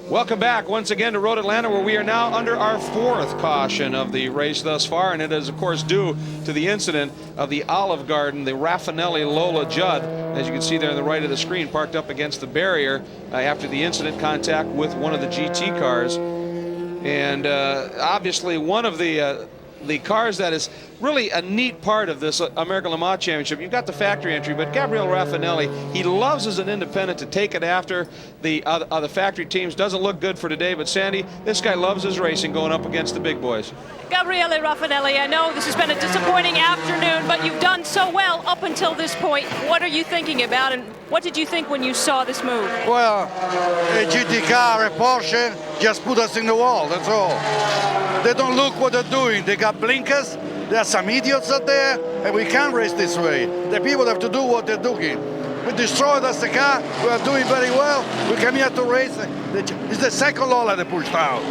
Welcome back once again to Road Atlanta, where we are now under our fourth caution of the race thus far, and it is, of course, due to the incident of the Olive Garden, the Raffinelli Lola Judd, as you can see there on the right of the screen, parked up against the barrier after the incident contact with one of the GT cars. And obviously one of the cars that is really a neat part of this American Le Mans Championship. You've got the factory entry, but Gabriele Raffinelli, he loves as an independent to take it after the factory teams. Doesn't look good for today, but Sandy, this guy loves his racing going up against the big boys. Gabriele Raffinelli, I know this has been a disappointing afternoon, but you've done so well up until this point. What are you thinking about, and what did you think when you saw this move? Well, a GT car, a Porsche, just put us in the wall, that's all. They don't look what they're doing. They got blinkers, there are some idiots out there, and we can't race this way. The people have to do what they're doing. We destroyed us the car, we are doing very well. We came here to race. It's the second Lola they pushed out.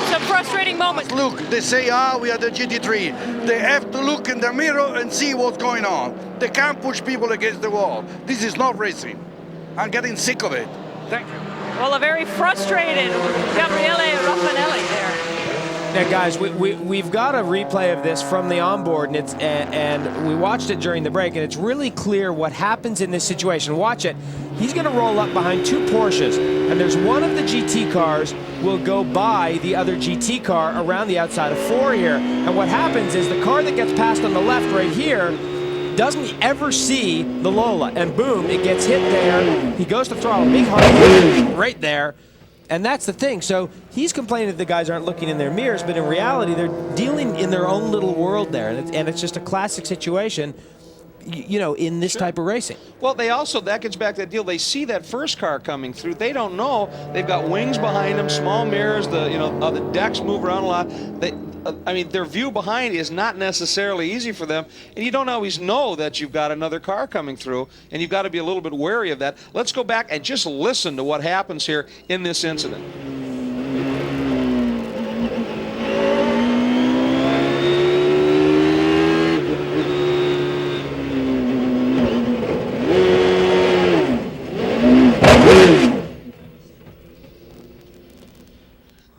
Some frustrating moments. Look, they say, we are the GT3. They have to look in the mirror and see what's going on. They can't push people against the wall. This is not racing. I'm getting sick of it. Thank you. Well, a very frustrated Gabriele Raffinelli there. Now, guys, we've got a replay of this from the onboard, and we watched it during the break, and it's really clear what happens in this situation. Watch it. He's going to roll up behind two Porsches, and there's one of the GT cars will go by the other GT car around the outside of 4 here. And what happens is the car that gets passed on the left right here doesn't ever see the Lola, and boom, it gets hit there. He goes to throttle, big hard right there. And that's the thing. So he's complaining that the guys aren't looking in their mirrors, but in reality, they're dealing in their own little world there. And it's just a classic situation, you know, in this type of racing. Well, they also, that gets back to that deal. They see that first car coming through. They don't know. They've got wings behind them, small mirrors. The decks move around a lot. I mean, their view behind is not necessarily easy for them, and you don't always know that you've got another car coming through, and you've got to be a little bit wary of that. Let's go back and just listen to what happens here in this incident.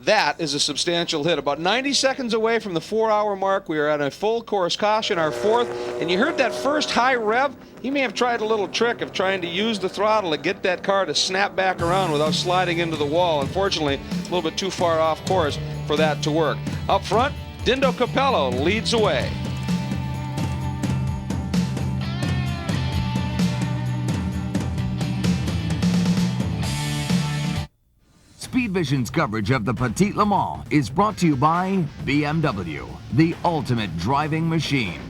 That is a substantial hit. About 90 seconds away from the 4-hour mark, we are at a full course caution, our fourth. And you heard that first high rev? He may have tried a little trick of trying to use the throttle to get that car to snap back around without sliding into the wall. Unfortunately, a little bit too far off course for that to work. Up front, Dindo Capello leads away. Speed Vision's coverage of the Petit Le Mans is brought to you by BMW, the ultimate driving machine.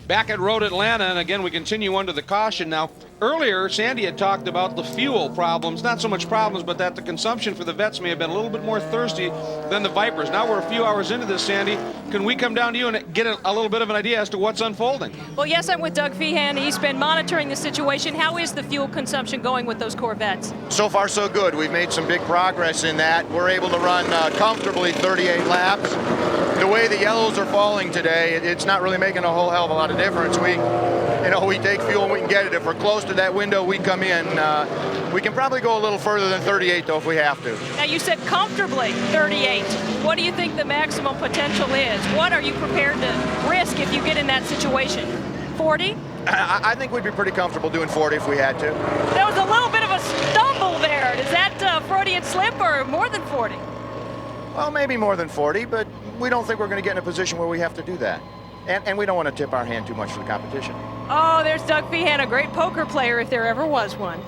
Back at Road Atlanta, and again we continue under the caution. Now, earlier Sandy had talked about the fuel problems, not so much problems, but that the consumption for the vets may have been a little bit more thirsty than the Vipers. Now we're a few hours into this, Sandy. Can we come down to you and get a little bit of an idea as to what's unfolding? Well, yes, I'm with Doug Feehan. He's been monitoring the situation. How is the fuel consumption going with those Corvettes? So far, so good. We've made some big progress in that. We're able to run comfortably 38 laps. The way the yellows are falling today, it's not really making a whole hell of a lot of difference. We take fuel and we can get it. If we're close to that window, we come in. We can probably go a little further than 38, though, if we have to. Now, you said comfortably 38. What do you think the maximum potential is? What are you prepared to risk if you get in that situation? 40? I think we'd be pretty comfortable doing 40 if we had to. There was a little bit of a stumble there. Is that Freudian slip or more than 40? Well, maybe more than 40, but we don't think we're going to get in a position where we have to do that. And we don't want to tip our hand too much for the competition. Oh, there's Doug Feehan, a great poker player if there ever was one.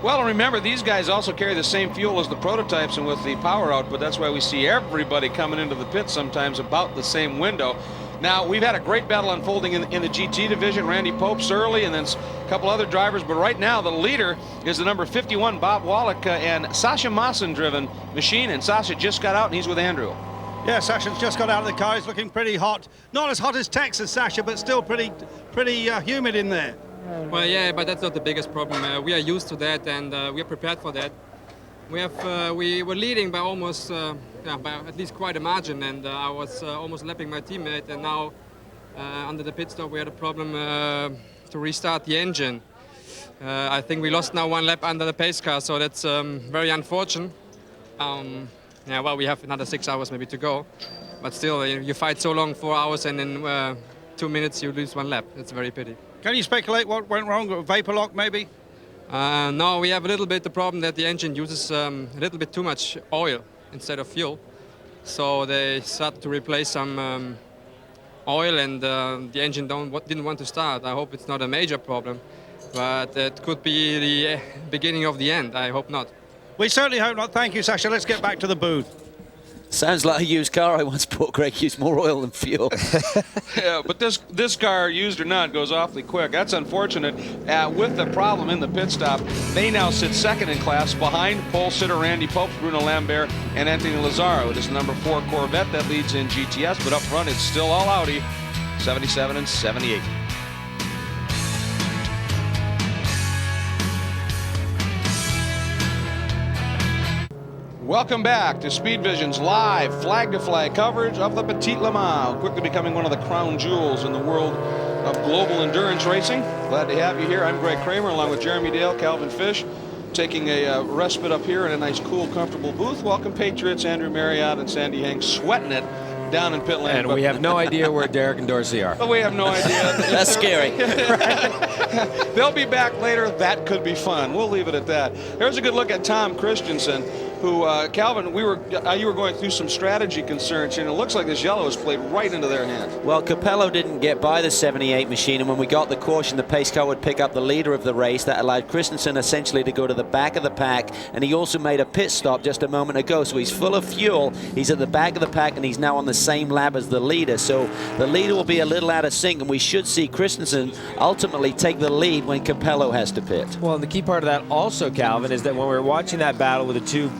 Well, and remember, these guys also carry the same fuel as the prototypes, and with the power output, that's why we see everybody coming into the pit sometimes about the same window. Now, we've had a great battle unfolding in the GT division. Randy Pope's early, and then a couple other drivers. But right now, the leader is the number 51, Bob Wallach, and Sasha Maassen-driven machine. And Sasha just got out, and he's with Andrew. Yeah, Sasha's just got out of the car. He's looking pretty hot. Not as hot as Texas, Sasha, but still pretty humid in there. Well, yeah, but that's not the biggest problem. We are used to that, and we are prepared for that. We were leading by almost, by at least quite a margin, and I was almost lapping my teammate. And now, under the pit stop, we had a problem to restart the engine. I think we lost now 1 lap under the pace car, so that's very unfortunate. Yeah, well, we have another 6 hours maybe to go, but still, you fight so long, 4 hours, and in 2 minutes you lose 1 lap. It's very pity. Can you speculate what went wrong? Vapor lock, maybe? No, we have a little bit the problem that the engine uses a little bit too much oil instead of fuel. So they started to replace some oil, and the engine didn't want to start. I hope it's not a major problem, but it could be the beginning of the end. I hope not. We certainly hope not. Thank you, Sasha. Let's get back to the booth. Sounds like a used car I once bought, Greg. Used more oil than fuel. Yeah, but this car, used or not, goes awfully quick. That's unfortunate. With the problem in the pit stop, they now sit second in class behind pole sitter Randy Pope, Bruno Lambert, and Anthony Lazzaro. It is the number 4 Corvette that leads in GTS, but up front it's still all Audi, 77 and 78. Welcome back to Speed Vision's live flag-to-flag coverage of the Petit Le Mans, quickly becoming one of the crown jewels in the world of global endurance racing. Glad to have you here. I'm Greg Kramer, along with Jeremy Dale, Calvin Fish, taking a respite up here in a nice, cool, comfortable booth. Welcome, Patriots, Andrew Marriott and Sandy Hanks, sweating it down in pit lane. And we have no idea where Derek and Dorsey are. But we have no idea. That's scary. They'll be back later. That could be fun. We'll leave it at that. Here's a good look at Tom Christensen, who, Calvin, you were going through some strategy concerns here, and it looks like this yellow is played right into their hands. Well, Capello didn't get by the 78 machine, and when we got the caution, the pace car would pick up the leader of the race. That allowed Christensen essentially to go to the back of the pack, and he also made a pit stop just a moment ago, so he's full of fuel. He's at the back of the pack, and he's now on the same lap as the leader, so the leader will be a little out of sync, and we should see Christensen ultimately take the lead when Capello has to pit. Well, and the key part of that also, Calvin, is that when we were watching that battle with the two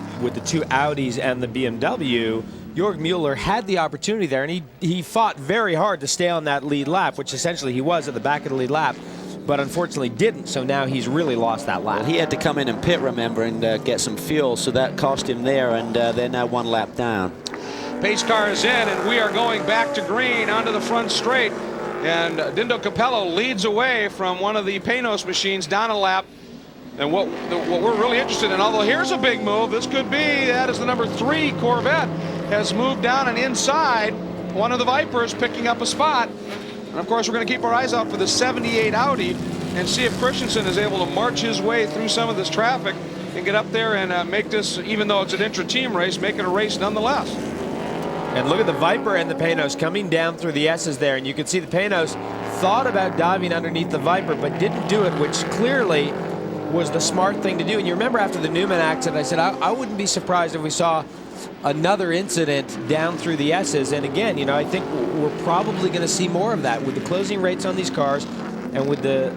Audis and the BMW, Jörg Müller had the opportunity there, and he fought very hard to stay on that lead lap, which essentially he was at the back of the lead lap, but unfortunately didn't, so now he's really lost that lap. Well, he had to come in and pit, remember, and get some fuel, so that cost him there, and they're now 1 lap down. Pace car is in, and we are going back to green onto the front straight, and Dindo Capello leads away from one of the Panos machines down a lap. And what we're really interested in, although here's a big move, this could be, that is the number 3 Corvette, has moved down and inside one of the Vipers, picking up a spot. And of course, we're going to keep our eyes out for the 78 Audi and see if Christensen is able to march his way through some of this traffic and get up there and make this, even though it's an intra-team race, make it a race nonetheless. And look at the Viper and the Panos coming down through the S's there, and you can see the Panos thought about diving underneath the Viper, but didn't do it, which clearly was the smart thing to do. And you remember after the Newman accident, I said I wouldn't be surprised if we saw another incident down through the S's. And again, you know, I think we're probably going to see more of that with the closing rates on these cars and with the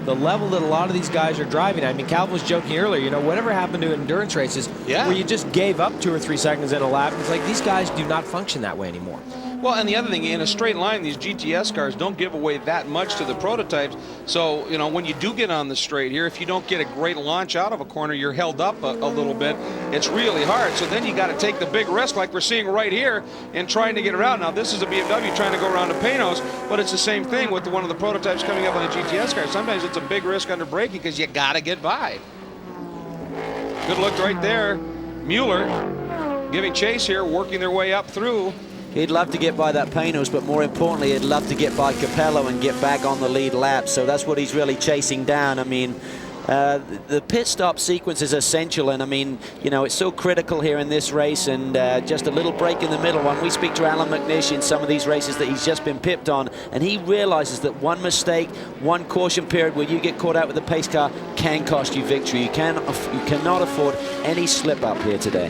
level that a lot of these guys are driving. I mean, Calvin was joking earlier, you know, whatever happened to endurance races where you just gave up 2 or 3 seconds in a lap, it's like these guys do not function that way anymore. Well, and the other thing, in a straight line, these GTS cars don't give away that much to the prototypes. So, you know, when you do get on the straight here, if you don't get a great launch out of a corner, you're held up a little bit. It's really hard. So then you got to take the big risk like we're seeing right here in trying to get around. Now, this is a BMW trying to go around to Panos, but it's the same thing with one of the prototypes coming up on the GTS car. Sometimes it's a big risk under braking because you got to get by. Good look right there. Müller giving chase here, working their way up through. He'd love to get by that Panos, but more importantly, he'd love to get by Capello and get back on the lead lap. So that's what he's really chasing down. I mean, the pit stop sequence is essential, and I mean, you know, it's so critical here in this race, and just a little break in the middle. When we speak to Alan McNish in some of these races that he's just been pipped on, and he realizes that one mistake, one caution period where you get caught out with the pace car can cost you victory. You cannot afford any slip up here today.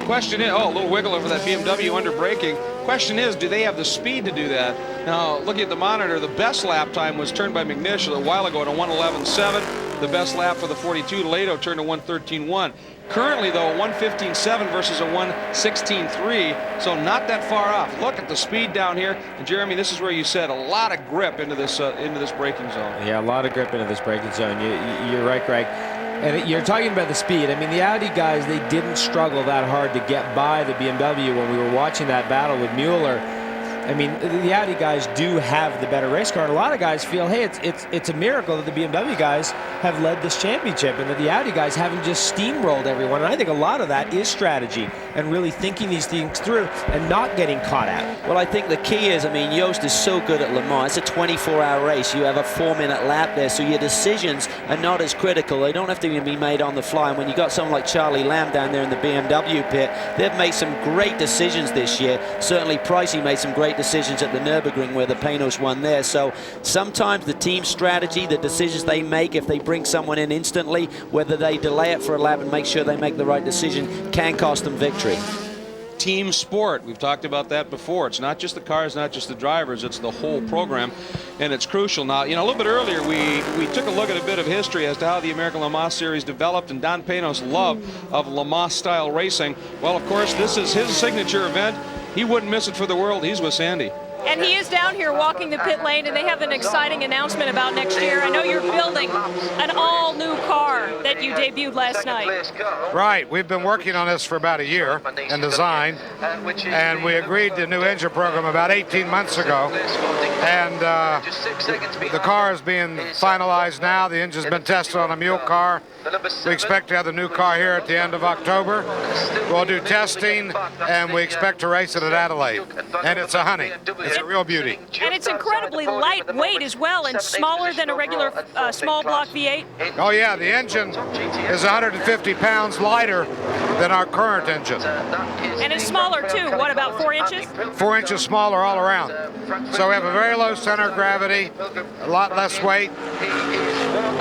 Question is, a little wiggle over that BMW under braking. Question is, do they have the speed to do that? Now, looking at the monitor, the best lap time was turned by McNish a while ago at a 1:11.7. The best lap for the 42, Lato, turned to 1:13.1. Currently, though, a 1:15.7 versus a 1:16.3, so not that far off. Look at the speed down here. And Jeremy, this is where you said a lot of grip into this braking zone. Yeah, a lot of grip into this braking zone. You're right, Greg. And you're talking about the speed. I mean, the Audi guys, they didn't struggle that hard to get by the BMW when we were watching that battle with Müller. I mean, the Audi guys do have the better race car, and a lot of guys feel, hey, it's a miracle that the BMW guys have led this championship and that the Audi guys haven't just steamrolled everyone. And I think a lot of that is strategy and really thinking these things through and not getting caught out. Well, I think the key is, I mean, Jost is so good at Le Mans. It's a 24-hour race. You have a 4-minute lap there, so your decisions are not as critical. They don't have to be made on the fly. And when you got someone like Charlie Lamb down there in the BMW pit, they've made some great decisions this year. Certainly Pricey made some great decisions at the Nürburgring where the Panos won there. So sometimes the team strategy, the decisions they make, if they bring someone in instantly, whether they delay it for a lap and make sure they make the right decision, can cost them victory. Team sport. We've talked about that before. It's not just the cars, not just the drivers, it's the whole program, and it's crucial. Now, you know, a little bit earlier we took a look at a bit of history as to how the American Le Mans Series developed and Don Panos' love of Le Mans style racing. Well, of course, this is his signature event. He wouldn't miss it for the world. He's with Sandy. And he is down here walking the pit lane, and they have an exciting announcement about next year. I know you're building an all-new car that you debuted last night. Right. We've been working on this for about a year in design, and we agreed to a new engine program about 18 months ago. And the car is being finalized now. The engine's been tested on a mule car. We expect to have the new car here at the end of October. We'll do testing, and we expect to race it at Adelaide. And it's a honey. It's a real beauty. And it's incredibly lightweight as well, and smaller than a regular small block V8. Oh yeah, the engine is 150 pounds lighter than our current engine. And it's smaller too. What, about 4 inches? 4 inches smaller all around. So we have a very low center of gravity, a lot less weight.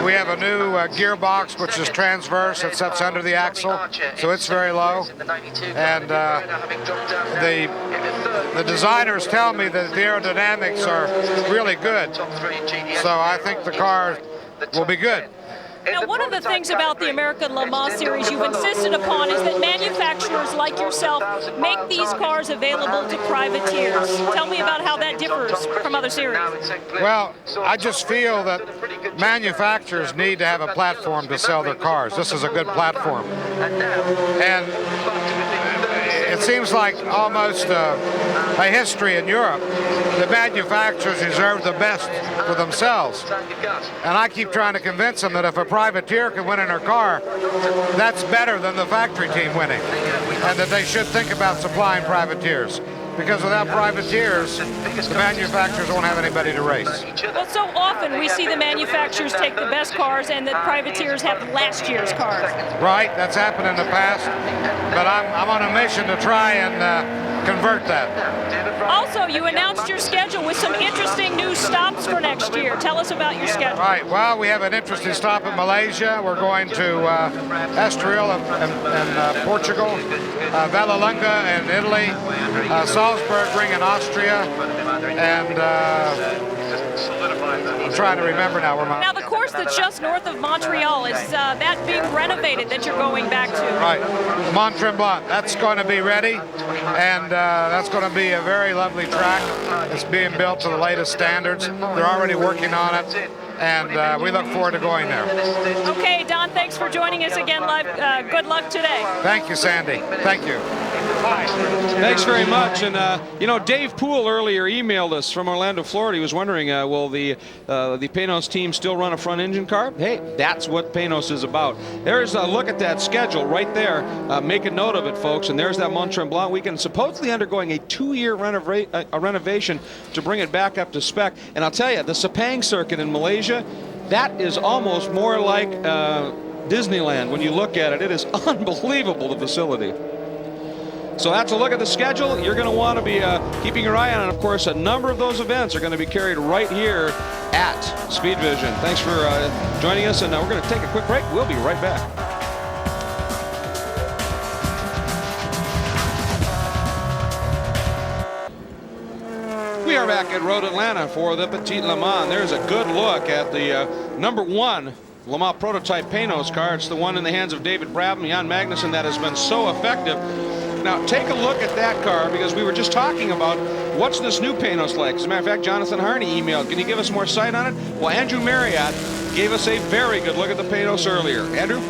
We have a new gearbox, which is transverse. It sits under the axle, so it's very low. And the designers tell me that the aerodynamics are really good. So I think the car will be good. Now, one of the things about the American Le Mans Series you've insisted upon is that manufacturers like yourself make these cars available to privateers. Tell me about how that differs from other series. Well, I just feel that manufacturers need to have a platform to sell their cars. This is a good platform. And it seems like almost a history in Europe. The manufacturers reserve the best for themselves. And I keep trying to convince them that if a privateer can win in her car, that's better than the factory team winning. And that they should think about supplying privateers. Because without privateers, the manufacturers won't have anybody to race. Well, so often we see the manufacturers take the best cars and the privateers have last year's cars. Right, that's happened in the past. But I'm on a mission to try and convert that. Also, you announced your schedule with some interesting new stops for next year. Tell us about your schedule. Right, well, we have an interesting stop in Malaysia. We're going to Estoril in Portugal, Vallelunga in Italy, Salzburg Ring in Austria, and I'm trying to remember now where my... Now, the course that's just north of Montreal, is that being renovated that you're going back to? Right, Mont Tremblant. That's going to be ready, and that's going to be a very lovely track. It's being built to the latest standards. They're already working on it, and we look forward to going there. Okay, Don, thanks for joining us again live. Good luck today. Thank you, Sandy. Thank you. Thanks very much. And you know, Dave Poole earlier emailed us from Orlando, Florida. He was wondering, will the Panos team still run a front engine car? Hey, that's what Panos is about. There's a look at that schedule right there. Make a note of it, folks. And there's that Mont Tremblant weekend, supposedly undergoing a 2-year renovation to bring it back up to spec. And I'll tell you, the Sepang circuit in Malaysia, that is almost more like Disneyland when you look at it. It is unbelievable, the facility. So that's a look at the schedule. You're going to want to be keeping your eye on it. Of course, a number of those events are going to be carried right here at Speed Vision. Thanks for joining us, and we're going to take a quick break. We'll be right back. We are back at Road Atlanta for the Petit Le Mans. There's a good look at the #1 Le Mans prototype Panos car. It's the one in the hands of David Brabham, Jan Magnussen, that has been so effective. Now, take a look at that car, because we were just talking about what's this new Panos like. As a matter of fact, Jonathan Harney emailed, can you give us more sight on it? Well, Andrew Marriott gave us a very good look at the Panos earlier. Andrew?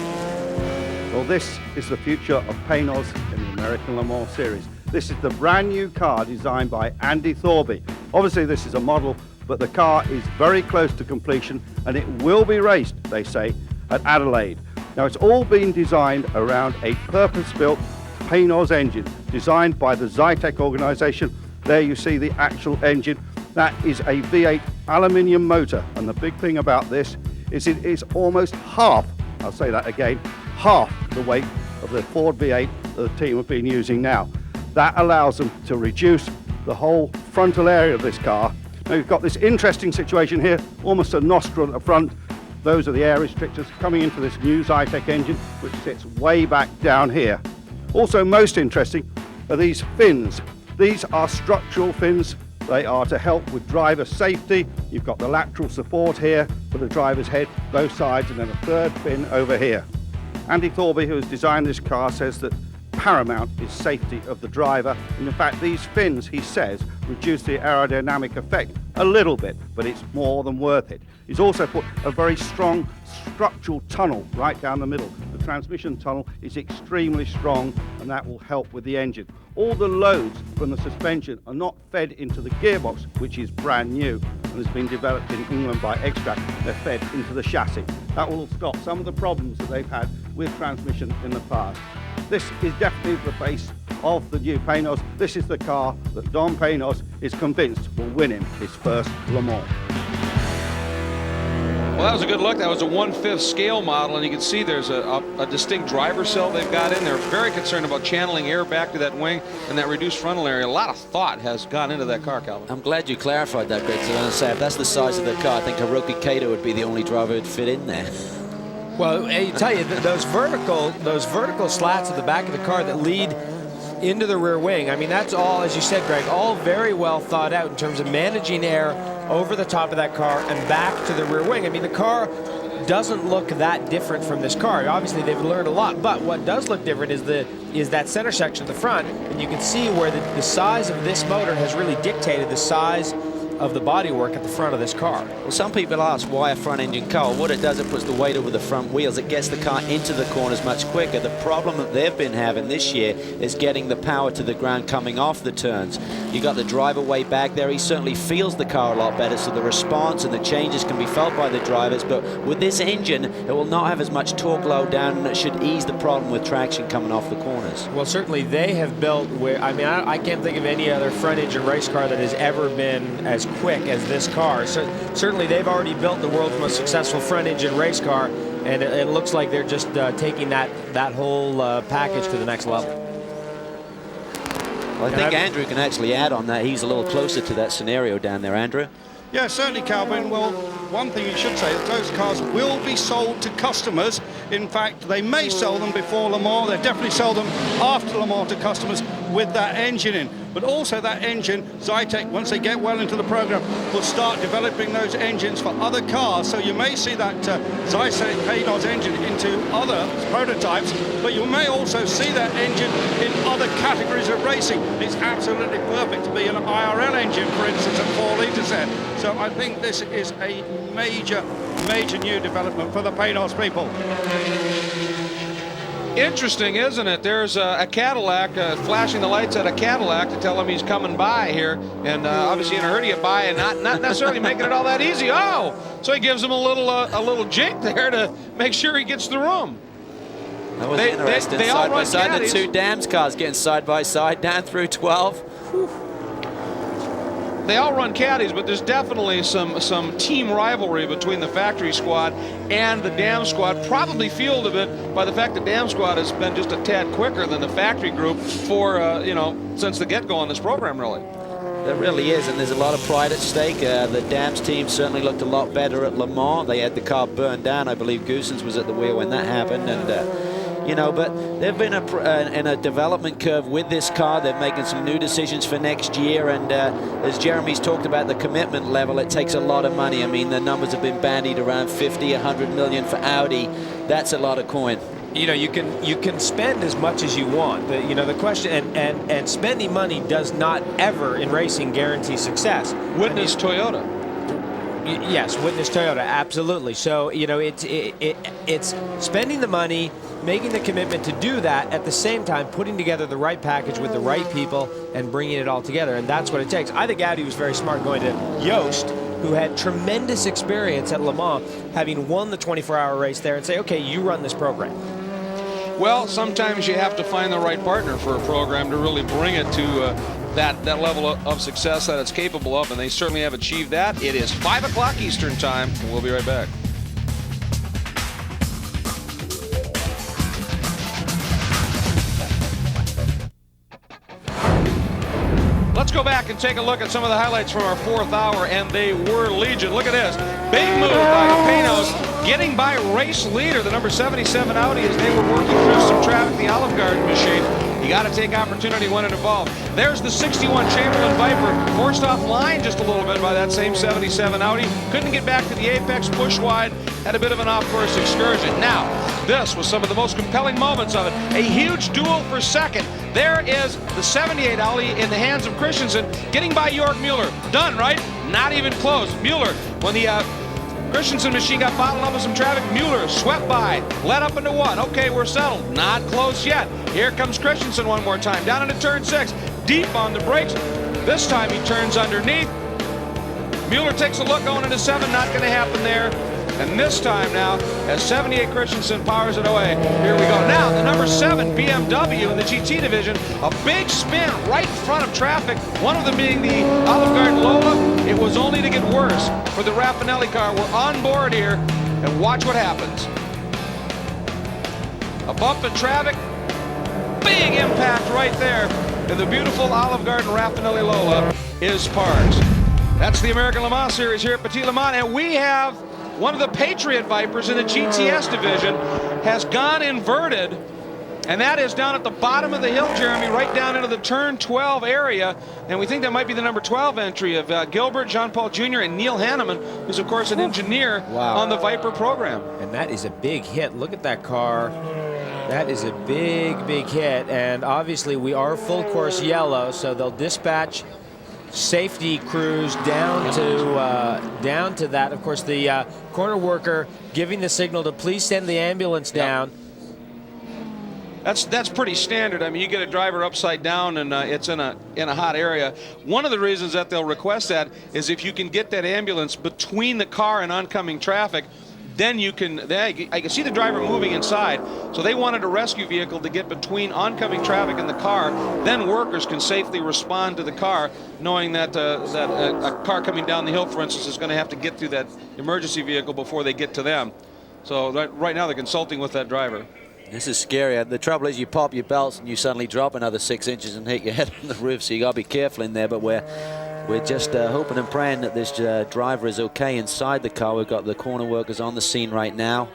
Well, this is the future of Panos in the American Le Mans Series. This is the brand new car designed by Andy Thorby. Obviously this is a model, but the car is very close to completion and it will be raced, they say, at Adelaide. Now it's all been designed around a purpose-built Paynos engine designed by the Zytec organisation. There you see the actual engine. That is a V8 aluminium motor, and the big thing about this is it is almost half, I'll say that again, half the weight of the Ford V8 that the team have been using now. That allows them to reduce the whole frontal area of this car. Now you've got this interesting situation here, almost a nostril at the front. Those are the air restrictors coming into this new Zytec engine, which sits way back down here. Also most interesting are these fins. These are structural fins. They are to help with driver safety. You've got the lateral support here for the driver's head, both sides, and then a third fin over here. Andy Thorby, who has designed this car, says that paramount is safety of the driver. And in fact, these fins, he says, reduce the aerodynamic effect a little bit, but it's more than worth it. He's also put a very strong structural tunnel right down the middle. The transmission tunnel is extremely strong, and that will help with the engine. All the loads from the suspension are not fed into the gearbox, which is brand new and has been developed in England by Extract. They're fed into the chassis. That will stop some of the problems that they've had with transmission in the past. This is definitely the base of the new Paynos. This is the car that Dom Paynos is convinced will win him his first Le Mans. Well, that was a good look. That was a 1/5 scale model, and you can see there's a distinct driver cell they've got in. They're very concerned about channeling air back to that wing and that reduced frontal area. A lot of thought has gone into that car, Calvin. I'm glad you clarified that, Greg. So I'm going to say, if that's the size of the car, I think Hiroki Kato would be the only driver who'd fit in there. Well, I tell you, those vertical slats at the back of the car that lead into the rear wing, I mean, that's all, as you said, Greg, all very well thought out in terms of managing air over the top of that car and back to the rear wing. I mean, the car doesn't look that different from this car. Obviously, they've learned a lot, but what does look different is that center section at the front, and you can see where the size of this motor has really dictated the size of the bodywork at the front of this car. Well, some people ask why a front-engine car. What it does, it puts the weight over the front wheels. It gets the car into the corners much quicker. The problem that they've been having this year is getting the power to the ground coming off the turns. You got the driver way back there. He certainly feels the car a lot better, so the response and the changes can be felt by the drivers. But with this engine, it will not have as much torque load down, and it should ease the problem with traction coming off the corners. Well, certainly they have built, I mean, I can't think of any other front-engine race car that has ever been as quick as this car. So certainly they've already built the world's most successful front-engine race car, and it looks like they're just taking that whole package to the next level. Well, I think Andrew can actually add on that. He's a little closer to that scenario down there, Andrew. Yeah, certainly, Calvin. Well, one thing you should say is those cars will be sold to customers. In fact, they may sell them before Le Mans. They definitely sell them after Le Mans to customers with that engine in. But also that engine, Zytec, once they get well into the program, will start developing those engines for other cars. So you may see that Zytec Paynos engine into other prototypes, but you may also see that engine in other categories of racing. It's absolutely perfect to be an IRL engine, for instance, at 4 litres there. So I think this is a major new development for the Paynos people. Interesting, isn't it? There's a Cadillac flashing the lights at a Cadillac to tell him he's coming by here, and obviously in a hurry to get by and not necessarily making it all that easy. Oh, so he gives him a little jink there to make sure he gets the room. That was interesting. They all side by run side, caddies. the two Dams cars getting side by side down through 12. Whew. They all run caddies, but there's definitely some team rivalry between the factory squad and the Dam squad, probably fueled a bit by the fact that Dam squad has been just a tad quicker than the factory group for, since the get-go on this program, really. There really is, and there's a lot of pride at stake. The Dams team certainly looked a lot better at Le Mans. They had the car burned down. I believe Goossens was at the wheel when that happened, and but they've been in a development curve with this car. They're making some new decisions for next year, and as Jeremy's talked about the commitment level, it takes a lot of money. I mean, the numbers have been bandied around 50, 100 million for Audi. That's a lot of coin. You know, you can spend as much as you want. The question, and spending money does not ever in racing guarantee success. Witness Toyota. Yes, witness Toyota, absolutely. So, you know, it's spending the money, making the commitment to do that, at the same time putting together the right package with the right people and bringing it all together, and that's what it takes. I think Audi was very smart going to Yost, who had tremendous experience at Le Mans, having won the 24-hour race there, and say, okay, you run this program. Well, sometimes you have to find the right partner for a program to really bring it to that level of success that it's capable of, and they certainly have achieved that. It is 5 o'clock Eastern time, and we'll be right back. Let's go back and take a look at some of the highlights from our 4th hour, and they were legion. Look at this. Big move by Panos, getting by race leader, the number 77 Audi, as they were working through some traffic, the Olive Garden machine. You got to take opportunity when it involved. There's the 61 Chamberlain Viper, forced off line just a little bit by that same 77 Audi. Couldn't get back to the apex, push wide, had a bit of an off-course excursion. Now, this was some of the most compelling moments of it. A huge duel for second. There is the 78 Audi in the hands of Christensen, getting by York Mueller. Done, right? Not even close. Mueller, when the Christensen machine got bottled up with some traffic, Mueller swept by, led up into one. Okay, we're settled. Not close yet. Here comes Christensen one more time, down into turn 6, deep on the brakes. This time he turns underneath. Mueller takes a look going into 7, not going to happen there. And this time now, as 78 Christensen powers it away, here we go. Now, the number 7 BMW in the GT division, a big spin right in front of traffic, one of them being the Olive Garden Lola. It was only to get worse for the Raffinelli car. We're on board here, and watch what happens. A bump in traffic, big impact right there, and the beautiful Olive Garden Raffinelli Lola is parked. That's the American Le Mans Series here at Petit Le Mans, and we have one of the Patriot Vipers in the GTS division has gone inverted, and that is down at the bottom of the hill, Jeremy, right down into the turn 12 area, and we think that might be the number 12 entry of Gilbert, Jean-Paul Jr., and Neil Hanneman, who's of course an engineer on the Viper program. And that is a big hit. Look at that car. That is a big, big hit, and obviously we are full course yellow, so they'll dispatch safety crews down to that. Of course, the corner worker giving the signal to please send the ambulance down. That's pretty standard. I mean, you get a driver upside down and it's in a hot area. One of the reasons that they'll request that is if you can get that ambulance between the car and oncoming traffic, then you can, I can see the driver moving inside. So they wanted a rescue vehicle to get between oncoming traffic and the car. Then workers can safely respond to the car, knowing that a car coming down the hill, for instance, is going to have to get through that emergency vehicle before they get to them. So right now they're consulting with that driver. This is scary. The trouble is you pop your belts and you suddenly drop another 6 inches and hit your head on the roof, so you got to be careful in there. But we're just hoping and praying that this driver is okay inside the car. We've got the corner workers on the scene right now.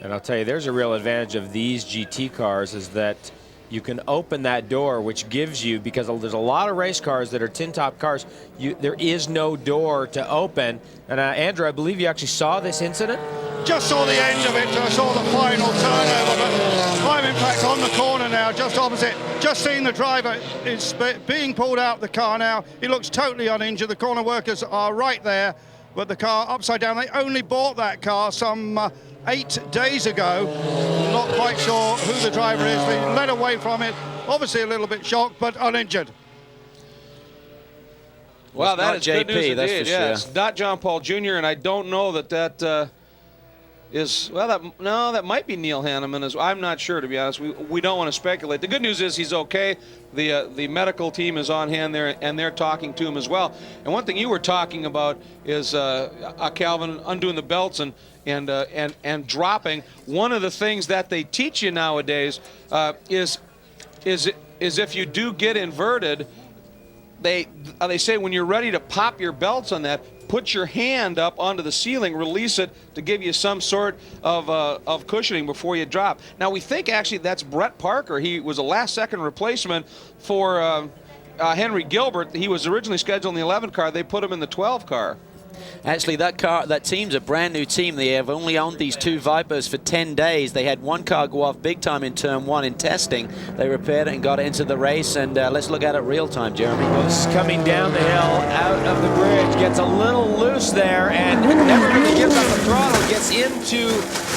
And I'll tell you, there's a real advantage of these GT cars is that you can open that door, which gives you, because there's a lot of race cars that are tin-top cars, there is no door to open. And Andrew, I believe you actually saw this incident? Just saw the end of it. I saw the final turnover, but I'm in fact on the corner now, just opposite. Just seen the driver is being pulled out of the car now. He looks totally uninjured. The corner workers are right there, but the car upside down. They only bought that car some 8 days ago. Not quite sure who the driver is. They led away from it. Obviously a little bit shocked, but uninjured. Well, that is JP, good news that's indeed. for Yeah, sure. it's not John Paul Jr., and I don't know that is, well, that might be Neil Hanneman. I'm not sure, to be honest. We don't want to speculate. The good news is he's okay. The medical team is on hand there, and they're talking to him as well. And one thing you were talking about is Calvin undoing the belts and dropping. One of the things that they teach you nowadays is if you do get inverted, they say when you're ready to pop your belts on that, put your hand up onto the ceiling, release it to give you some sort of cushioning before you drop. Now, we think actually that's Brett Parker. He was a last-second replacement for Henry Gilbert. He was originally scheduled in the 11 car. They put him in the 12 car. Actually, that team's a brand new team. They have only owned these 2 Vipers for 10 days. They had one car go off big time in turn 1 in testing. They repaired it and got it into the race, and let's look at it real time, Jeremy. Well, this is coming down the hill, out of the bridge, gets a little loose there, and never really gives up the throttle, gets into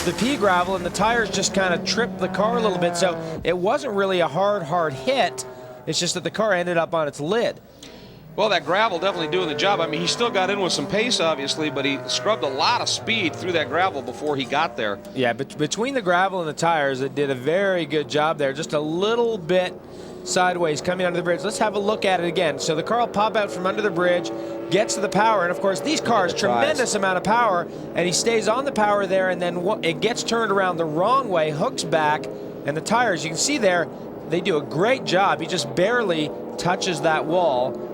the pea gravel, and the tires just kind of tripped the car a little bit. So it wasn't really a hard hit. It's just that the car ended up on its lid. Well, that gravel definitely doing the job. I mean, he still got in with some pace, obviously, but he scrubbed a lot of speed through that gravel before he got there. Yeah, but between the gravel and the tires, it did a very good job there. Just a little bit sideways coming under the bridge. Let's have a look at it again. So the car will pop out from under the bridge, gets to the power, and of course these cars, tremendous amount of power, and he stays on the power there, and then it gets turned around the wrong way, hooks back, and the tires, you can see there, they do a great job. He just barely touches that wall.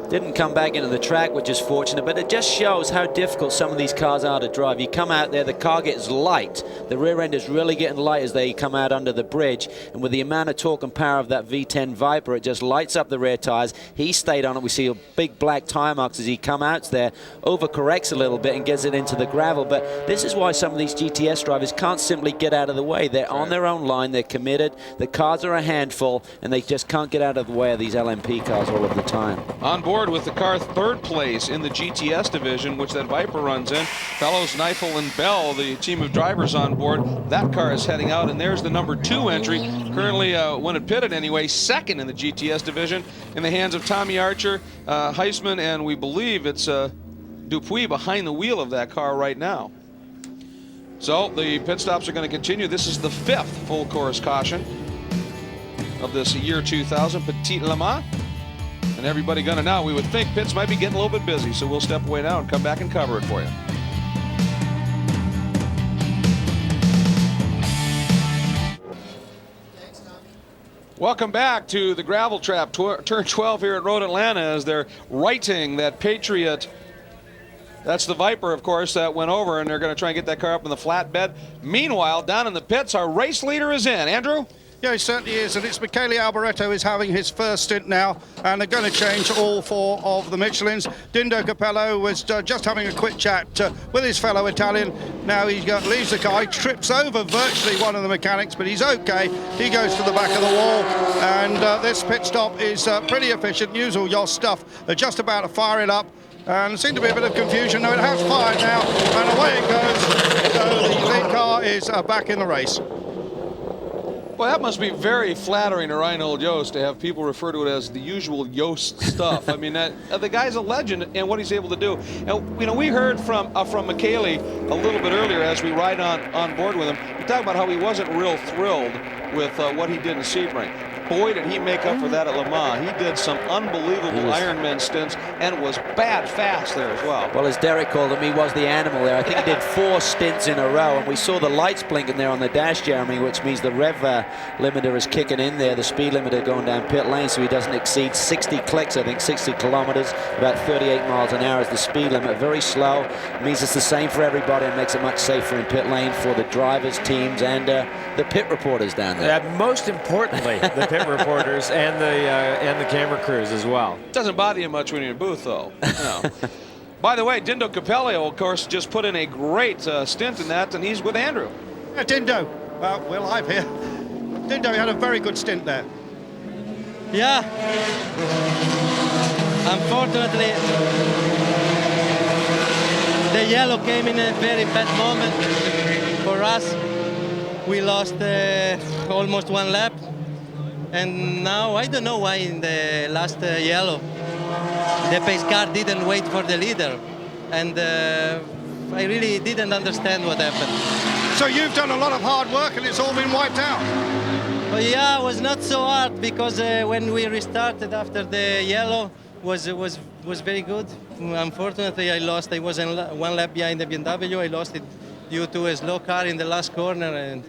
Didn't come back into the track, which is fortunate, but it just shows how difficult some of these cars are to drive. You come out there, the car gets light. The rear end is really getting light as they come out under the bridge, and with the amount of torque and power of that V10 Viper, it just lights up the rear tires. He stayed on it. We see a big black tire marks as he come out there, overcorrects a little bit and gets it into the gravel. But this is why some of these GTS drivers can't simply get out of the way. They're on their own line, they're committed, the cars are a handful, and they just can't get out of the way of these LMP cars all of the time. On board with the car 3rd place in the GTS division, which that Viper runs in. Fellows Neifel and Bell, the team of drivers on board. That car is heading out, and there's the number 2 entry. Currently, when it pitted anyway, 2nd in the GTS division in the hands of Tommy Archer, Heisman, and we believe it's Dupuis behind the wheel of that car right now. So the pit stops are going to continue. This is the 5th full course caution of this year 2000 Petit Le Mans. And everybody gonna know, we would think pits might be getting a little bit busy, so we'll step away now and come back and cover it for you. Welcome back to the gravel trap, turn 12 here at Road Atlanta, as they're righting that Patriot. That's the Viper, of course, that went over, and they're going to try and get that car up in the flatbed. Meanwhile, down in the pits, our race leader is in. Andrew? Yeah, he certainly is, and it's Michele Alboreto is having his first stint now, and they're going to change all 4 of the Michelins. Dindo Capello was just having a quick chat with his fellow Italian. Now he leaves the car, he trips over virtually one of the mechanics, but he's okay. He goes to the back of the wall, and this pit stop is pretty efficient. Use all your stuff. They're just about to fire it up. And there seemed to be a bit of confusion. No, it has fired now, and away it goes. So the lead car is back in the race. Well, that must be very flattering to Reinhold Jost to have people refer to it as the usual Jost stuff. I mean, the guy's a legend and what he's able to do. And, you know, we heard from Michele a little bit earlier as we ride on board with him. We talked about how he wasn't real thrilled with what he did in Sebring. Boy, did he make up for that at Le Mans. He did some unbelievable Ironman stints and was bad fast there as well. Well, as Derek called him, he was the animal there. I think he did 4 stints in a row, and we saw the lights blinking there on the dash, Jeremy, which means the rev limiter is kicking in there, the speed limiter going down pit lane, so he doesn't exceed 60 clicks, I think 60 kilometers, about 38 miles an hour is the speed limit. Very slow. It means it's the same for everybody and makes it much safer in pit lane for the drivers, teams, and the pit reporters down there. Yeah, most importantly, the pit reporters and the camera crews as well. Doesn't bother you much when you're in a booth, though. No. By the way, Dindo Capello, of course, just put in a great stint in that, and he's with Andrew. Yeah, Dindo, we're live here. Dindo, you had a very good stint there. Yeah. Unfortunately, the yellow came in a very bad moment for us. We lost almost 1 lap. And now I don't know why in the last yellow the pace car didn't wait for the leader, and I really didn't understand what happened. So you've done a lot of hard work and it's all been wiped out? Well, yeah, it was not so hard because when we restarted after the yellow was very good. Unfortunately, I lost. I was 1 lap behind the BMW. I lost it due to a slow car in the last corner, and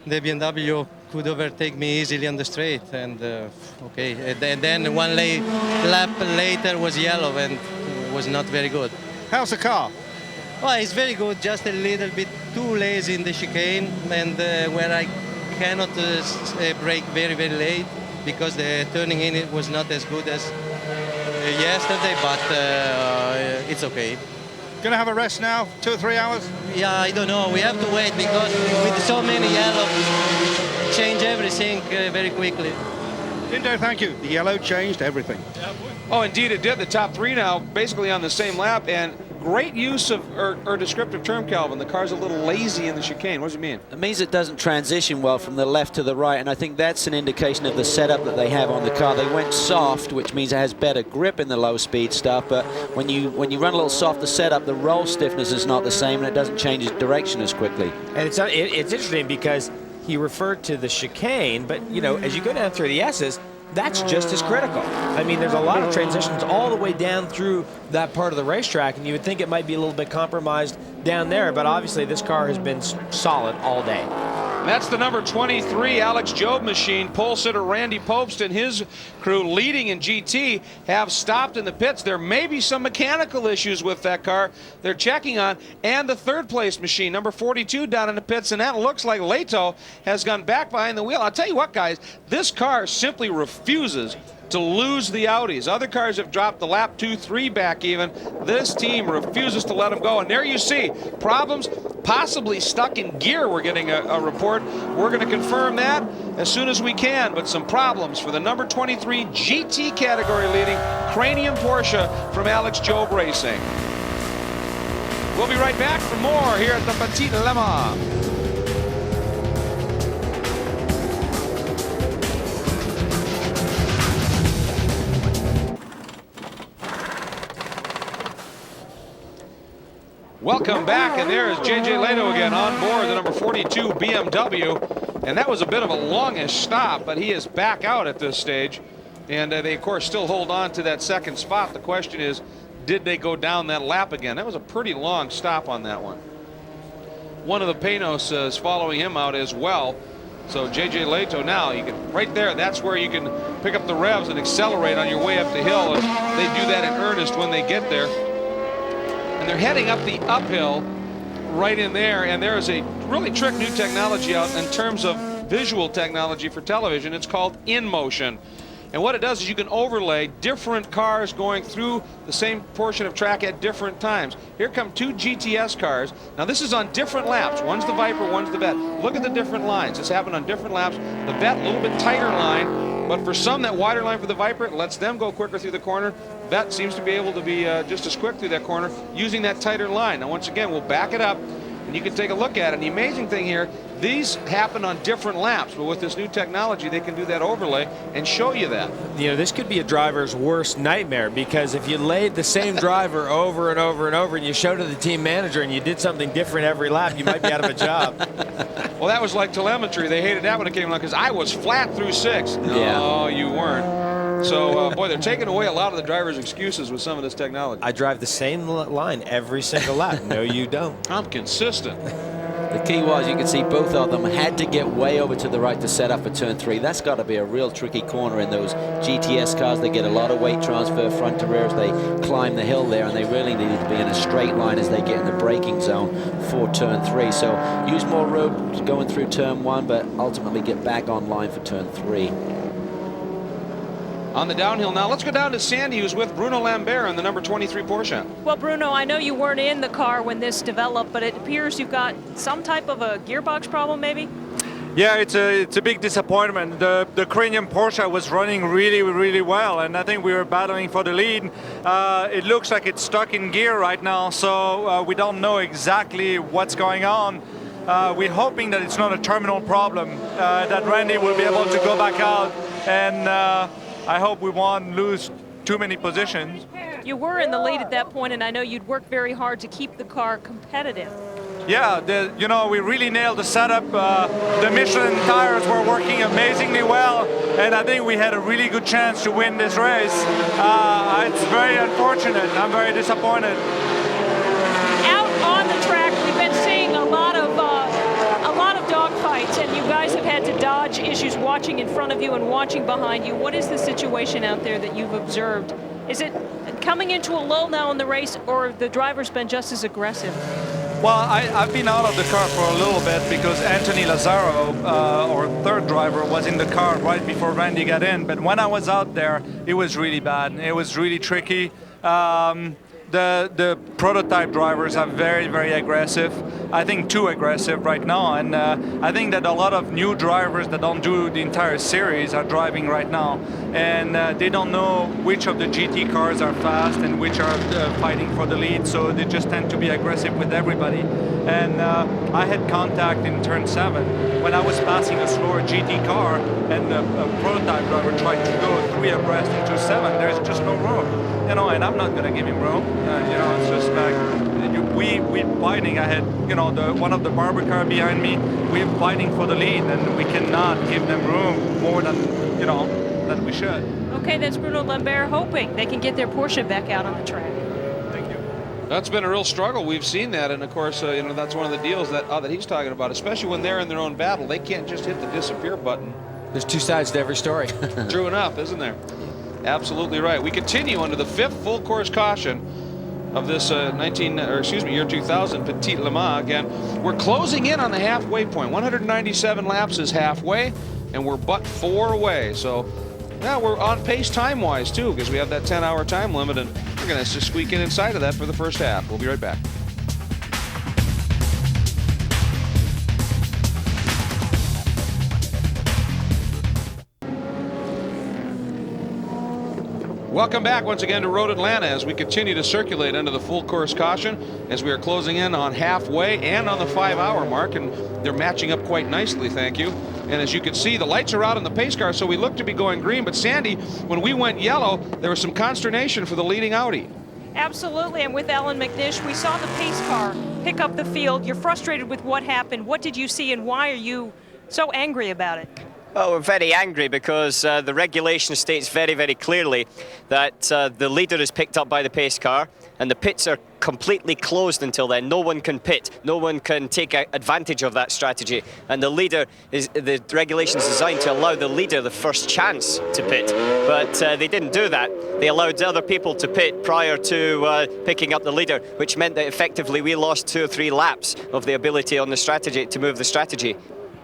the BMW could overtake me easily on the straight, and okay. And then 1 lap later was yellow and was not very good. How's the car? Well, it's very good, just a little bit too lazy in the chicane, and where I cannot brake very, very late because the turning in it was not as good as yesterday, but it's okay. Going to have a rest now, 2 or 3 hours? Yeah, I don't know. We have to wait because with so many yellow, change everything very quickly. Dindo, thank you. The yellow changed everything. Oh, indeed it did. The top three now basically on the same lap, and great use of, or descriptive term, Calvin. The car's a little lazy in the chicane. What does it mean? It means it doesn't transition well from the left to the right, and I think that's an indication of the setup that they have on the car. They went soft, which means it has better grip in the low-speed stuff, but when you run a little softer setup, the roll stiffness is not the same, and it doesn't change its direction as quickly. And it's interesting because he referred to the chicane, but, you know, as you go down through the S's, that's just as critical. I mean, there's a lot of transitions all the way down through that part of the racetrack, and you would think it might be a little bit compromised down there, but obviously this car has been solid all day. That's the number 23 Alex Job machine. Pole sitter Randy Popst and his crew leading in GT have stopped in the pits. There may be some mechanical issues with that car they're checking on. And the third place machine, number 42, down in the pits. And that looks like Leto has gone back behind the wheel. I'll tell you what, guys, this car simply refuses to lose the Audis. Other cars have dropped the lap 2, 3 back even. This team refuses to let them go. And there you see problems, possibly stuck in gear. We're getting a report. We're going to confirm that as soon as we can. But some problems for the number 23 GT category leading Cranium Porsche from Alex Job Racing. We'll be right back for more here at the Petit Le Mans. Welcome back, and there is J.J. Leto again on board the number 42 BMW, and that was a bit of a longish stop, but he is back out at this stage, and they, of course, still hold on to that second spot. The question is, did they go down that lap again? That was a pretty long stop on that one. One of the Panos is following him out as well, so J.J. Leto now, you can right there, that's where you can pick up the revs and accelerate on your way up the hill, and they do that in earnest when they get there. And they're heading up the uphill right in there, and there is a really trick new technology out in terms of visual technology for television. It's called InMotion. And what it does is you can overlay different cars going through the same portion of track at different times. Here come two GTS cars. Now this is on different laps. One's the Viper, one's the Vet. Look at the different lines. This happened on different laps. The Vet, a little bit tighter line, but for some, that wider line for the Viper, it lets them go quicker through the corner. Vet seems to be able to be just as quick through that corner using that tighter line. Now once again, we'll back it up and you can take a look at it. And the amazing thing here, these happen on different laps, but with this new technology, they can do that overlay and show you that. You know, this could be a driver's worst nightmare, because if you laid the same driver over and over and over and you showed to the team manager and you did something different every lap, you might be out of a job. Well, that was like telemetry. They hated that when it came along because I was flat through 6. No, yeah. You weren't. So, boy, they're taking away a lot of the driver's excuses with some of this technology. I drive the same line every single lap. No, you don't. I'm consistent. The key was, you can see both of them had to get way over to the right to set up for turn 3. That's got to be a real tricky corner in those GTS cars. They get a lot of weight transfer front to rear as they climb the hill there, and they really need to be in a straight line as they get in the braking zone for turn 3. So use more road going through turn 1, but ultimately get back online for turn 3. On the downhill now, let's go down to Sandy, who's with Bruno Lambert in the number 23 Porsche. Well, Bruno, I know you weren't in the car when this developed, but it appears you've got some type of a gearbox problem, maybe? Yeah, it's a big disappointment. The Cranium Porsche was running really well, and I think we were battling for the lead. It looks like it's stuck in gear right now, so we don't know exactly what's going on. We're hoping that it's not a terminal problem, that Randy will be able to go back out, and I hope we won't lose too many positions. You were in the lead at that point, and I know you'd worked very hard to keep the car competitive. Yeah, you know, we really nailed the setup. The Michelin tires were working amazingly well, and I think we had a really good chance to win this race. It's very unfortunate. I'm very disappointed. Out on the track, we've been seeing a lot of dogfights, and you guys have had to dodge issues watching in front of you and watching behind you. What is the situation out there that you've observed? Is it coming into a lull now in the race, or the driver's been just as aggressive? Well, I've been out of the car for a little bit because Anthony Lazzaro, our third driver, was in the car right before Randy got in. But when I was out there, it was really bad. It was really tricky. the prototype drivers are very, very aggressive. I think too aggressive right now, and I think that a lot of new drivers that don't do the entire series are driving right now, and they don't know which of the GT cars are fast and which are fighting for the lead, so they just tend to be aggressive with everybody. And I had contact in turn 7 when I was passing a slower GT car, and a prototype driver tried to go 3 abreast into 7. There's just no room, you know, and I'm not gonna give him room. You know, it's just like we fighting. I had, you know, one of the barber car behind me. We're fighting for the lead, and we cannot give them room more than, you know, than we should. Okay, that's Bruno Lambert hoping they can get their Porsche back out on the track. Thank you. That's been a real struggle. We've seen that, and of course, you know, that's one of the deals that that he's talking about. Especially when they're in their own battle, they can't just hit the disappear button. There's 2 sides to every story. True enough, isn't there? Absolutely right. We continue under the 5th full course caution of this year 2000 Petit Le Mans. Again, we're closing in on the halfway point. 197 laps is halfway, and we're but 4 away. So, yeah, we're on pace time-wise too, because we have that 10-hour time limit, and we're going to just squeak in inside of that for the first half. We'll be right back. Welcome back once again to Road Atlanta as we continue to circulate under the full course caution as we are closing in on halfway and on the 5-hour mark, and they're matching up quite nicely, thank you. And as you can see, the lights are out on the pace car, so we look to be going green. But Sandy, when we went yellow, there was some consternation for the leading Audi. Absolutely, and with Alan McNish, we saw the pace car pick up the field. You're frustrated with what happened. What did you see, and why are you so angry about it? Well, we're very angry because the regulation states very, very clearly that the leader is picked up by the pace car, and the pits are completely closed until then. No one can pit. No one can take advantage of that strategy. And the leader the regulation is designed to allow the leader the first chance to pit. But they didn't do that. They allowed other people to pit prior to picking up the leader, which meant that effectively we lost 2 or 3 laps of the ability on the strategy to move the strategy.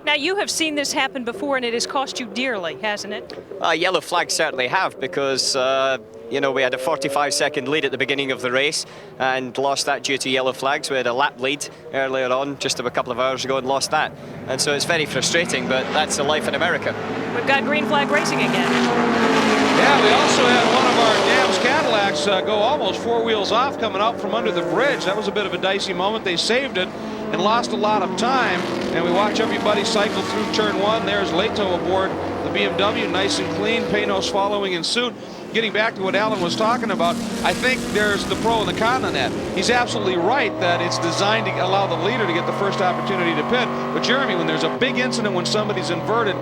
Now, you have seen this happen before, and it has cost you dearly, hasn't it? Yellow flags certainly have, because you know, we had a 45-second lead at the beginning of the race and lost that due to yellow flags. We had a lap lead earlier on, just a couple of hours ago, and lost that. And so it's very frustrating, but that's the life in America. We've got green flag racing again. Yeah, we also had one of our Dams Cadillacs go almost 4 wheels off coming out from under the bridge. That was a bit of a dicey moment. They saved it and lost a lot of time, and we watch everybody cycle through turn 1. There's Leto aboard the BMW, nice and clean. Panos following in suit. Getting back to what Alan was talking about, I think there's the pro and the con on that. He's absolutely right that it's designed to allow the leader to get the first opportunity to pit. But Jeremy, when there's a big incident, when somebody's inverted,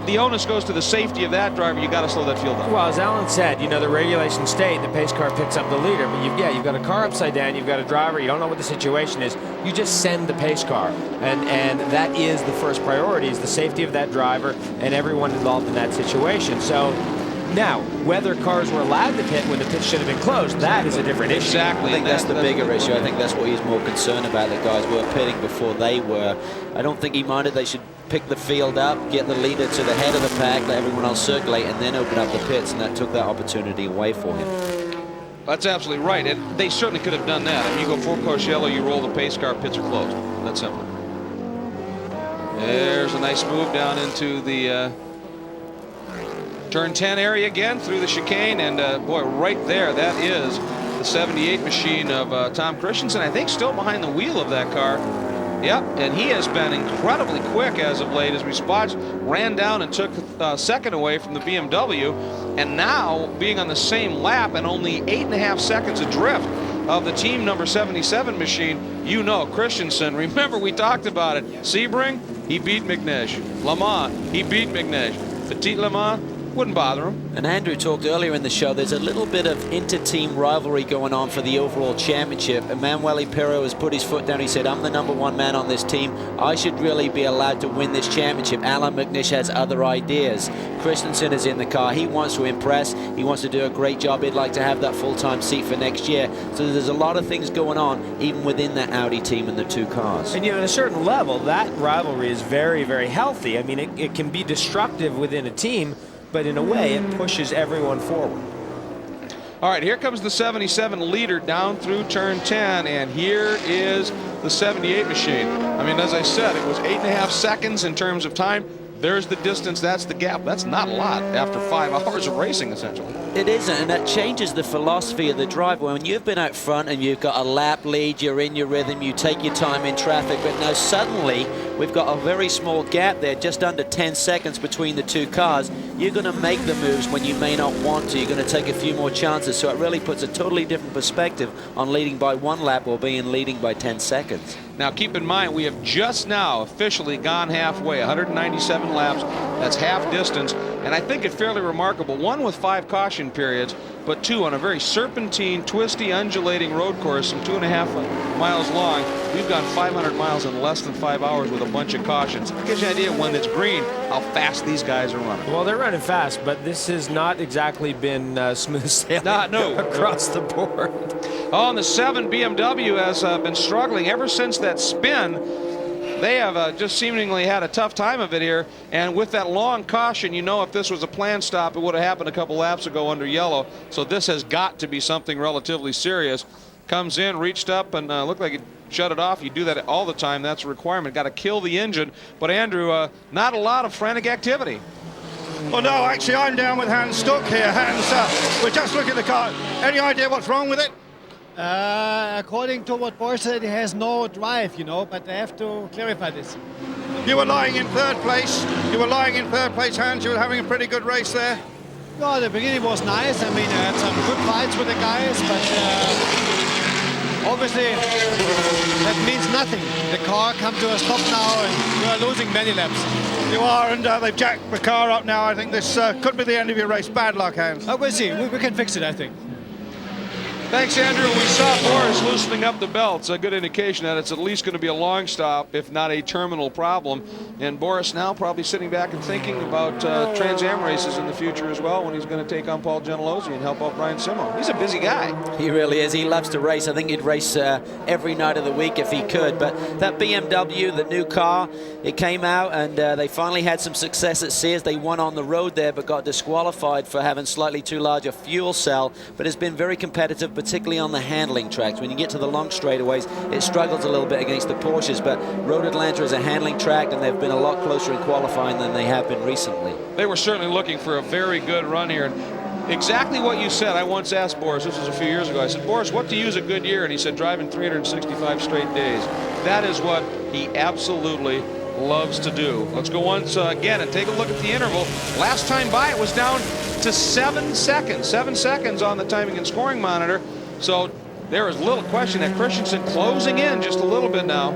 the onus goes to the safety of that driver. You got to slow that field down. Well, as Alan said, you know, the regulations state the pace car picks up the leader, but you've got a car upside down, you've got a driver, you don't know what the situation is. You just send the pace car, and that is the first priority, is the safety of that driver and everyone involved in that situation. So now, whether cars were allowed to pit when the pit should have been closed, that is a different issue. Exactly. I think that's the bigger issue. I think that's what he's more concerned about. The guys were pitting before they were. I don't think he minded. They should pick the field up, get the leader to the head of the pack, let everyone else circulate, and then open up the pits, and that took that opportunity away for him. That's absolutely right, and they certainly could have done that. I mean, you go full course yellow, you roll the pace car, pits are closed. That's simple. There's a nice move down into the turn 10 area again through the chicane, and boy, right there, that is the 78 machine of Tom Christensen. I think still behind the wheel of that car. Yep, and he has been incredibly quick as of late as we spotted, ran down and took second away from the BMW, and now being on the same lap and only 8.5 seconds adrift of the team number 77 machine. You know, Christensen, remember we talked about it. Sebring, he beat McNish. Le Mans, he beat McNish. Petit Le Mans, wouldn't bother him. And Andrew talked earlier in the show, there's a little bit of inter-team rivalry going on for the overall championship. Emanuele Pirro has put his foot down. He said, I'm the #1 man on this team. I should really be allowed to win this championship. Alan McNish has other ideas. Christensen is in the car. He wants to impress. He wants to do a great job. He'd like to have that full-time seat for next year. So there's a lot of things going on, even within that Audi team and the two cars. And, you know, at a certain level, that rivalry is very, very healthy. I mean, it can be destructive within a team, but in a way, it pushes everyone forward. All right, here comes the 77 leader down through turn 10, and here is the 78 machine. I mean, as I said, it was 8.5 seconds in terms of time. There's the distance, that's the gap. That's not a lot after 5 hours of racing, essentially. It isn't, and that changes the philosophy of the driver. When you've been out front and you've got a lap lead, you're in your rhythm, you take your time in traffic, but now suddenly we've got a very small gap there, just under 10 seconds between the two cars. You're going to make the moves when you may not want to. You're going to take a few more chances, so it really puts a totally different perspective on leading by 1 lap or being leading by 10 seconds. Now keep in mind, we have just now officially gone halfway, 197 laps. That's half distance, and I think it's fairly remarkable. 1 with 5 caution periods, but 2 on a very serpentine, twisty, undulating road course, some 2.5 miles long. We've gone 500 miles in less than 5 hours with a bunch of cautions. It gives you an idea when it's green how fast these guys are running. Well, they're running fast, but this has not exactly been smooth sailing across the board. Oh, and the 7 BMW has been struggling ever since that spin. They have just seemingly had a tough time of it here, and with that long caution, you know, if this was a planned stop, it would have happened a couple laps ago under yellow. So this has got to be something relatively serious. Comes in, reached up, and looked like it shut it off. You do that all the time. That's a requirement. Got to kill the engine. But Andrew, not a lot of frantic activity. Well, no, actually, I'm down with Hans Stuck here. Hans, we're just looking at the car. Any idea what's wrong with it? According to what Boris said, it has no drive, you know, but I have to clarify this. You were lying in third place. You were lying in third place, Hans. You were having a pretty good race there. No, the beginning was nice. I mean, I had some good fights with the guys, but obviously that means nothing. The car come to a stop now, and we are losing many laps. You are, and they've jacked the car up now. I think this could be the end of your race. Bad luck, Hans. We'll see. We can fix it, I think. Thanks, Andrew. We saw Boris loosening up the belts. A good indication that it's at least going to be a long stop, if not a terminal problem. And Boris now probably sitting back and thinking about Trans Am races in the future as well, when he's going to take on Paul Gentilozzi and help out Brian Simo. He's a busy guy. He really is. He loves to race. I think he'd race every night of the week if he could. But that BMW, the new car, it came out, and they finally had some success at Sears. They won on the road there, but got disqualified for having slightly too large a fuel cell. But it's been very competitive, particularly on the handling tracks. When you get to the long straightaways, it struggles a little bit against the Porsches, but Road Atlanta is a handling track, and they've been a lot closer in qualifying than they have been recently. They were certainly looking for a very good run here. And exactly what you said. I once asked Boris, this was a few years ago, I said, Boris, what to use a good year? And he said, driving 365 straight days. That is what he absolutely loves to do. Let's go once again and take a look at the interval. Last time by, it was down to 7 seconds. 7 seconds on the timing and scoring monitor. So there is little question that Christensen closing in just a little bit now.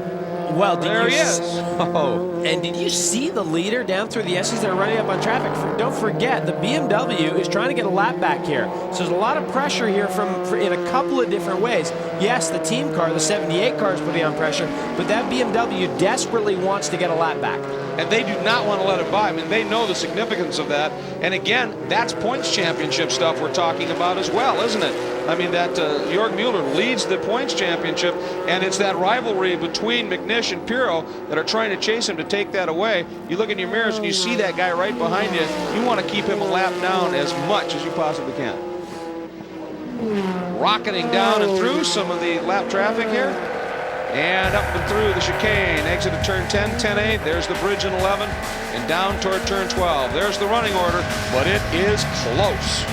Well, there he is. Oh, and did you see the leader down through the S's that are running up on traffic? Don't forget, the BMW is trying to get a lap back here. So there's a lot of pressure here in a couple of different ways. Yes, the team car, the 78 car, is putting on pressure, but that BMW desperately wants to get a lap back. And they do not want to let it by. I mean, they know the significance of that. And again, that's points championship stuff we're talking about as well, isn't it? I mean, that Jörg Mueller leads the points championship, and it's that rivalry between McNish and Pirro that are trying to chase him to take that away. You look in your mirrors and you see that guy right behind you. You want to keep him a lap down as much as you possibly can. Rocketing down and through some of the lap traffic here. And up and through the chicane, exit at turn 10, 10-8. There's the bridge in 11, and down toward turn 12. There's the running order, but it is close.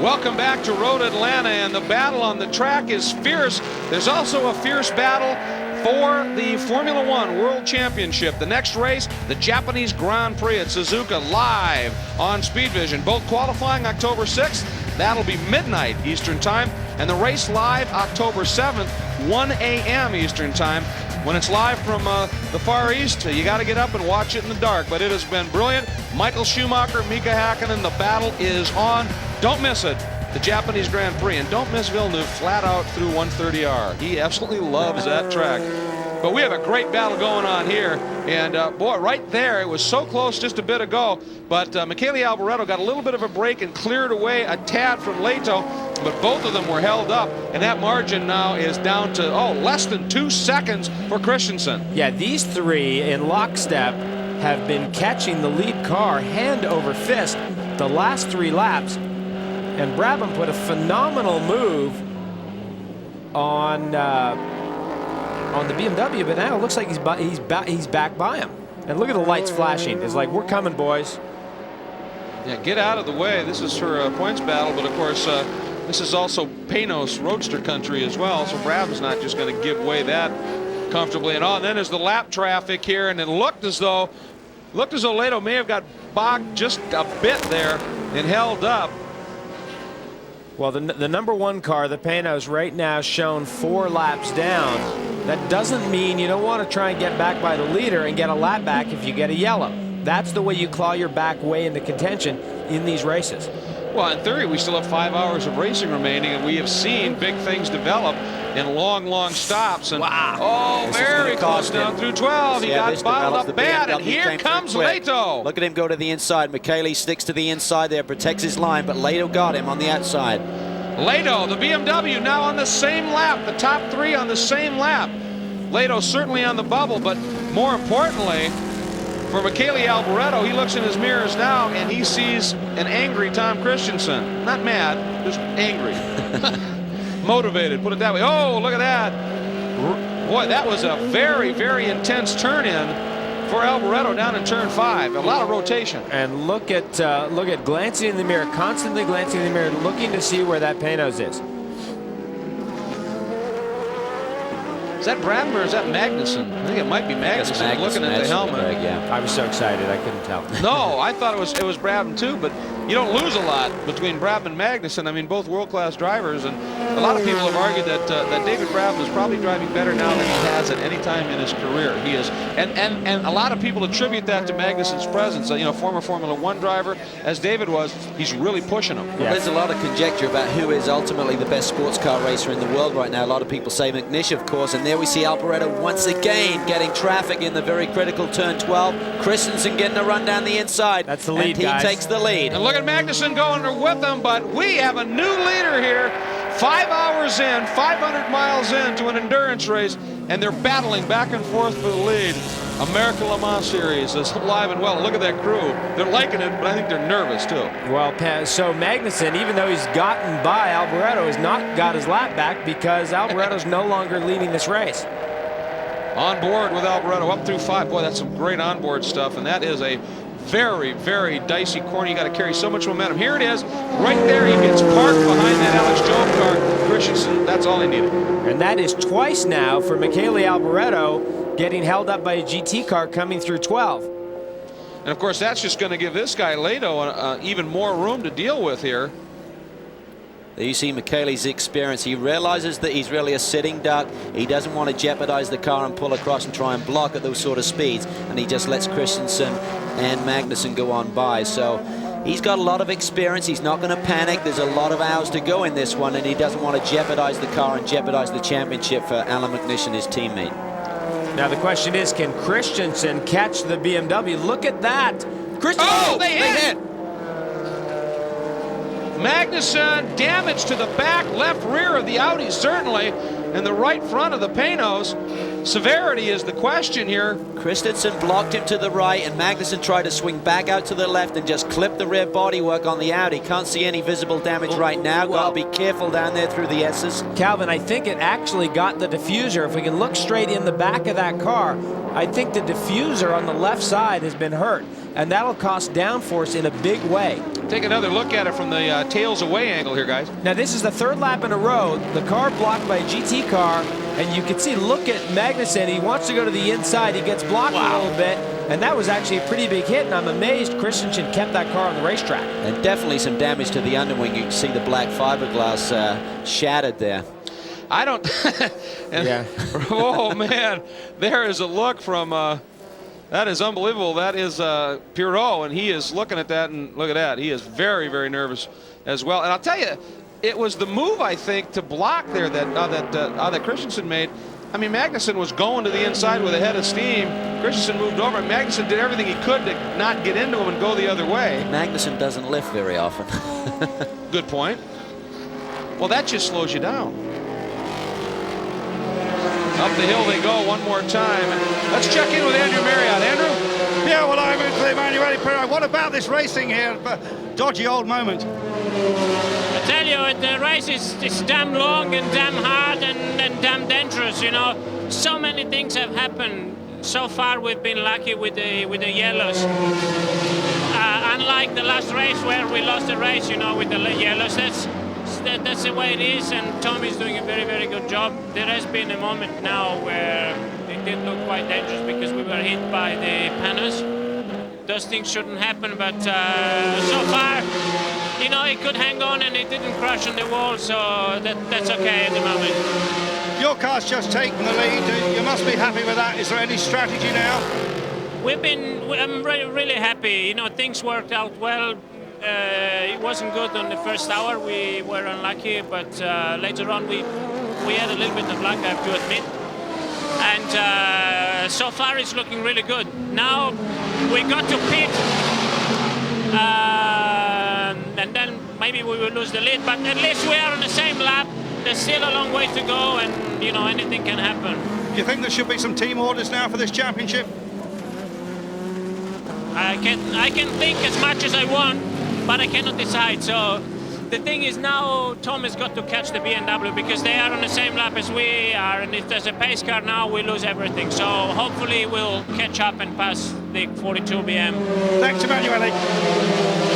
Welcome back to Road Atlanta, and the battle on the track is fierce. There's also a fierce battle for the Formula One World Championship. The next race, the Japanese Grand Prix at Suzuka, live on Speed Vision. Both qualifying October 6th. That'll be midnight Eastern Time. And the race live October 7th, 1 a.m. Eastern Time. When it's live from the Far East, you got to get up and watch it in the dark. But it has been brilliant. Michael Schumacher, Mika Hakkinen, the battle is on. Don't miss it. The Japanese Grand Prix, and don't miss Villeneuve flat out through 130R. He absolutely loves that track. But we have a great battle going on here, and boy, right there, it was so close just a bit ago, but Michele Alboreto got a little bit of a break and cleared away a tad from Leto. but both of them were held up, and that margin now is down to, less than 2 seconds for Christensen. Yeah, these three in lockstep have been catching the lead car hand over fist the last 3 laps, and Brabham put a phenomenal move on the BMW, but now it looks like he's back by him. And look at the lights flashing. It's like, we're coming, boys. Yeah, get out of the way. This is for a points battle, but of course, this is also Panos Roadster country as well, so Brabham's not just going to give way that comfortably. And then there's the lap traffic here, and it looked as though Lato may have got bogged just a bit there and held up. Well, the #1 car, the Panos, right now shown 4 laps down. That doesn't mean you don't want to try and get back by the leader and get a lap back if you get a yellow. That's the way you claw your back way into contention in these races. Well, in theory, we still have 5 hours of racing remaining, and we have seen big things develop in long stops. And wow! Very close down through 12. He got bottled up bad, and here comes Lato. Look at him go to the inside. Michele sticks to the inside there, protects his line, but Lato got him on the outside. Lato, the BMW, now on the same lap. The top 3 on the same lap. Lato certainly on the bubble, but more importantly, for Michele Alboreto, he looks in his mirrors now and he sees an angry Tom Christensen. Not mad, just angry. Motivated, put it that way. Oh, look at that. Boy, that was a very, very intense turn-in for Alboreto down in turn 5. A lot of rotation. And look at glancing in the mirror, constantly glancing in the mirror, looking to see where that Panos is. Is that Brabham or is that Magnussen? I think it might be Magnussen looking at the helmet. I was so excited I couldn't tell. No, I thought it was Brabham too, but you don't lose a lot between Brabham and Magnussen. I mean, both world-class drivers, and a lot of people have argued that David Brabham is probably driving better now than he has at any time in his career. He is, and a lot of people attribute that to Magnussen's presence. Former Formula 1 driver, as David was, he's really pushing him. Well, there's a lot of conjecture about who is ultimately the best sports car racer in the world right now. A lot of people say McNish, of course, and there we see Alboreto once again getting traffic in the very critical turn 12. Christensen getting a run down the inside. That's the lead, and he takes the lead. And look at Magnussen going with them, but we have a new leader here. 5 hours in, 500 miles into an endurance race, and they're battling back and forth for the lead. American Le Mans Series is alive and well. Look at that crew. They're liking it, but I think they're nervous too. Well, so Magnussen, even though he's gotten by Alboreto, has not got his lap back because Alboreto's no longer leading this race. On board with Alboreto up through 5. Boy, that's some great onboard stuff, and that is a very, very dicey corner. You got to carry so much momentum. Here it is, right there. He gets parked behind that Alex Job car. Christensen, that's all he needed. And that is twice now for Michele Alboreto getting held up by a GT car coming through 12. And of course, that's just going to give this guy Lato even more room to deal with here. There you see Michele's experience. He realizes that he's really a sitting duck. He doesn't want to jeopardize the car and pull across and try and block at those sort of speeds. And he just lets Christensen and Magnussen go on by. So he's got a lot of experience. He's not going to panic. There's a lot of hours to go in this one, and he doesn't want to jeopardize the car and jeopardize the championship for Alan McNish and his teammate. Now the question is, can Christensen catch the BMW? Look at that. Oh, they hit! Magnussen, damage to the back left rear of the Audi, certainly, and the right front of the Panos. Severity is the question here. Christensen blocked him to the right, and Magnussen tried to swing back out to the left and just clip the rear bodywork on the Audi. Can't see any visible damage right now. Got to be careful down there through the S's. Calvin, I think it actually got the diffuser. If we can look straight in the back of that car, I think the diffuser on the left side has been hurt, and that'll cost downforce in a big way. Take another look at it from the tails away angle here, guys. Now this is the 3rd lap in a row. The car blocked by a GT car, and you can see, look at Magnussen. He wants to go to the inside. He gets blocked a little bit, and that was actually a pretty big hit, and I'm amazed Christensen kept that car on the racetrack. And definitely some damage to the underwing. You can see the black fiberglass shattered there. I don't... yeah. Oh, man. There is a look from... that is unbelievable. That is Pirot, and he is looking at that, and look at that. He is very, very nervous as well. And I'll tell you, it was the move, I think, to block there that Christensen made. I mean, Magnussen was going to the inside with a head of steam. Christensen moved over, and Magnussen did everything he could to not get into him and go the other way. Magnussen doesn't lift very often. Good point. Well, that just slows you down. Up the hill they go one more time. Let's check in with Andrew Marriott. Andrew? Yeah, well, I'm with Emanuele Pirro. What about this racing here? Dodgy old moment. I tell you, the race is damn long and damn hard and damn dangerous, you know. So many things have happened. So far, we've been lucky with the yellows. Unlike the last race where we lost the race, you know, with the yellows, that's the way it is, and Tom is doing a very, very good job. There has been a moment now where it did look quite dangerous because we were hit by the panels. Those things shouldn't happen, but so far, you know, it could hang on and it didn't crash on the wall, so that's okay at the moment. Your car's just taken the lead. You must be happy with that. Is there any strategy now? I'm really happy. You know, things worked out well. It wasn't good on the first hour. We were unlucky, but later on we had a little bit of luck, I have to admit. And so far it's looking really good. Now we got to pit, and then maybe we will lose the lead. But at least we are on the same lap. There's still a long way to go, and you know, anything can happen. Do you think there should be some team orders now for this championship? I can think as much as I want, but I cannot decide. So the thing is now Tom has got to catch the BMW because they are on the same lap as we are, and if there's a pace car now, we lose everything. So hopefully we'll catch up and pass the 42 BM. Thanks, Emanuele.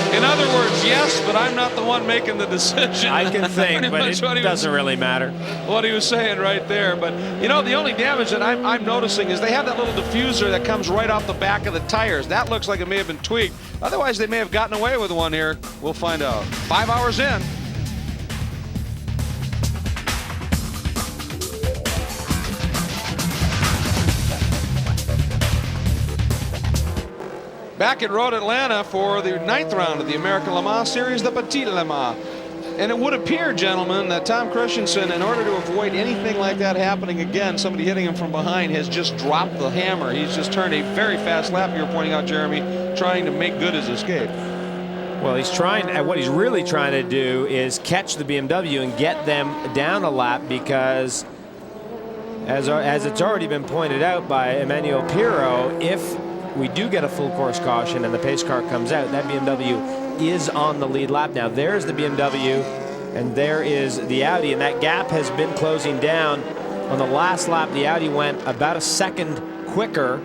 In other words, yes, but I'm not the one making the decision. I can think, but it doesn't really matter. What he was saying right there. But, you know, the only damage that I'm noticing is they have that little diffuser that comes right off the back of the tires. That looks like it may have been tweaked. Otherwise, they may have gotten away with one here. We'll find out. 5 hours in. Back at Road Atlanta for the 9th round of the American Le Mans Series, the Petit Le Mans. And it would appear, gentlemen, that Tom Christensen, in order to avoid anything like that happening again, somebody hitting him from behind, has just dropped the hammer. He's just turned a very fast lap, you were pointing out, Jeremy, trying to make good his escape. Well, what he's really trying to do is catch the BMW and get them down a lap, because as it's already been pointed out by Emanuele Pirro, if we do get a full course caution and the pace car comes out, that BMW is on the lead lap now. There's the BMW and there is the Audi, and that gap has been closing down. On the last lap, the Audi went about a second quicker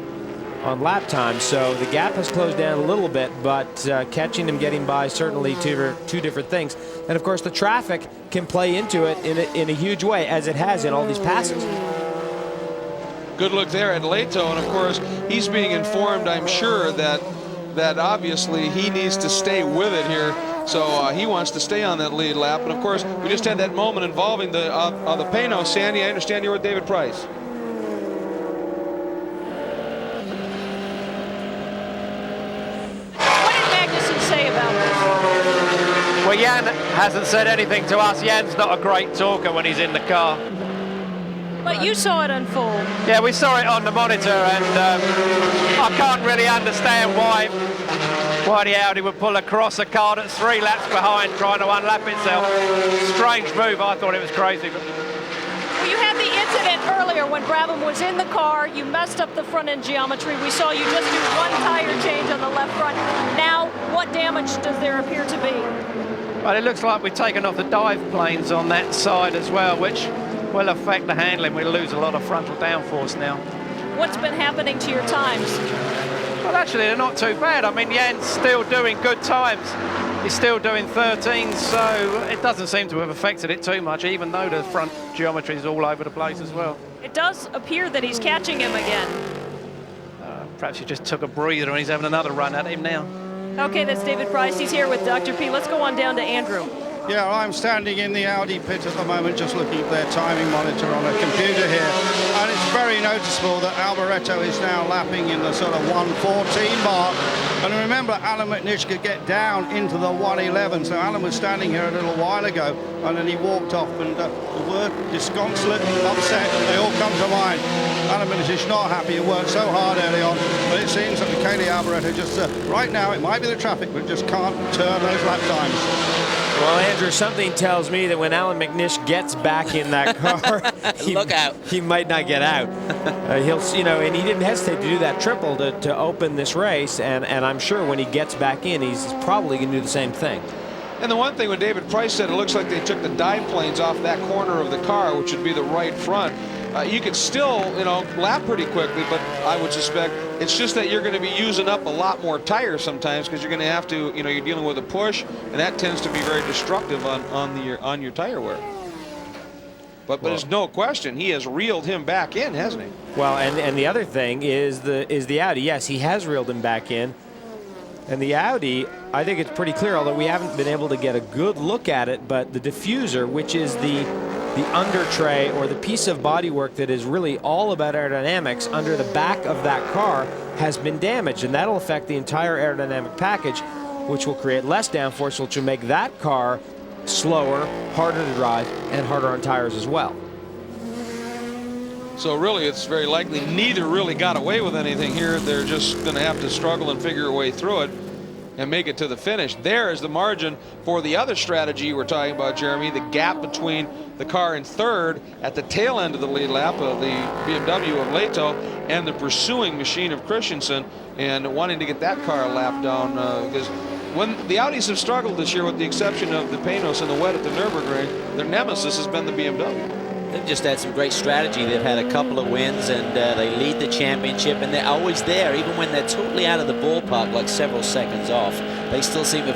on lap time, so the gap has closed down a little bit, but catching and getting by, certainly two different things. And of course the traffic can play into it in a huge way, as it has in all these passes. Good look there at Leto, and of course he's being informed, I'm sure, that obviously he needs to stay with it here. So he wants to stay on that lead lap. And of course we just had that moment involving the Panos. Sandy, I understand you're with David Price. What did Magnussen say about this? Well, Jan hasn't said anything to us. Jan's not a great talker when he's in the car. But you saw it unfold. Yeah, we saw it on the monitor, and I can't really understand why the Audi would pull across a car that's 3 laps behind trying to unlap itself. Strange move. I thought it was crazy. Well, you had the incident earlier when Brabham was in the car. You messed up the front end geometry. We saw you just do 1 tire change on the left front. Now, what damage does there appear to be? Well, it looks like we've taken off the dive planes on that side as well, which will affect the handling. We'll lose a lot of frontal downforce now. What's been happening to your times? Well, actually, they're not too bad. I mean, Jan's still doing good times. He's still doing 13, so it doesn't seem to have affected it too much, even though the front geometry is all over the place as well. It does appear that he's catching him again. Perhaps he just took a breather and he's having another run at him now. Okay, that's David Price. He's here with Dr. P. Let's go on down to Andrew. Yeah, I'm standing in the Audi pit at the moment, just looking at their timing monitor on a computer here. And it's very noticeable that Alboreto is now lapping in the sort of 1:14 mark. And remember, Alan McNish could get down into the 1:11. So Alan was standing here a little while ago, and then he walked off, and the word disconsolate, upset, they all come to mind. Alan McNish is not happy. He worked so hard early on, but it seems that Michele Alboreto just, right now, it might be the traffic, but just can't turn those lap times. Well, Andrew, something tells me that when Alan McNish gets back in that car, look out. He might not get out. He'll, you know, and he didn't hesitate to do that triple to open this race, and I'm sure when he gets back in, he's probably going to do the same thing. And the one thing when David Price said, it looks like they took the dive planes off that corner of the car, which would be the right front. You could still, you know, lap pretty quickly, but I would suspect it's just that you're going to be using up a lot more tires sometimes because you're going to have to, you know, you're dealing with a push, and that tends to be very destructive on your tire wear. But there's no question he has reeled him back in, hasn't he? Well, and the other thing is the Audi. Yes, he has reeled him back in. And the Audi, I think it's pretty clear, although we haven't been able to get a good look at it, but the diffuser, which is the under tray or the piece of bodywork that is really all about aerodynamics under the back of that car, has been damaged, and that'll affect the entire aerodynamic package, which will create less downforce, which will make that car slower, harder to drive, and harder on tires as well. So really, it's very likely neither really got away with anything here. They're just going to have to struggle and figure a way through it and make it to the finish. There is the margin for the other strategy you were talking about, Jeremy, the gap between the car in third at the tail end of the lead lap of the BMW of Leto and the pursuing machine of Christensen, and wanting to get that car a lap down because when the Audis have struggled this year, with the exception of the Panos and the wet at the Nürburgring, their nemesis has been the BMW. They've just had some great strategy. They've had a couple of wins, and they lead the championship, and they're always there. Even when they're totally out of the ballpark, like several seconds off, they still seem to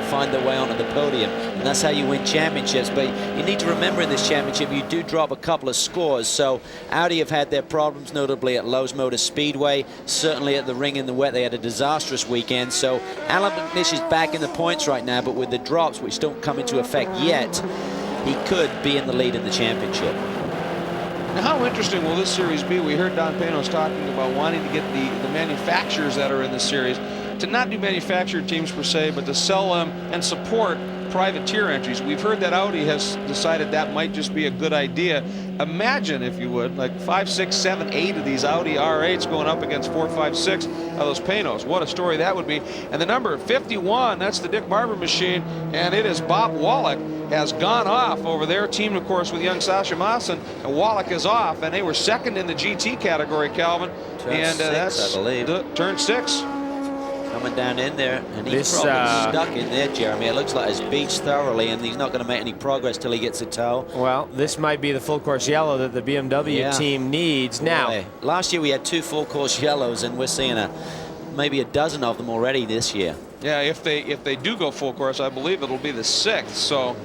find their way onto the podium, and that's how you win championships. But you need to remember in this championship, you do drop a couple of scores. So Audi have had their problems, notably at Lowe's Motor Speedway. Certainly at the Ring in the Wet, they had a disastrous weekend. So Alan McNish is back in the points right now, but with the drops, which don't come into effect yet, he could be in the lead in the championship. Now, how interesting will this series be? We heard Don Panos talking about wanting to get the manufacturers that are in the series to not do manufacturer teams per se, but to sell them and support privateer entries. We've heard that Audi has decided that might just be a good idea. Imagine, if you would, like 5, 6, 7, 8 of these Audi R8s going up against 4, 5, 6 of those Panos. What a story that would be. And the number 51, that's the Dick Barber machine, and it is Bob Wallach, has gone off over their team, of course, with young Sasha Maassen, and Wallach is off, and they were second in the GT category, Calvin. Turn 6, that's, I believe. Turn 6. Coming down in there, and he's probably stuck in there, Jeremy. It looks like he's beached thoroughly, and he's not going to make any progress till he gets a tow. Well, this might be the full course yellow that the BMW team needs. Now, last year we had 2 full course yellows, and we're seeing maybe a dozen of them already this year. Yeah, if they do go full course, I believe it'll be the 6th. So,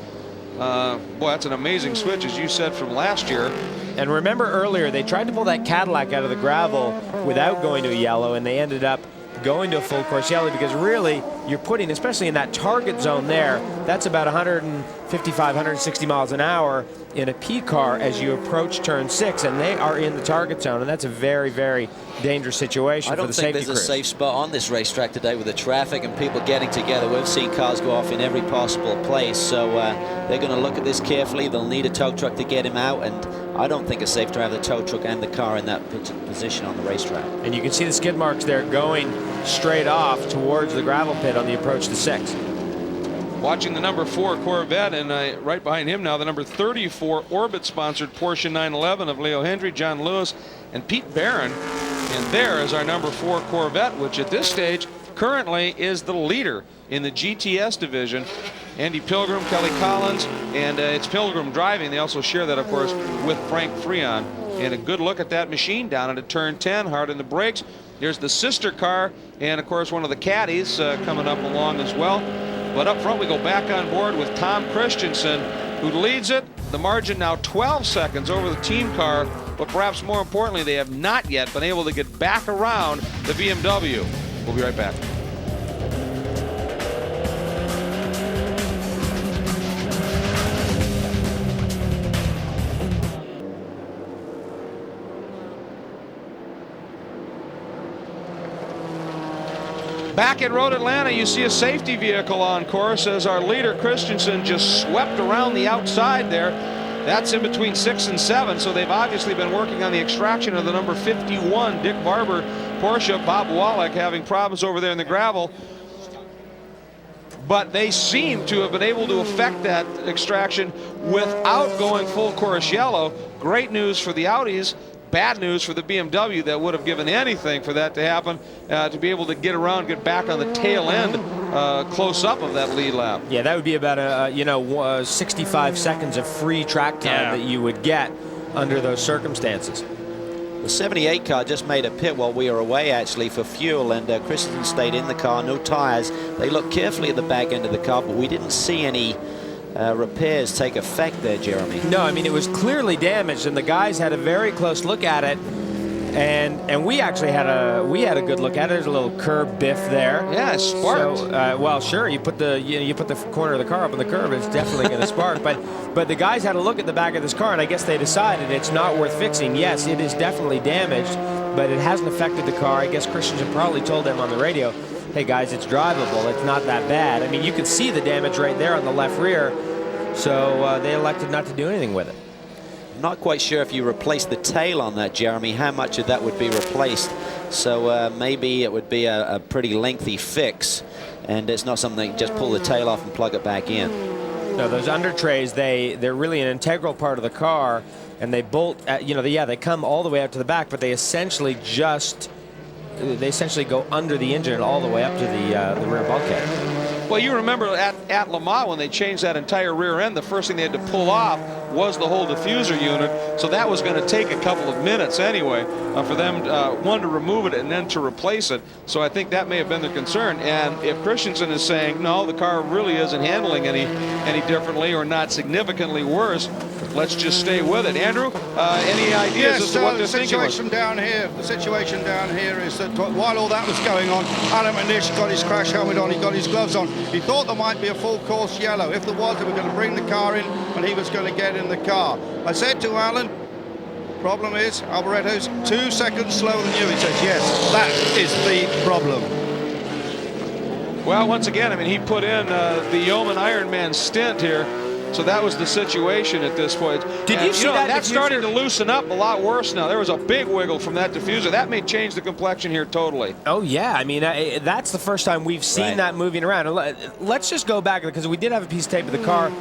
boy, that's an amazing switch, as you said, from last year. And remember earlier, they tried to pull that Cadillac out of the gravel without going to a yellow, and they ended up going to a full course yellow, because really you're putting, especially in that target zone there, that's about 155, 160 miles an hour in a P car as you approach turn 6, and they are in the target zone, and that's a very, very dangerous situation for the safety crew. I don't think there's a safe spot on this racetrack today with the traffic and people getting together. We've seen cars go off in every possible place, so they're going to look at this carefully. They'll need a tow truck to get him out, and I don't think it's safe to have the tow truck and the car in that position on the racetrack. And you can see the skid marks there going straight off towards the gravel pit on the approach to 6. Watching the number 4 Corvette, and right behind him now the number 34 Orbit-sponsored Porsche 911 of Leo Hendry, John Lewis, and Pete Barron. And there is our number 4 Corvette, which at this stage currently is the leader in the GTS division. Andy Pilgrim, Kelly Collins, and it's Pilgrim driving. They also share that, of course, with Frank Freon. And a good look at that machine down into turn 10, hard in the brakes. Here's the sister car, and of course one of the caddies coming up along as well. But up front we go back on board with Tom Christensen, who leads it. The margin now 12 seconds over the team car, but perhaps more importantly, they have not yet been able to get back around the BMW. We'll be right back. Back at Road Atlanta, you see a safety vehicle on course as our leader Christensen just swept around the outside there. That's in between 6 and 7, so they've obviously been working on the extraction of the number 51 Dick Barber Porsche. Bob Wallach having problems over there in the gravel. but they seem to have been able to affect that extraction without going full course yellow. Great news for the Audis. Bad news for the BMW that would have given anything for that to happen, to be able to get around, get back on the tail end, close up of that lead lap. Yeah, that would be about 65 seconds of free track time that you would get under those circumstances. The 78 car just made a pit while we were away, actually, for fuel, and Christensen stayed in the car, no tires. They looked carefully at the back end of the car, but we didn't see any repairs take effect there, Jeremy. No, I mean, it was clearly damaged, and the guys had a very close look at it, and we actually had a good look at it. There's a little curb biff there. Yeah, it sparked. So, well, sure, you put the corner of the car up on the curb, it's definitely going to spark. But the guys had a look at the back of this car, and I guess they decided it's not worth fixing. Yes, it is definitely damaged, but it hasn't affected the car. I guess Christensen probably told them on the radio, hey guys, it's drivable, it's not that bad. I mean, you can see the damage right there on the left rear, so they elected not to do anything with it. I'm not quite sure if you replace the tail on that, Jeremy, how much of that would be replaced. So maybe it would be a pretty lengthy fix, and it's not something you just pull the tail off and plug it back in. No, those under trays, they're really an integral part of the car, and they bolt, they come all the way out to the back, but they essentially go under the engine all the way up to the rear bulkhead. Well, you remember at Le Mans when they changed that entire rear end, the first thing they had to pull off was the whole diffuser unit. So that was going to take a couple of minutes anyway for them, one, to remove it and then to replace it. So I think that may have been their concern. And if Christensen is saying, no, the car really isn't handling any differently or not significantly worse, let's just stay with it. Andrew, any ideas as to what they're thinking? The situation down here is that while all that was going on, Alan McNish got his crash helmet on, he got his gloves on. He thought there might be a full course yellow. If there was, they were going to bring the car in and he was going to get in the car. I said to Alan, problem is, Alboretto's 2 seconds slower than you. He says, yes, that is the problem. Well, once again, I mean, he put in the Yeoman Ironman stint here. So that was the situation at this point. Did you see that? That's starting to loosen up a lot worse now. There was a big wiggle from that diffuser. That may change the complexion here totally. Oh, yeah. I mean, that's the first time we've seen that moving around. Let's just go back, because we did have a piece of tape of the car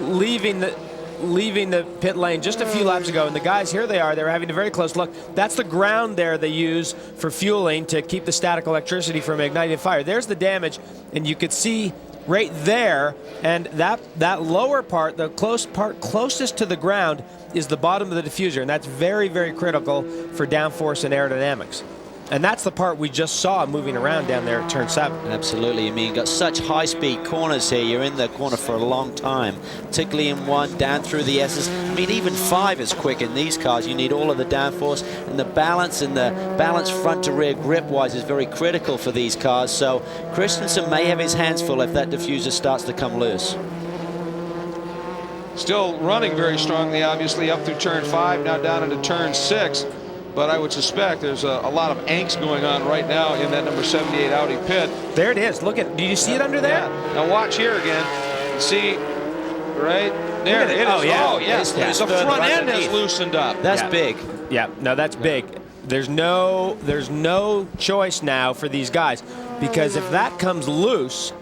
leaving the pit lane just a few laps ago, and the guys, here they are, they're having a very close look. That's the ground there they use for fueling to keep the static electricity from igniting fire. There's the damage, and you could see right there, and that lower part, the part closest to the ground, is the bottom of the diffuser, and that's very, very critical for downforce and aerodynamics. And that's the part we just saw moving around down there at turn 7. Absolutely. I mean, you've got such high-speed corners here. You're in the corner for a long time, particularly in 1, down through the S's. I mean, even 5 is quick in these cars. You need all of the downforce, and the balance front to rear grip-wise is very critical for these cars. So Christensen may have his hands full if that diffuser starts to come loose. Still running very strongly, obviously, up through turn 5, now down into turn 6. But I would suspect there's a lot of angst going on right now in that number 78 Audi pit. There it is. Look at, do you see it under there? Yeah. Now watch here again. See, right there. It is. Oh, yeah. Oh, yeah. The front end has loosened up. That's big. Yeah, no, that's big. There's no choice now for these guys, because if that comes loose,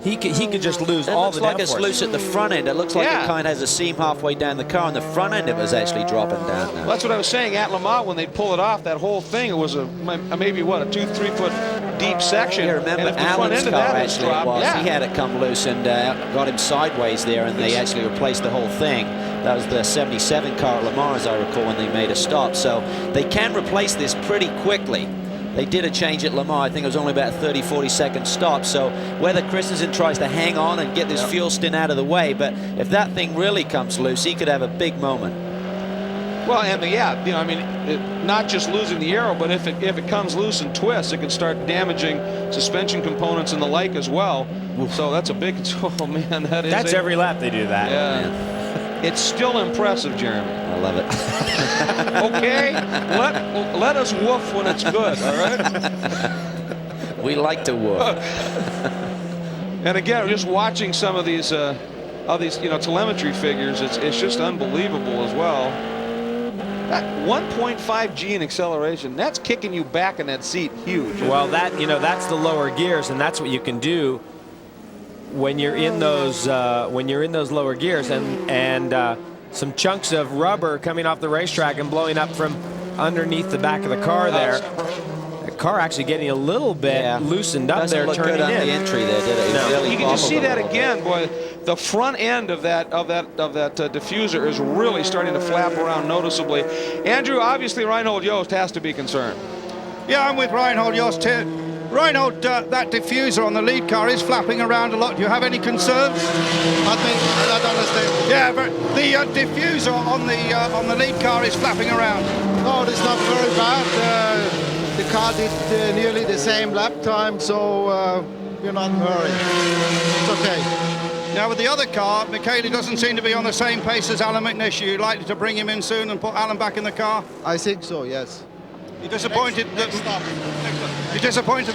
he could just lose all the downforce. It looks like it's loose at the front end. It looks like it kind of has a seam halfway down the car, and the front end of it is actually dropping down now. Well, that's what I was saying. At Le Mans, when they pull it off, that whole thing, it was maybe what, a 2-3 foot deep section. Yeah, remember Alan's car actually it was. He had it come loose and got him sideways there, and they actually replaced the whole thing. That was the 77 car at Le Mans, as I recall, when they made a stop. So they can replace this pretty quickly. They did a change at Le Mans. I think it was only about a 30-40 second stop. So whether Christensen tries to hang on and get this fuel stint out of the way, but if that thing really comes loose, he could have a big moment. Well, and I mean, not just losing the aero, but if it comes loose and twists, it can start damaging suspension components and the like as well. Oof. So that's a big. Oh man, that's every lap they do that. Yeah. Man. It's still impressive, Jeremy. I love it. Okay, let us woof when it's good, all right? We like to woof. And again, just watching some of these telemetry figures, it's just unbelievable as well. That 1.5 G in acceleration, that's kicking you back in that seat huge. Well, that's the lower gears, and that's what you can do when you're in those lower gears, and some chunks of rubber coming off the racetrack and blowing up from underneath the back of the car there. The car actually getting a little bit loosened up there, turning good on in. the entry there, did it? No. Really You can just see that bobbled again, boy. The front end of that diffuser is really starting to flap around noticeably. Andrew, obviously Reinhold Jost has to be concerned. Yeah, I'm with Reinhold Jost here. Reinhold, that diffuser on the lead car is flapping around a lot. Do you have any concerns? I don't understand. Yeah, but the diffuser on the lead car is flapping around. No, it's not very bad. The car did nearly the same lap time, so we're not in a hurry. It's okay. Now with the other car, Michele doesn't seem to be on the same pace as Alan McNish. Are you likely to bring him in soon and put Alan back in the car? I think so, yes. You're disappointed that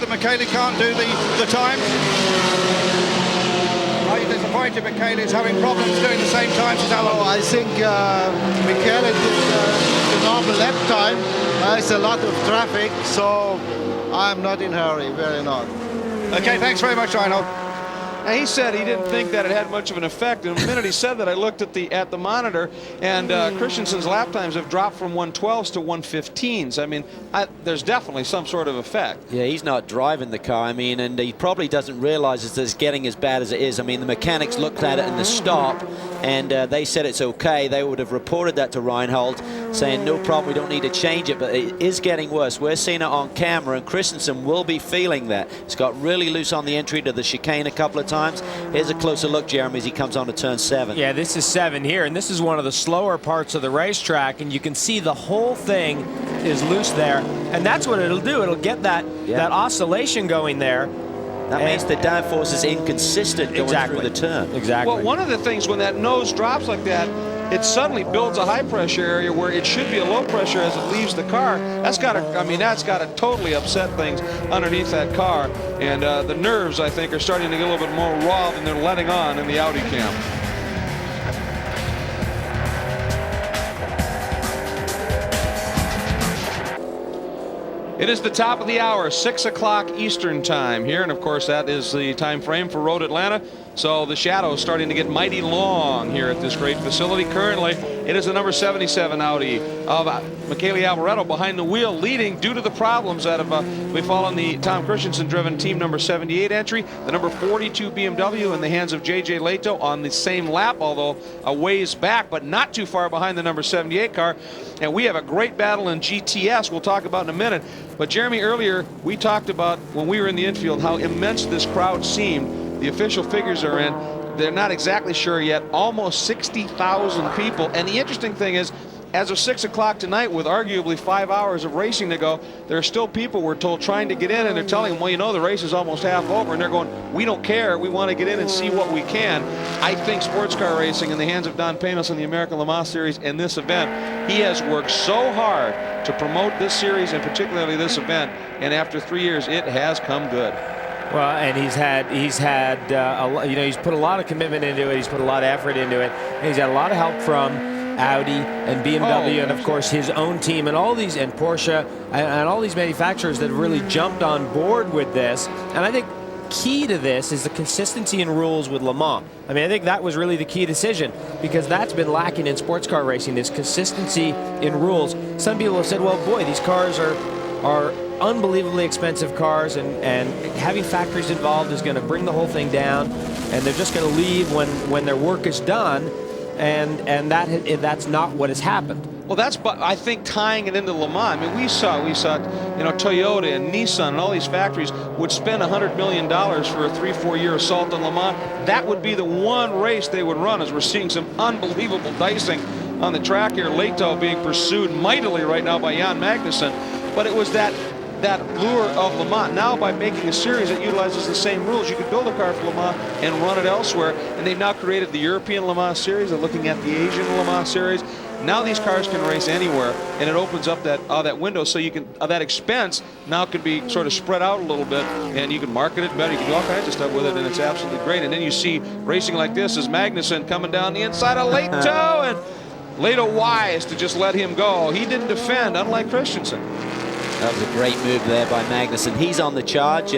Michele can't do the time? Are you disappointed Michele is having problems doing the same times as Alan? Oh, I think Michele did the normal lap time. There's a lot of traffic, so I'm not in a hurry, very not. Okay, thanks very much, Reinhold. Now, he said he didn't think that it had much of an effect. And the minute he said that, I looked at the monitor, and Christensen's lap times have dropped from 112s to 115s. I mean, there's definitely some sort of effect. Yeah, he's not driving the car. I mean, and he probably doesn't realize that it's getting as bad as it is. I mean, the mechanics looked at it in the stop, and they said it's okay. They would have reported that to Reinhold, saying no problem, we don't need to change it, but it is getting worse. We're seeing it on camera, and Christensen will be feeling that. It's got really loose on the entry to the chicane a couple of times. Here's a closer look, Jeremy, as he comes on to turn 7. Yeah, this is 7 here, and this is one of the slower parts of the racetrack, and you can see the whole thing is loose there, and that's what it'll do. It'll get that oscillation going there. That means the downforce is inconsistent going through the turn. Exactly. Well, one of the things when that nose drops like that, it suddenly builds a high pressure area where it should be a low pressure as it leaves the car. That's got to totally upset things underneath that car. And the nerves, I think, are starting to get a little bit more raw than they're letting on in the Audi camp. It is the top of the hour, 6 o'clock Eastern time here, and of course that is the time frame for Road Atlanta. So the shadow is starting to get mighty long here at this great facility. Currently, it is the number 77 Audi of Michele Alboreto behind the wheel, leading due to the problems that have befallen the Tom Christensen-driven team number 78 entry. The number 42 BMW in the hands of J.J. Leto on the same lap, although a ways back, but not too far behind the number 78 car. And we have a great battle in GTS we'll talk about in a minute. But Jeremy, earlier we talked about when we were in the infield how immense this crowd seemed. The official figures are in. They're not exactly sure yet. Almost 60,000 people. And the interesting thing is, as of 6 o'clock tonight, with arguably 5 hours of racing to go, there are still people, we're told, trying to get in, and they're telling them, well, you know, the race is almost half over, and they're going, we don't care, we want to get in and see what we can. I think sports car racing in the hands of Don Panos and the American Le Mans Series and this event, he has worked so hard to promote this series and particularly this event, and after 3 years, it has come good. Well, and he's put a lot of commitment into it. He's put a lot of effort into it. And he's had a lot of help from Audi and BMW and of course his own team and all these, and Porsche and all these manufacturers that really jumped on board with this. And I think key to this is the consistency in rules with Le Mans. I mean, I think that was really the key decision, because that's been lacking in sports car racing, this consistency in rules. Some people have said, well, boy, these cars are unbelievably expensive cars, and having factories involved is going to bring the whole thing down, and they're just going to leave when their work is done, and that's not what has happened. Well, that's, I think, tying it into Le Mans. I mean, we saw, you know, Toyota and Nissan and all these factories would spend $100 million for a 3-4 year assault on Le Mans. That would be the one race they would run, as we're seeing some unbelievable dicing on the track here. Leto being pursued mightily right now by Jan Magnussen, but it was that lure of Le Mans. Now, by making a series that utilizes the same rules, you could build a car for Le Mans and run it elsewhere. And they've now created the European Le Mans series. They're looking at the Asian Le Mans series. Now these cars can race anywhere, and it opens up that window, so you can that expense now can be sort of spread out a little bit, and you can market it better. You can do all kinds of stuff with it, and it's absolutely great. And then you see racing like this as Magnussen coming down the inside of Leto, and Leto wise to just let him go. He didn't defend, unlike Christensen. That was a great move there by Magnussen. He's on the charge.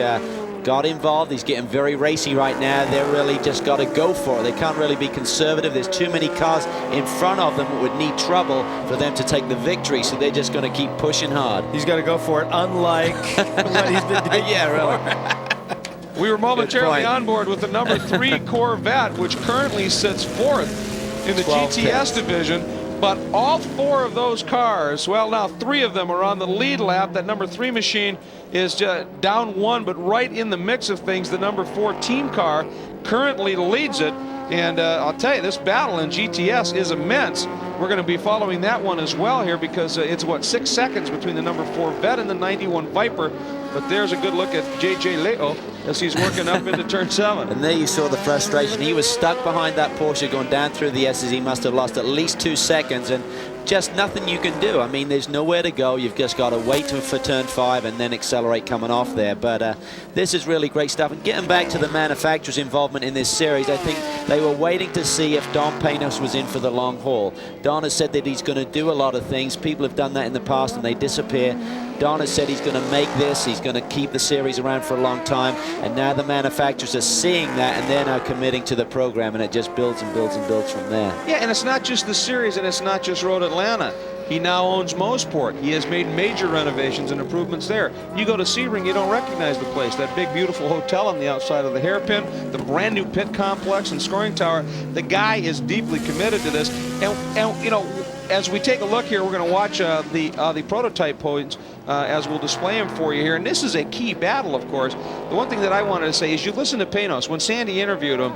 got involved. He's getting very racy right now. They're really just got to go for it. They can't really be conservative. There's too many cars in front of them that would need trouble for them to take the victory, so they're just going to keep pushing hard. He's got to go for it, unlike what he's been doing. Yeah, really. We were momentarily on board with the number 3 Corvette, which currently sits 4th in the GTS division. But all 4 of those cars, well, now 3 of them are on the lead lap. That number 3 machine is just down 1, but right in the mix of things, the number 4 team car currently leads it. And I'll tell you, this battle in GTS is immense. We're going to be following that one as well here because it's, what, 6 seconds between the number 4 Vet and the 91 Viper. But there's a good look at J.J. Leo as he's working up into turn 7. And there you saw the frustration. He was stuck behind that Porsche going down through the S's. He must have lost at least 2 seconds, and just nothing you can do. I mean, there's nowhere to go. You've just got to wait for turn 5 and then accelerate coming off there. But this is really great stuff. And getting back to the manufacturer's involvement in this series, I think they were waiting to see if Don Panos was in for the long haul. Don has said that he's going to do a lot of things. People have done that in the past and they disappear. Don has said he's going to make this, he's going to keep the series around for a long time, and now the manufacturers are seeing that and they're now committing to the program, and it just builds and builds and builds from there. Yeah, and it's not just the series, and it's not just Road Atlanta. He now owns Mossport. He has made major renovations and improvements there. You go to Sebring, you don't recognize the place. That big, beautiful hotel on the outside of the hairpin, the brand new pit complex and scoring tower. The guy is deeply committed to this. And you know, as we take a look here, we're going to watch the prototype points as we'll display them for you here. And this is a key battle, of course. The one thing that I wanted to say is you listen to Panos. When Sandy interviewed him,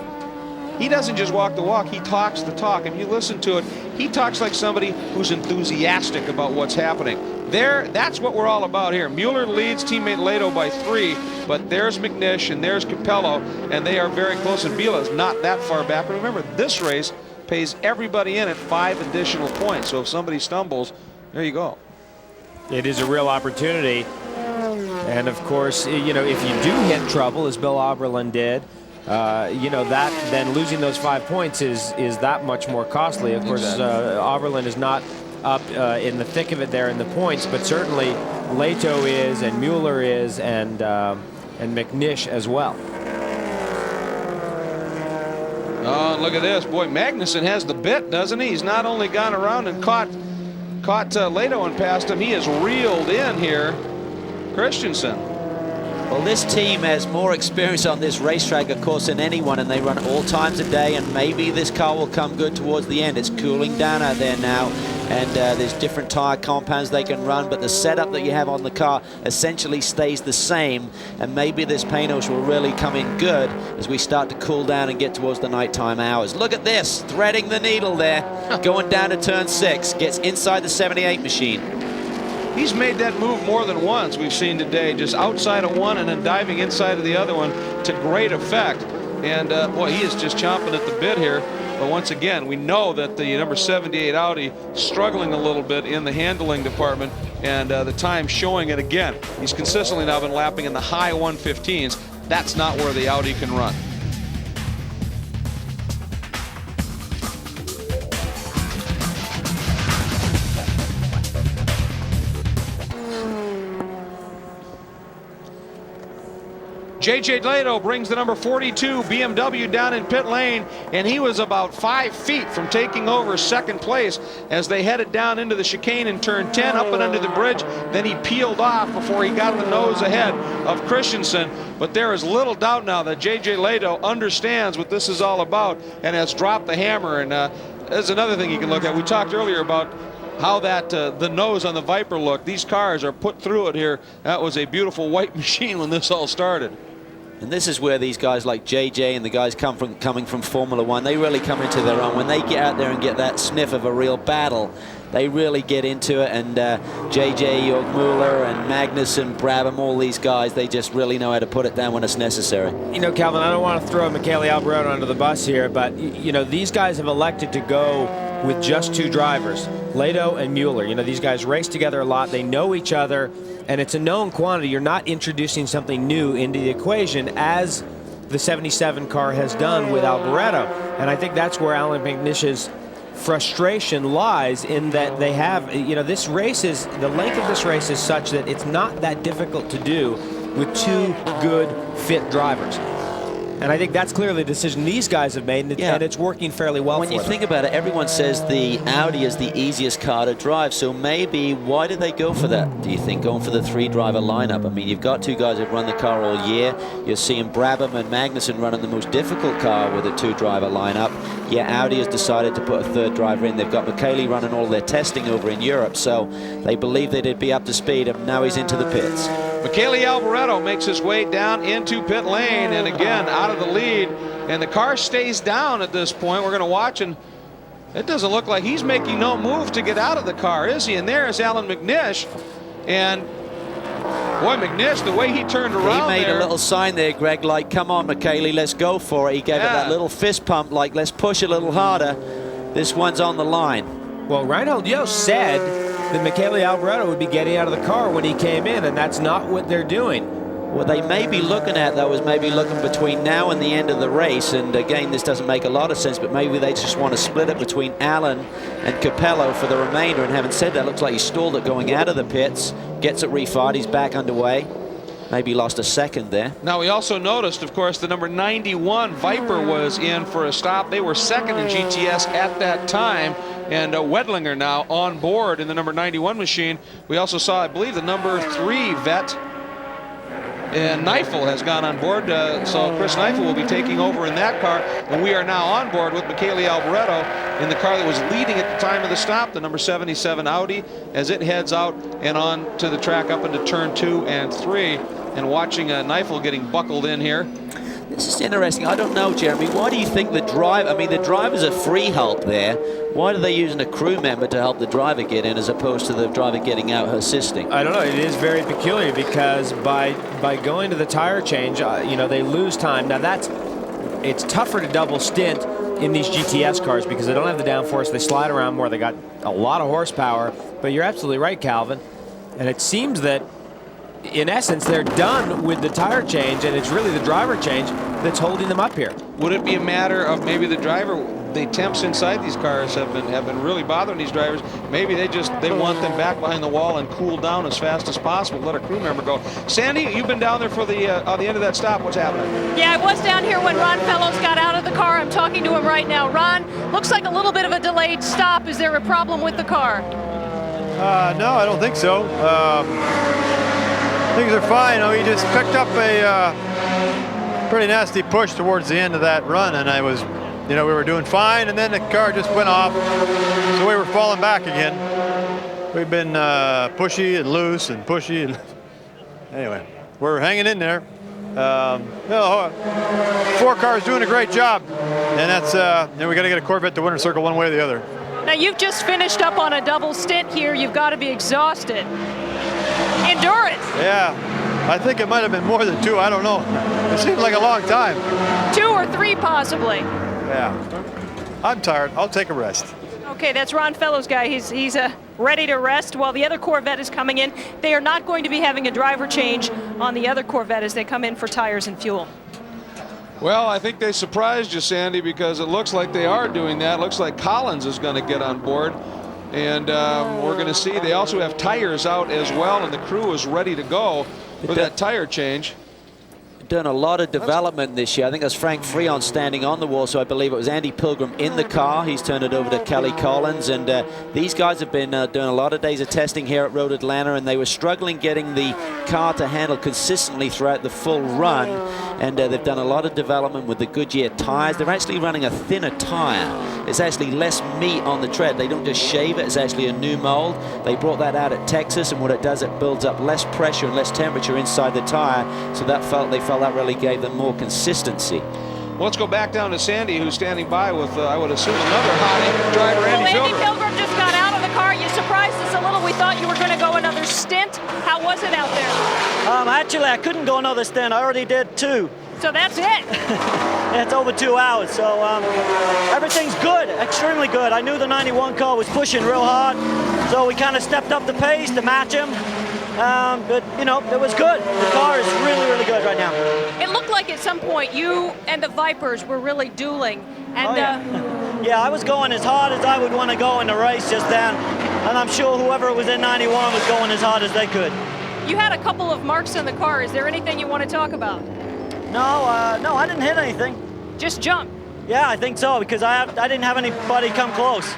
he doesn't just walk the walk, he talks the talk. If you listen to it, he talks like somebody who's enthusiastic about what's happening. That's what we're all about here. Mueller leads teammate Leto by 3, but there's McNish and there's Capello, and they are very close, and Biela's not that far back. But remember, this race pays everybody in at 5 additional points. So if somebody stumbles, there you go. It is a real opportunity. And of course, you know, if you do hit trouble, as Bill Oberlin did, you know, that then losing those 5 points is that much more costly. Of course, Oberlin is not up in the thick of it there in the points, but certainly Leto is, and Mueller is, and McNish as well. Oh, look at this. Boy, Magnussen has the bit, doesn't he? He's not only gone around and caught Leto and passed him, he has reeled in here Christensen. Well, this team has more experience on this racetrack, of course, than anyone, and they run all times a day, and maybe this car will come good towards the end. It's cooling down out there now, and there's different tire compounds they can run, but the setup that you have on the car essentially stays the same, and maybe this Panos will really come in good as we start to cool down and get towards the nighttime hours. Look at this, threading the needle there, going down to turn 6, gets inside the 78 machine. He's made that move more than once we've seen today, just outside of one and then diving inside of the other one to great effect. And boy, he is just chomping at the bit here. But once again, we know that the number 78 Audi struggling a little bit in the handling department, and the time showing it again. He's consistently now been lapping in the high 115s. That's not where the Audi can run. J.J. Leto brings the number 42 BMW down in pit lane, and he was about 5 feet from taking over second place as they headed down into the chicane in turn 10, up and under the bridge. Then he peeled off before he got the nose ahead of Christensen. But there is little doubt now that J.J. Leto understands what this is all about and has dropped the hammer. And there's another thing you can look at. We talked earlier about how that the nose on the Viper looked. These cars are put through it here. That was a beautiful white machine when this all started. And this is where these guys like JJ and the guys coming from Formula One, they really come into their own. When they get out there and get that sniff of a real battle, they really get into it. And JJ, Mueller, and Magnussen, Brabham, all these guys, they just really know how to put it down when it's necessary. You know, Calvin, I don't want to throw Michele Alboreto under the bus here, but, you know, these guys have elected to go with just 2 drivers, Leto and Mueller. You know, these guys race together a lot. They know each other, and it's a known quantity. You're not introducing something new into the equation, as the 77 car has done with Alboreto. And I think that's where Alan McNish's frustration lies, in that they have, you know, this race is, the length of this race is such that it's not that difficult to do with two good, fit drivers. And I think that's clearly the decision these guys have made, and it's working fairly well When for you them. think about it, everyone says the Audi is the easiest car to drive, so maybe why did they go for that, do you think, going for the 3-driver lineup? I mean, you've got two guys who've run the car all year. You're seeing Brabham and Magnussen running the most difficult car with a 2-driver lineup. Yeah, Audi has decided to put a 3rd driver in. They've got Michele running all their testing over in Europe, so they believe they'd be up to speed, and now he's into the pits. Michele Alboreto makes his way down into pit lane, and again out of the lead, and the car stays down at this point. We're going to watch, and it doesn't look like he's making no move to get out of the car, is he? And there's Alan McNish, and boy, McNish, the way he turned around, he made a little sign there, Greg, like, come on, Michele, let's go for it. He gave it that little fist pump, like, let's push a little harder. This one's on the line. Well, Reinhold Yost said that Michele Alboreto would be getting out of the car when he came in, and that's not what they're doing. What they may be looking at, though, is maybe looking between now and the end of the race, and again, this doesn't make a lot of sense, but maybe they just want to split it between Allen and Capello for the remainder. And having said that, looks like he stalled it going out of the pits, gets it refired, he's back underway. Maybe lost a second there. Now, we also noticed, of course, the number 91 Viper was in for a stop. They were second in GTS at that time, and Wedlinger now on board in the number 91 machine. We also saw, I believe, the number 3 vet, and Neifel has gone on board, so Chris Neifel will be taking over in that car, and we are now on board with Michele Alboreto in the car that was leading at the time of the stop, the number 77 Audi, as it heads out and on to the track up into turn 2 and 3, and watching Neifel getting buckled in here. This is interesting. I don't know, Jeremy. Why do you think the driver, I mean, the driver's a free help there. Why are they using a crew member to help the driver get in as opposed to the driver getting out assisting? I don't know. It is very peculiar because by going to the tire change, you know, they lose time. Now it's tougher to double stint in these GTS cars because they don't have the downforce. They slide around more. They got a lot of horsepower. But you're absolutely right, Calvin. And it seems that in essence, they're done with the tire change, and it's really the driver change that's holding them up here. Would it be a matter of maybe the driver, the temps inside these cars have been really bothering these drivers? Maybe they want them back behind the wall and cool down as fast as possible, let a crew member go. Sandy, you've been down there for the end of that stop. What's happening? Yeah, I was down here when Ron Fellows got out of the car. I'm talking to him right now. Ron, looks like a little bit of a delayed stop. Is there a problem with the car? No, I don't think so. Things are fine. He just picked up a pretty nasty push towards the end of that run, and I was, we were doing fine, and then the car just went off, so we were falling back again. We've been pushy and loose and pushy, and anyway, we're hanging in there. 4 cars doing a great job, and that's we got to get a Corvette to winner's circle one way or the other. Now you've just finished up on a double stint here. You've got to be exhausted. Endurance. Yeah, I think it might have been more than 2. I don't know. It seems like a long time. 2 or 3 possibly. Yeah, I'm tired. I'll take a rest. Okay, that's Ron Fellows' guy. He's ready to rest while the other Corvette is coming in. They are not going to be having a driver change on the other Corvette as they come in for tires and fuel. Well, I think they surprised you, Sandy, because it looks like they are doing that. It looks like Collins is going to get on board. And we're going to see they also have tires out as well, and the crew is ready to go for that tire change. Done a lot of development this year. I think that's Frank Freon standing on the wall, so I believe it was Andy Pilgrim in the car. He's turned it over to Kelly Collins, and these guys have been doing a lot of days of testing here at Road Atlanta, and they were struggling getting the car to handle consistently throughout the full run, and they've done a lot of development with the Goodyear tires. They're actually running a thinner tire. It's actually less meat on the tread. They don't just shave it. It's actually a new mold. They brought that out at Texas, and what it does, it builds up less pressure and less temperature inside the tire, so they felt that really gave them more consistency. Well, let's go back down to Sandy, who's standing by with, I would assume, another hottie driver, Andy Pilgrim. Andy Pilgrim just got out of the car. You surprised us a little. We thought you were going to go another stint. How was it out there? Actually, I couldn't go another stint. I already did 2. So that's it. It's over 2 hours. So everything's good, extremely good. I knew the 91 car was pushing real hard, so we kind of stepped up the pace to match him. But, it was good. The car is really, really good right now. It looked like at some point you and the Vipers were really dueling. And yeah, I was going as hard as I would want to go in the race just then. And I'm sure whoever was in 91 was going as hard as they could. You had a couple of marks on the car. Is there anything you want to talk about? No, no, I didn't hit anything. Just jump. Yeah, I think so, because I didn't have anybody come close.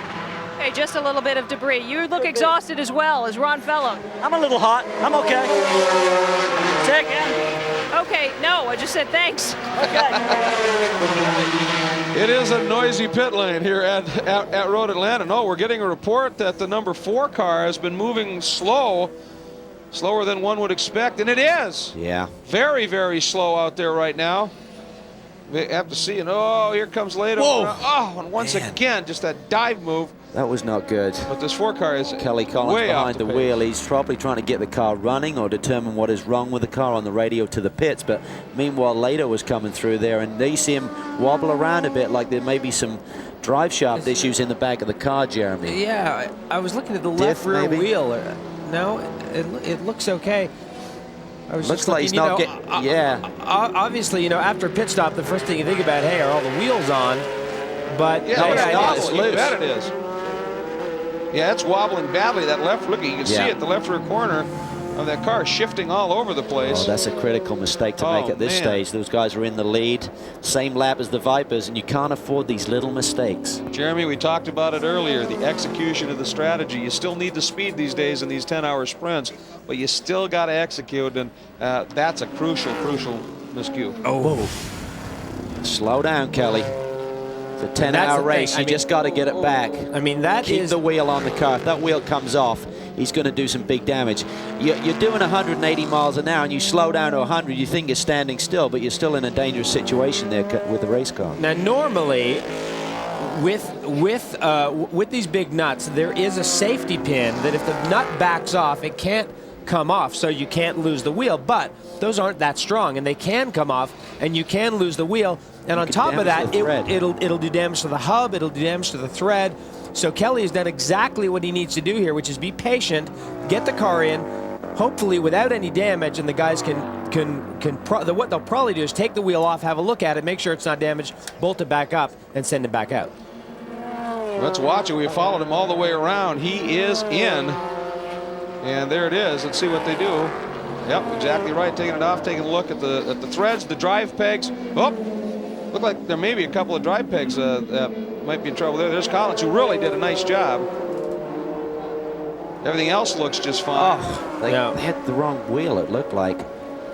Okay, just a little bit of debris. You look exhausted as well as Ron Fellow. I'm a little hot. I'm okay. Say again. Okay, no, I just said thanks. It is a noisy pit lane here at Road Atlanta. No, we're getting a report that the number 4 car has been moving slower than one would expect, and it is. Yeah. Very, very slow out there right now. We have to see, and oh, here comes Lato. Whoa. Oh, and once again, just that dive move. That was not good. But this 4 car is Kelly Collins way behind the pace. wheel. He's probably trying to get the car running or determine what is wrong with the car on the radio to the pits. But meanwhile, Lato was coming through there, and they see him wobble around a bit, like there may be some drive shaft issues in the back of the car, Jeremy. Yeah, I was looking at the left rear maybe? wheel. No, it looks okay. I was Looks just like looking, he's not getting. Yeah. Obviously, you know, after a pit stop, the first thing you think about, hey, are all the wheels on? But Yeah, hey, it's loose. You bet it is. Yeah, it's wobbling badly. That left, look, you can see it, the left rear corner of that car shifting all over the place. Oh, that's a critical mistake to make at this stage. Those guys are in the lead, same lap as the Vipers, and you can't afford these little mistakes. Jeremy, we talked about it earlier, the execution of the strategy. You still need the speed these days in these 10-hour sprints, but you still got to execute, and that's a crucial miscue. Oh. Slow down, Kelly. It's a 10-hour race. You just got to get it back. I mean, keep the wheel on the car. If that wheel comes off, he's going to do some big damage. You're doing 180 miles an hour, and you slow down to 100. You think you're standing still, but you're still in a dangerous situation there with the race car. Now, normally, with these big nuts, there is a safety pin that if the nut backs off, it can't come off, so you can't lose the wheel. But those aren't that strong, and they can come off, and you can lose the wheel. And on top of that, it'll do damage to the hub, it'll do damage to the thread. So Kelly has done exactly what he needs to do here, which is be patient, get the car in, hopefully without any damage, and the guys what they'll probably do is take the wheel off, have a look at it, make sure it's not damaged, bolt it back up, and send it back out. Let's watch it. We followed him all the way around. He is in. And there it is. Let's see what they do. Yep, exactly right. Taking it off, taking a look at the threads, the drive pegs. Oh, look like there may be a couple of drive pegs that might be in trouble there. There's Collins, who really did a nice job. Everything else looks just fine. Oh, they hit the wrong wheel, it looked like,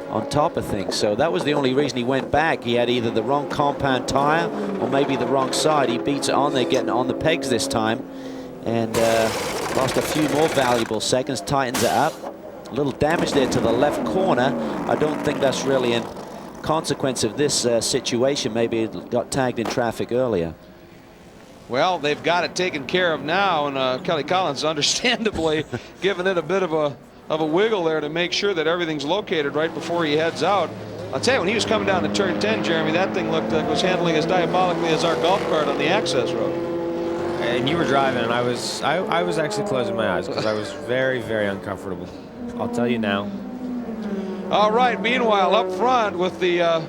on top of things. So that was the only reason he went back. He had either the wrong compound tire or maybe the wrong side. He beats it on there, getting on the pegs this time. And lost a few more valuable seconds, tightens it up. A little damage there to the left corner. I don't think that's really in consequence of this situation. Maybe it got tagged in traffic earlier. Well, they've got it taken care of now, and Kelly Collins understandably giving it a bit of a wiggle there to make sure that everything's located right before he heads out. I'll tell you, when he was coming down to turn 10, Jeremy, that thing looked like it was handling as diabolically as our golf cart on the access road. And you were driving, and I was actually closing my eyes because I was very, very uncomfortable. I'll tell you now. All right. Meanwhile, up front with the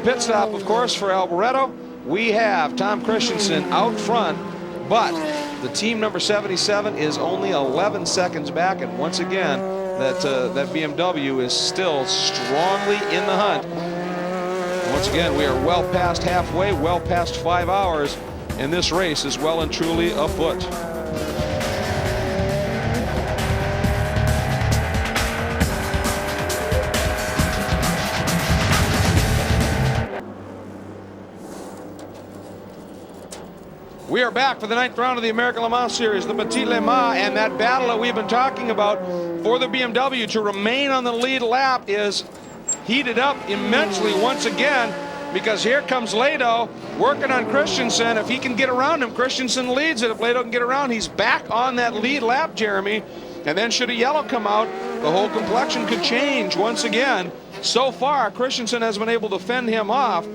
pit stop, of course, for Alboreto, we have Tom Christensen out front, but the team number 77 is only 11 seconds back, and once again, that BMW is still strongly in the hunt. Once again, we are well past halfway, well past 5 hours. And this race is well and truly afoot. We are back for the 9th round of the American Le Mans Series, the Petit Le Mans, and that battle that we've been talking about for the BMW to remain on the lead lap is heated up immensely once again, because here comes Lato working on Christensen. If he can get around him, Christensen leads it. If Lato can get around, he's back on that lead lap, Jeremy. And then should a yellow come out, the whole complexion could change once again. So far, Christensen has been able to fend him off.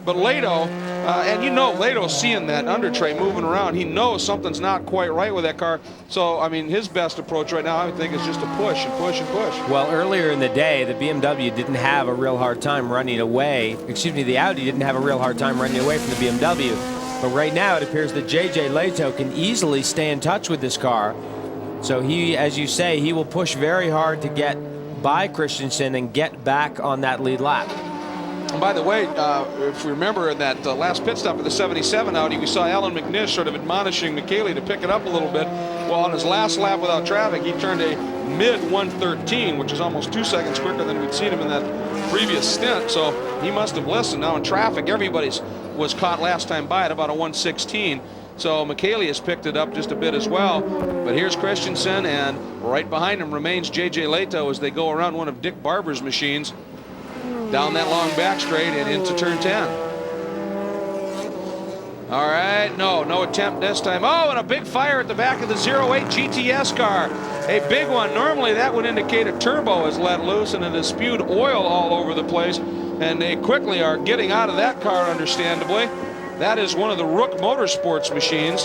But Lato, and you know Lato's seeing that under tray moving around. He knows something's not quite right with that car. So, I mean, his best approach right now, I think, is just to push and push and push. Well, earlier in the day, the BMW didn't have a real hard time running away. Excuse me, the Audi didn't have a real hard time running away from the BMW. But right now, it appears that J.J. Lato can easily stay in touch with this car. So he, as you say, he will push very hard to get by Christensen and get back on that lead lap. And by the way, if we remember in that last pit stop of the 77 Audi, we saw Alan McNish sort of admonishing Michele to pick it up a little bit. Well, on his last lap without traffic, he turned a mid 113, which is almost 2 seconds quicker than we'd seen him in that previous stint. So he must have listened. Now in traffic, everybody's was caught last time by at about a 116. So Michele has picked it up just a bit as well. But here's Christensen, and right behind him remains J.J. Leto as they go around one of Dick Barber's machines down that long back straight and into turn 10. All right, no attempt this time. Oh, and a big fire at the back of the 08 GTS car. A big one. Normally that would indicate a turbo is let loose and it has spewed oil all over the place. And they quickly are getting out of that car, understandably. That is one of the Rook Motorsports machines.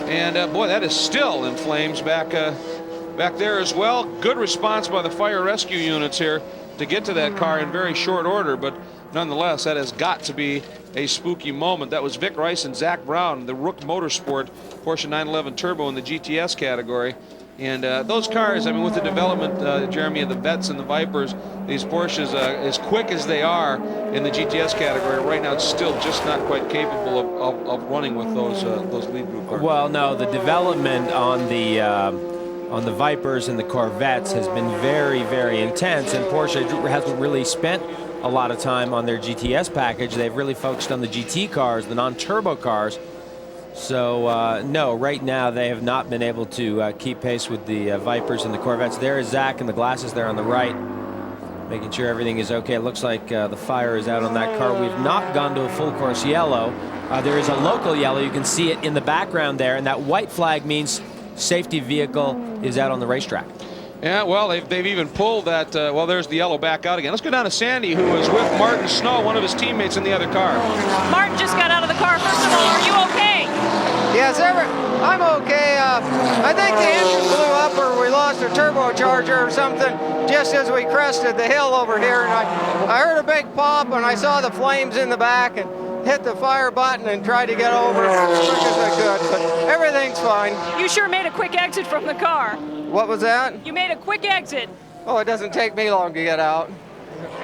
And boy, that is still in flames back there as well. Good response by the fire rescue units here to get to that car in very short order, but nonetheless, that has got to be a spooky moment. That was Vic Rice and Zach Brown, the Rook Motorsport Porsche 911 Turbo in the GTS category. And those cars, I mean, with the development, Jeremy, of the Vets and the Vipers, these Porsches, as quick as they are in the GTS category, right now it's still just not quite capable of running with those lead group cars. Well, no, the development on the Vipers and the Corvettes has been very, very intense, and Porsche hasn't really spent a lot of time on their GTS package. They've really focused on the GT cars, the non-turbo cars. So, no, right now they have not been able to keep pace with the Vipers and the Corvettes. There is Zach in the glasses there on the right, making sure everything is okay. It looks like the fire is out on that car. We've not gone to a full course yellow. There is a local yellow. You can see it in the background there, and that white flag means safety vehicle is out on the racetrack. Yeah, well, they've even pulled that. Well, there's the yellow back out again. Let's go down to Sandy, who was with Martin Snow, one of his teammates in the other car. Martin just got out of the car. First of all, are you okay? Yes, I'm okay. I think the engine blew up or we lost a turbocharger or something just as we crested the hill over here. And I heard a big pop and I saw the flames in the back and hit the fire button and tried to get over as quick as I could. But everything's fine. You sure made a quick exit from the car. What was that? You made a quick exit. Oh, it doesn't take me long to get out.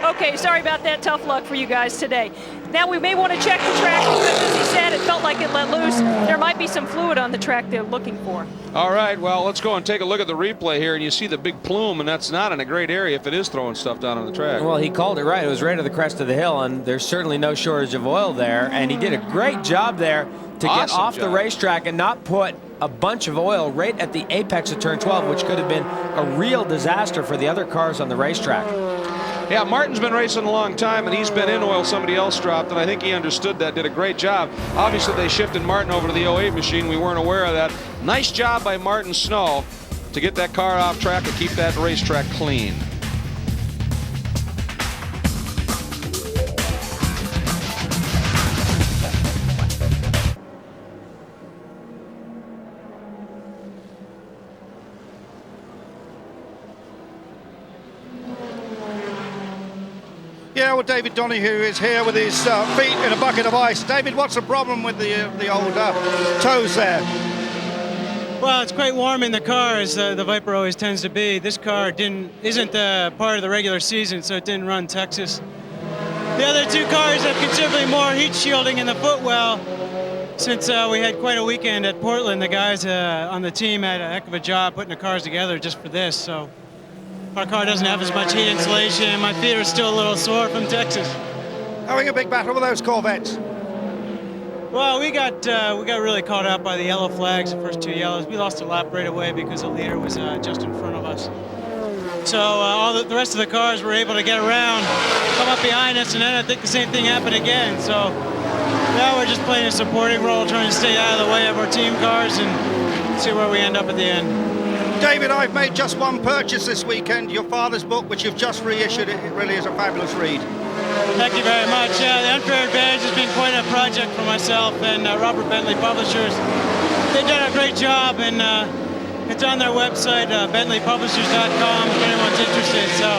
Okay, sorry about that. Tough luck for you guys today. Now we may want to check the track because, as he said, it felt like it let loose. There might be some fluid on the track they're looking for. All right, well, let's go and take a look at the replay here, and you see the big plume, and that's not in a great area if it is throwing stuff down on the track. Well, he called it right. It was right at the crest of the hill, and there's certainly no shortage of oil there, and he did a great job there to get off the racetrack and not put a bunch of oil right at the apex of turn 12, which could have been a real disaster for the other cars on the racetrack. Yeah, Martin's been racing a long time, and he's been in oil somebody else dropped, and I think he understood that, did a great job. Obviously, they shifted Martin over to the 08 machine. We weren't aware of that. Nice job by Martin Snow to get that car off track and keep that racetrack clean. Yeah, well, David Donahue is here with his feet in a bucket of ice. David, what's the problem with the old toes there? Well, it's quite warm in the car, as the Viper always tends to be. This car isn't part of the regular season, so it didn't run Texas. The other two cars have considerably more heat shielding in the footwell. Since we had quite a weekend at Portland, the guys on the team had a heck of a job putting the cars together just for this. So our car doesn't have as much heat insulation, and my feet are still a little sore from Texas. Having a big battle with those Corvettes. Well, we got really caught up by the yellow flags, the first two yellows. We lost a lap right away because the leader was just in front of us. So all the rest of the cars were able to get around, come up behind us, and then I think the same thing happened again. So now we're just playing a supporting role, trying to stay out of the way of our team cars and see where we end up at the end. David, I've made just one purchase this weekend, your father's book, which you've just reissued. It really is a fabulous read. Thank you very much. Yeah, the Unfair Advantage has been quite a project for myself and Robert Bentley Publishers. They've done a great job, and it's on their website, bentleypublishers.com, if anyone's interested. So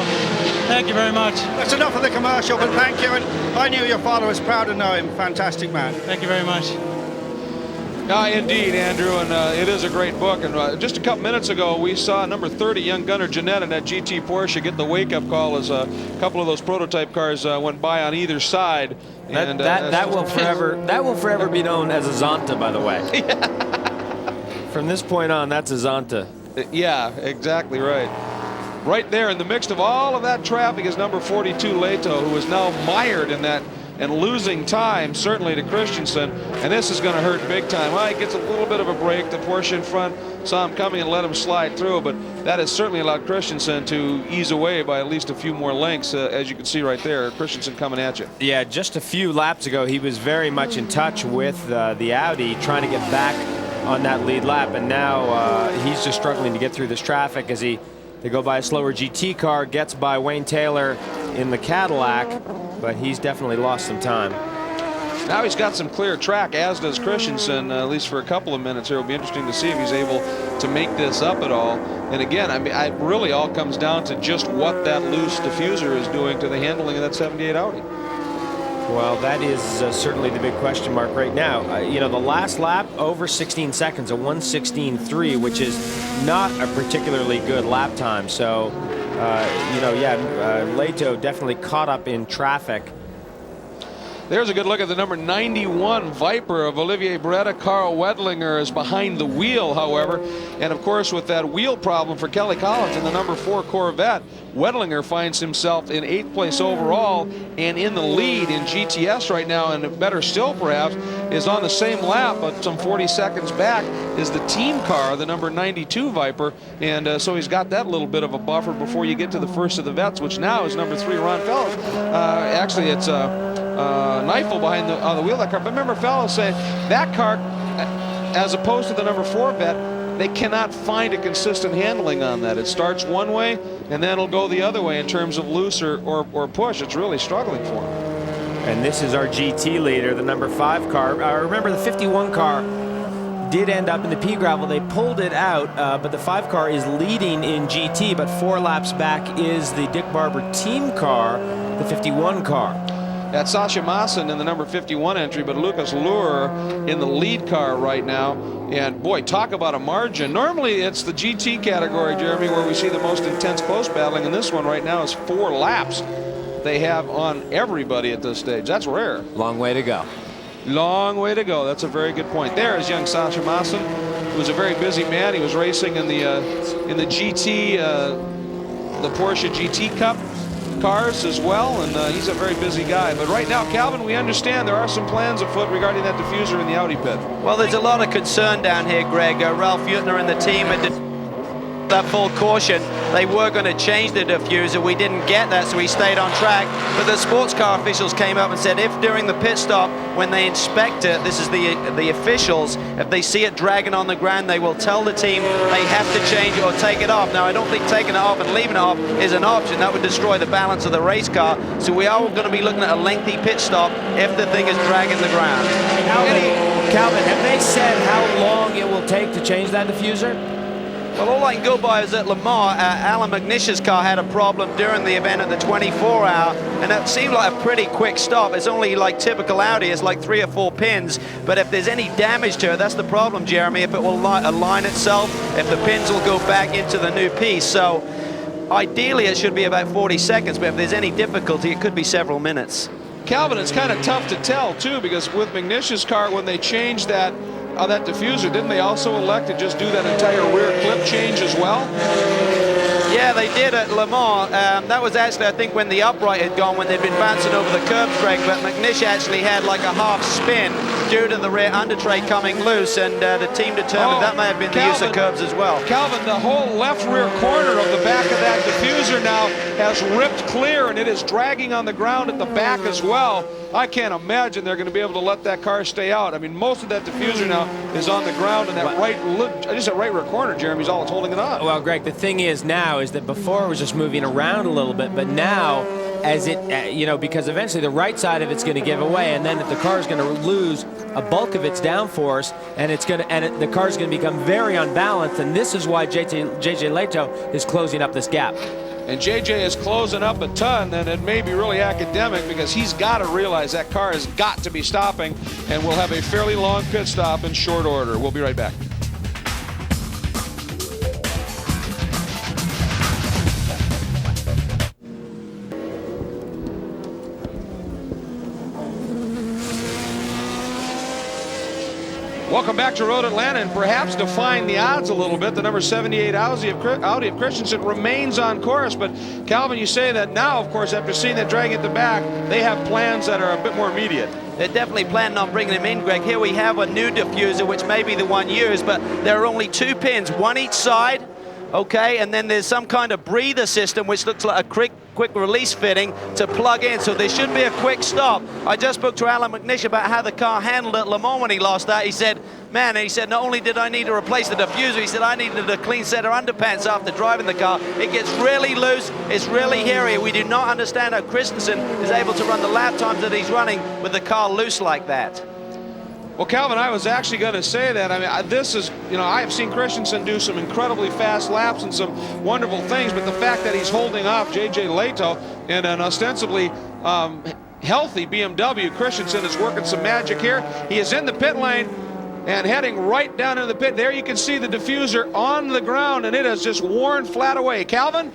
thank you very much. That's enough of the commercial, but thank you. And I knew your father was proud to know him. Fantastic man. Thank you very much. Indeed, Andrew, and it is a great book. And just a couple minutes ago, we saw number 30, young Gunnar Jeanette, in that GT Porsche get the wake-up call as a couple of those prototype cars went by on either side. And that will forever be known as a Zonta, by the way. From this point on, that's a Zonta. Yeah, exactly right. Right there in the midst of all of that traffic is number 42, Leto, who is now mired in that and losing time, certainly to Christensen, and this is going to hurt big time. Well, he gets a little bit of a break. The Porsche in front saw him coming and let him slide through, but that has certainly allowed Christensen to ease away by at least a few more lengths, as you can see right there. Christensen coming at you. Yeah, just a few laps ago, he was very much in touch with the Audi, trying to get back on that lead lap, and now he's just struggling to get through this traffic as they go by a slower GT car, gets by Wayne Taylor in the Cadillac, but he's definitely lost some time. Now he's got some clear track, as does Christensen, at least for a couple of minutes here. It'll be interesting to see if he's able to make this up at all. And again, I mean, it really all comes down to just what that loose diffuser is doing to the handling of that 78 Audi. Well, that is certainly the big question mark right now. You know, the last lap, over 16 seconds, a 1:16.3, which is not a particularly good lap time. So, you know, yeah, Leto definitely caught up in traffic. There's a good look at the number 91 Viper of Olivier Beretta. Carl Wedlinger is behind the wheel, however. And, of course, with that wheel problem for Kelly Collins in the number 4 Corvette, Wedlinger finds himself in 8th place overall and in the lead in GTS right now, and better still, perhaps, is on the same lap, but some 40 seconds back is the team car, the number 92 Viper, and so he's got that little bit of a buffer before you get to the first of the vets, which now is number 3, Ron Fellows. Actually, it's Neifel behind on the wheel of that car. But remember, Fellows saying that car, as opposed to the number 4 vet, they cannot find a consistent handling on that. It starts one way, and then it'll go the other way in terms of loose or push. It's really struggling for him. And this is our GT leader, the number 5 car. Remember, the 51 car did end up in the pea gravel. They pulled it out, but the 5 car is leading in GT, but 4 laps back is the Dick Barber team car, the 51 car. That's Sasha Maassen in the number 51 entry, but Lucas Luhr in the lead car right now. And boy, talk about a margin. Normally it's the GT category, Jeremy, where we see the most intense close battling, and this one right now is 4 laps they have on everybody at this stage. That's rare. Long way to go. Long way to go. That's a very good point. There is young Sasha Maassen, who was a very busy man. He was racing in the GT, the Porsche GT Cup cars as well, and he's a very busy guy. But right now, Calvin, we understand there are some plans afoot regarding that diffuser in the Audi pit. Well, there's a lot of concern down here, Greg. Ralph Eutner and the team had that full caution. They were going to change the diffuser. We didn't get that, so we stayed on track. But the sports car officials came up and said if during the pit stop, when they inspect it, this is the officials, if they see it dragging on the ground, they will tell the team they have to change it or take it off. Now, I don't think taking it off and leaving it off is an option. That would destroy the balance of the race car. So we are going to be looking at a lengthy pit stop if the thing is dragging the ground. Calvin, have they said how long it will take to change that diffuser? Well, all I can go by is that Le Mans, Alan McNish's car had a problem during the event at the 24-hour, and that seemed like a pretty quick stop. It's only like typical Audi, it's like 3 or 4 pins, but if there's any damage to it, that's the problem, Jeremy, if it will align itself, if the pins will go back into the new piece. So ideally it should be about 40 seconds, but if there's any difficulty, it could be several minutes. Calvin, it's kind of tough to tell, too, because with McNish's car, when they changed that diffuser, didn't they also elect to just do that entire rear clip change as well? Yeah, they did at Le Mans. That was actually, I think, when the upright had gone, when they'd been bouncing over the curbs, Greg, but McNish actually had like a half spin due to the rear under tray coming loose, and the team determined that may have been the use of curbs as well. Calvin, the whole left rear corner of the back of that diffuser now has ripped clear, and it is dragging on the ground at the back as well. I can't imagine they're going to be able to let that car stay out. I mean, most of that diffuser now is on the ground, and that right rear corner, Jeremy's all that's holding it on. Well, Greg, the thing is now is that before it was just moving around a little bit, but now as it, you know, because eventually the right side of it's going to give away, and then the car is going to lose a bulk of its downforce, and the car is going to become very unbalanced, and this is why JJ Leto is closing up this gap. and JJ is closing up a ton, then it may be really academic, because he's got to realize that car has got to be stopping, and we'll have a fairly long pit stop in short order. We'll be right back. Welcome back to Road Atlanta, and perhaps defying the odds a little bit, the number 78 Audi of Christensen remains on course. But Calvin, you say that now, of course, after seeing that drag at the back, they have plans that are a bit more immediate. They're definitely planning on bringing him in, Greg. Here we have a new diffuser, which may be the one used, but there are only 2 pins, one each side. Okay, and then there's some kind of breather system which looks like a quick release fitting to plug in, so there should be a quick stop. I just spoke to Alan McNish about how the car handled at Le Mans when he lost that. He said, man, he said, not only did I need to replace the diffuser, he said I needed a clean set of underpants after driving the car. It gets really loose, it's really hairy. We do not understand how Christensen is able to run the lap times that he's running with the car loose like that. Well, Calvin, I was actually going to say that. I mean, this is, you know, I have seen Christensen do some incredibly fast laps and some wonderful things, but the fact that he's holding off J.J. Leto in an ostensibly healthy BMW, Christensen is working some magic here. He is in the pit lane and heading right down into the pit. There you can see the diffuser on the ground, and it has just worn flat away. Calvin?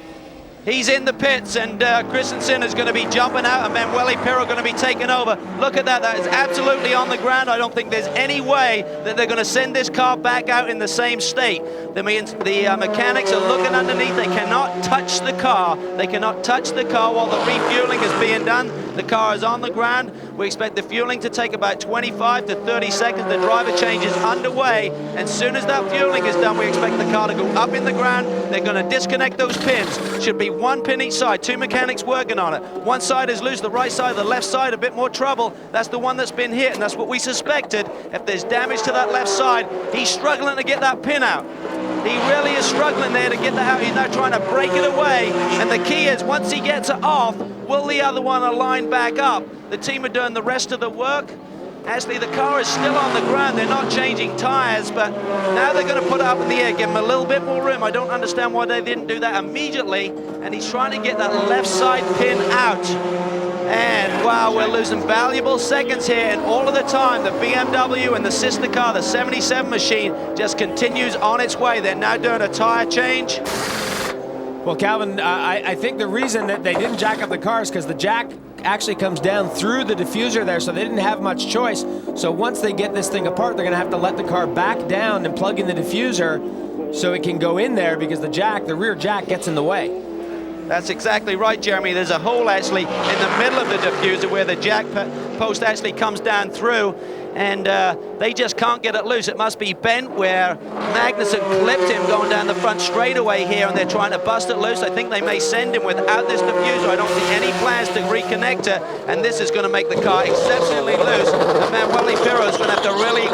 He's in the pits, and Christensen is going to be jumping out, and Manuel Pirro going to be taking over. Look at that, that is absolutely on the ground. I don't think there's any way that they're going to send this car back out in the same state. The mechanics are looking underneath. They cannot touch the car. They cannot touch the car while the refueling is being done. The car is on the ground. We expect the fueling to take about 25 to 30 seconds. The driver change is underway. As soon as that fueling is done, we expect the car to go up in the ground. They're going to disconnect those pins. Should be 1 pin each side, 2 mechanics working on it. One side is loose, the right side, the left side, a bit more trouble. That's the one that's been hit, and that's what we suspected. If there's damage to that left side, he's struggling to get that pin out. He really is struggling there to get that out. He's now trying to break it away, and the key is once he gets it off, will the other one align back up? The team are doing the rest of the work. Actually, the car is still on the ground. They're not changing tires, but now they're going to put it up in the air, give him a little bit more room. I don't understand why they didn't do that immediately, and he's trying to get that left side pin out. And wow, we're losing valuable seconds here, and all of the time the BMW and the sister car, the 77 machine, just continues on its way. They're now doing a tire change. Well, Calvin, I think the reason that they didn't jack up the car is because the jack actually comes down through the diffuser there, so they didn't have much choice. So once they get this thing apart, they're going to have to let the car back down and plug in the diffuser so it can go in there, because the rear jack gets in the way. That's exactly right, Jeremy. There's a hole actually in the middle of the diffuser where the jack post actually comes down through, and they just can't get it loose. It must be bent where Magnussen clipped him going down the front straightaway here, and they're trying to bust it loose. I think they may send him without this diffuser. I don't see any plans to reconnect it, and this is going to make the car exceptionally loose. And Manuel Pirro is going to have to really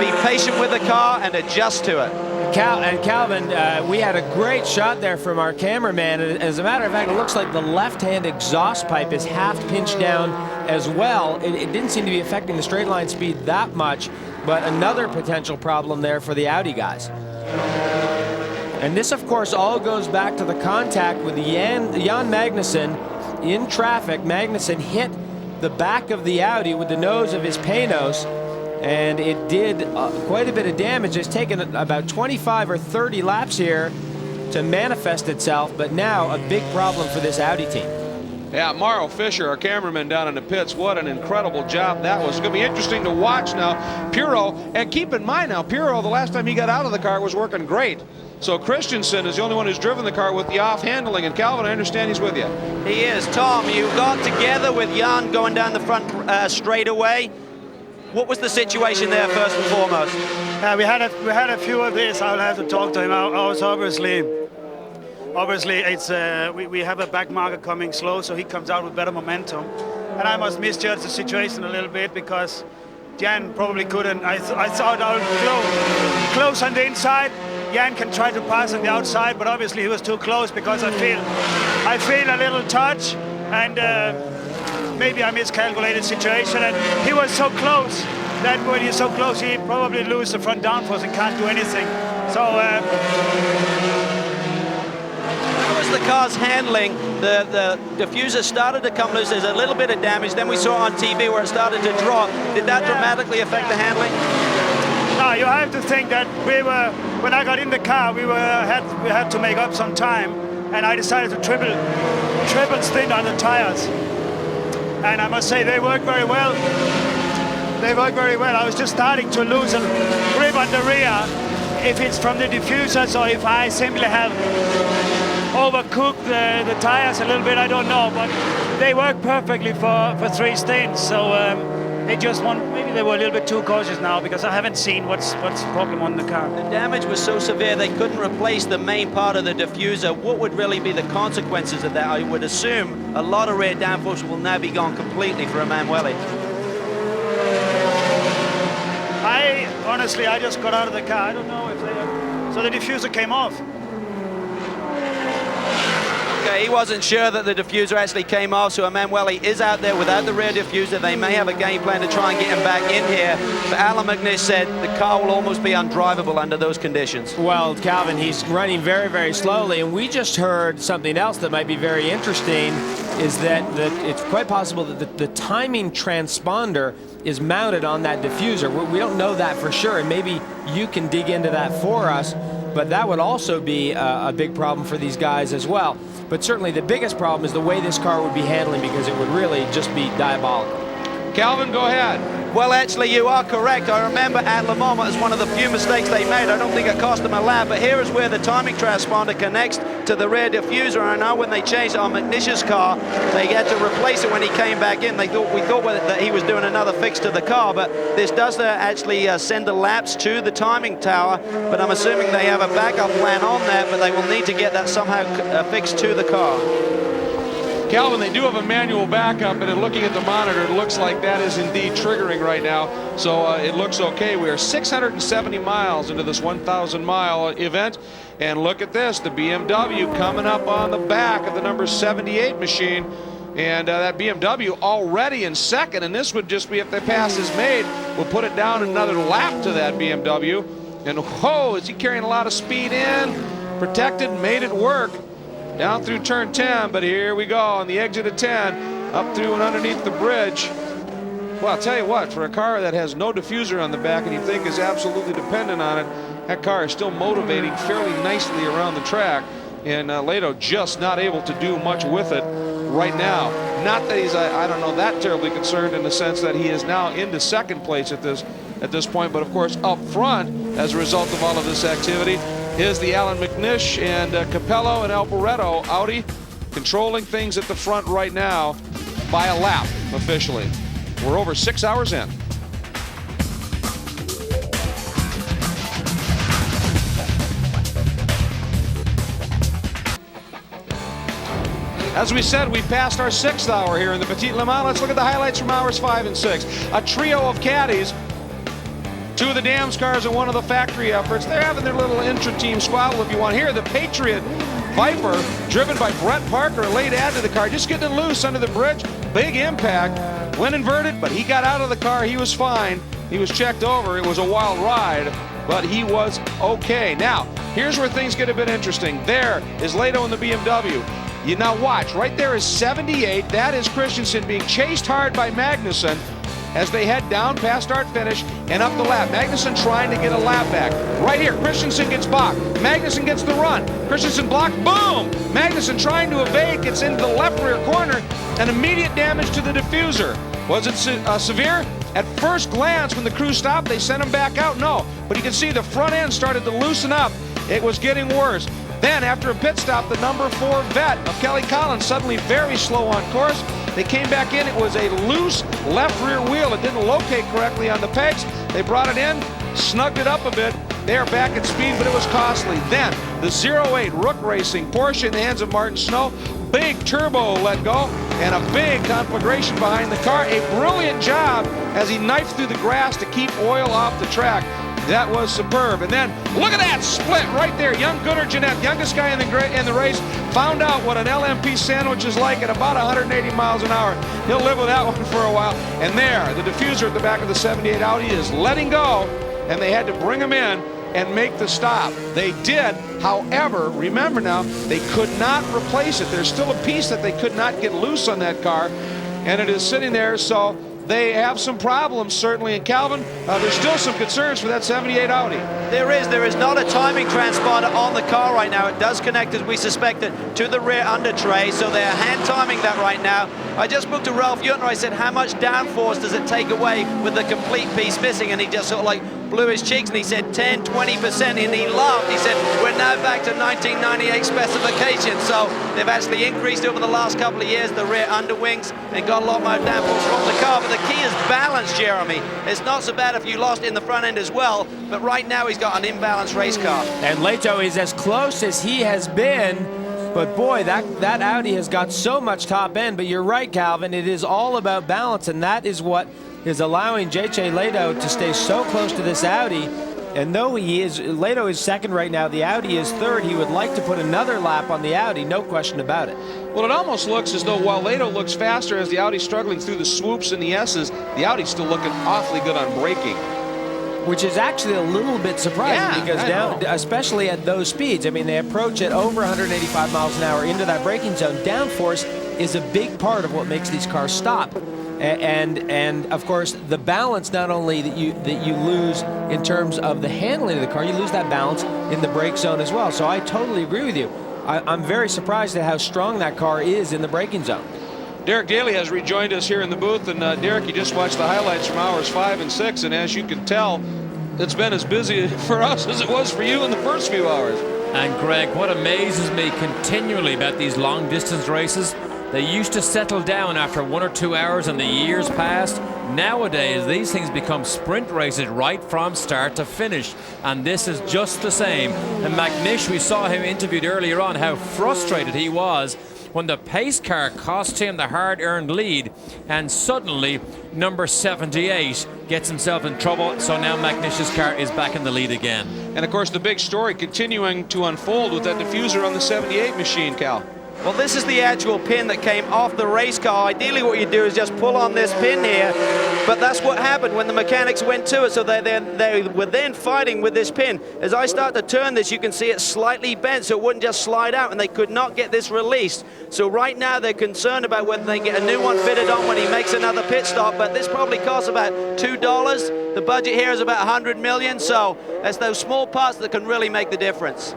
be patient with the car and adjust to it. Calvin, we had a great shot there from our cameraman. As a matter of fact, it looks like the left-hand exhaust pipe is half pinched down as well. It didn't seem to be affecting the straight line speed that much, but another potential problem there for the Audi guys. And this, of course, all goes back to the contact with Jan Magnussen in traffic. Magnussen hit the back of the Audi with the nose of his Panos, and it did quite a bit of damage. It's taken about 25 or 30 laps here to manifest itself, but now a big problem for this Audi team. Yeah, Mauro Fischer, our cameraman down in the pits, what an incredible job that was. It's going to be interesting to watch now. Pirro, and keep in mind now, Pirro, the last time he got out of the car, was working great. So Christensen is the only one who's driven the car with the off-handling, and Calvin, I understand he's with you. He is. Tom, you got together with Jan going down the front straightaway. What was the situation there, first and foremost? We had a few of these. I'll have to talk to him. I was obviously it's we have a back marker coming slow, so he comes out with better momentum. And I must misjudge the situation a little bit, because Jan probably couldn't. I thought I would close on the inside. Jan can try to pass on the outside, but obviously he was too close, because I feel a little touch, and maybe I miscalculated situation, and he was so close that when he's so close, he probably loses the front downforce and can't do anything. So How was the car's handling? The diffuser started to come loose. There's a little bit of damage. Then we saw on TV where it started to drop. Did that dramatically affect the handling? No, you have to think that when I got in the car, we had to make up some time, and I decided to triple stint on the tires. And I must say, they worked very well. They worked very well. I was just starting to lose a grip on the rear, if it's from the diffusers or if I simply have overcooked the tires a little bit, I don't know. But they work perfectly for 3 stints. So maybe they were a little bit too cautious now, because I haven't seen what's the problem on the car. The damage was so severe they couldn't replace the main part of the diffuser. What would really be the consequences of that? I would assume a lot of rear downforce will now be gone completely for Emanuele. Honestly, I just got out of the car. I don't know if they... So the diffuser came off. Okay, he wasn't sure that the diffuser actually came off, so Emanuele is out there without the rear diffuser. They may have a game plan to try and get him back in here. But Alan McNish said the car will almost be undrivable under those conditions. Well, Calvin, he's running very, very slowly, and we just heard something else that might be very interesting, is that it's quite possible that the timing transponder is mounted on that diffuser. We don't know that for sure, and maybe you can dig into that for us, but that would also be a big problem for these guys as well. But certainly the biggest problem is the way this car would be handling, because it would really just be diabolical. Calvin, go ahead. Well, actually, you are correct. I remember at Le Mans, it was one of the few mistakes they made. I don't think it cost them a lap, but here is where the timing transponder connects to the rear diffuser. I know when they changed it on McNish's car, they had to replace it when he came back in. We thought that he was doing another fix to the car, but this does actually send the laps to the timing tower, but I'm assuming they have a backup plan on that, but they will need to get that somehow fixed to the car. Calvin, they do have a manual backup, and in looking at the monitor, it looks like that is indeed triggering right now. So it looks okay. We are 670 miles into this 1,000-mile event. And look at this, the BMW coming up on the back of the number 78 machine. And that BMW already in second. And this would just be, if the pass is made, we'll put it down another lap to that BMW. And whoa, is he carrying a lot of speed in? Protected, made it work. Down through turn 10, but here we go on the exit of 10, up through and underneath the bridge. Well, I'll tell you what, for a car that has no diffuser on the back and you think is absolutely dependent on it, that car is still motivating fairly nicely around the track. And Leto just not able to do much with it right now. Not that he's, I don't know, that terribly concerned, in the sense that he is now into second place at this point. But of course, up front, as a result of all of this activity, is the Alan McNish and Capello and Alboreto Audi controlling things at the front right now by a lap officially. We're over 6 hours in. As we said, we passed our 6th hour here in the Petit Le Mans. Let's look at the highlights from hours 5 and 6. A trio of caddies. 2 of the Dams cars and 1 of the factory efforts. They're having their little intra-team squabble, if you want. Here, the Patriot Viper, driven by Brett Parker, a late add to the car, just getting it loose under the bridge. Big impact. Went inverted, but he got out of the car. He was fine. He was checked over. It was a wild ride, but he was okay. Now, here's where things get a bit interesting. There is Leto in the BMW. You now watch. Right there is 78. That is Christensen being chased hard by Magnussen as they head down past start finish and up the lap. Magnussen trying to get a lap back. Right here, Christensen gets blocked. Magnussen gets the run. Christensen blocked, boom! Magnussen trying to evade, gets into the left rear corner, and immediate damage to the diffuser. Was it severe? At first glance, when the crew stopped, they sent him back out. No, but you can see the front end started to loosen up. It was getting worse. Then, after a pit stop, the number 4 vet of Kelly Collins suddenly very slow on course. They came back in. It was a loose left rear wheel. It didn't locate correctly on the pegs. They brought it in, snugged it up a bit. They are back at speed, but it was costly. Then, the 08 Rook Racing Porsche in the hands of Martin Snow. Big turbo let go and a big conflagration behind the car. A brilliant job as he knifed through the grass to keep oil off the track. That was superb. And then look at that split right there. Young Gunnar Jeanette, youngest guy in the race, found out what an LMP sandwich is like at about 180 miles an hour. He'll live with that one for a while. And there, the diffuser at the back of the 78 Audi is letting go, and they had to bring him in and make the stop. They did. However, remember now, they could not replace it. There's still a piece that they could not get loose on that car, and it is sitting there, so they have some problems, certainly. And Calvin, there's still some concerns for that 78 Audi. There is not a timing transponder on the car right now. It does connect, as we suspected, to the rear under tray, so they're hand timing that right now. I just spoke to Ralph Yutner. I said, how much downforce does it take away with the complete piece missing? And he just sort of like blew his cheeks, and he said 10, 20%, and he laughed. He said, we're now back to 1998 specifications. So they've actually increased over the last couple of years the rear underwings and got a lot more downforce from the car. But the key is balance, Jeremy. It's not so bad if you lost in the front end as well, but right now he's got an imbalanced race car. And Leto is as close as he has been, but boy, that Audi has got so much top end. But you're right, Calvin, it is all about balance, and that is what is allowing JJ Leto to stay so close to this Audi. And though Leto is second right now, the Audi is third, he would like to put another lap on the Audi, no question about it. Well, it almost looks as though while Leto looks faster as the Audi's struggling through the swoops and the S's, the Audi's still looking awfully good on braking. Which is actually a little bit surprising, because down, especially at those speeds, I mean, they approach at over 185 miles an hour into that braking zone. Downforce is a big part of what makes these cars stop. And of course, the balance, not only that you lose in terms of the handling of the car, you lose that balance in the brake zone as well. So I totally agree with you. I'm very surprised at how strong that car is in the braking zone. Derek Daly has rejoined us here in the booth, and Derek, you just watched the highlights from hours 5 and 6, and as you can tell, it's been as busy for us as it was for you in the first few hours. And Greg, what amazes me continually about these long distance races, they used to settle down after 1 or 2 hours in the years past. Nowadays, these things become sprint races right from start to finish, and this is just the same. And McNish, we saw him interviewed earlier on how frustrated he was when the pace car cost him the hard-earned lead, and suddenly number 78 gets himself in trouble, so now McNish's car is back in the lead again. And of course, the big story continuing to unfold with that diffuser on the 78 machine, Cal. Well, this is the actual pin that came off the race car. Ideally, what you do is just pull on this pin here, but that's what happened when the mechanics went to it, so they were then fighting with this pin. As I start to turn this, you can see it's slightly bent, so it wouldn't just slide out, and they could not get this released. So right now, they're concerned about whether they can get a new one fitted on when he makes another pit stop, but this probably costs about $2. The budget here is about $100 million, so that's those small parts that can really make the difference.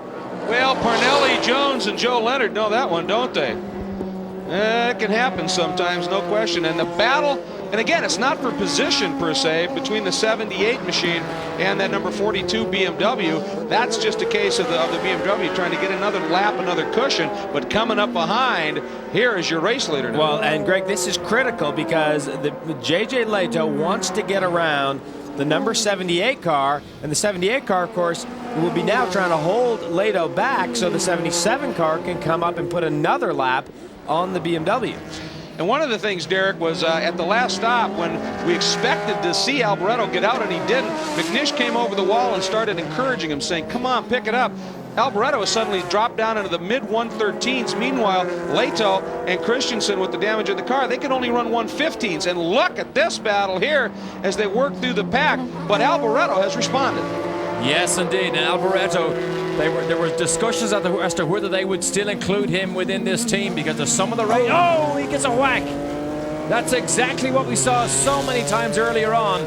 Well, Parnelli, Jones, and Joe Leonard know that one, don't they? It can happen sometimes, no question. And the battle, and again, it's not for position per se between the 78 machine and that number 42 BMW. That's just a case of the BMW trying to get another lap, another cushion. But coming up behind, here is your race leader now. Well, and Greg, this is critical because the JJ Leto wants to get around the number 78 car, and the 78 car, of course, will be now trying to hold Leto back so the 77 car can come up and put another lap on the BMW. And one of the things, Derek, was at the last stop when we expected to see Alboreto get out and he didn't, McNish came over the wall and started encouraging him, saying, come on, pick it up. Alboreto has suddenly dropped down into the mid-113s. Meanwhile, Leto and Christensen, with the damage in the car, they can only run 115s. And look at this battle here as they work through the pack. But Alboreto has responded. Yes, indeed. And Alboreto, there were discussions as to whether they would still include him within this team because of some of the race. Oh, he gets a whack. That's exactly what we saw so many times earlier on.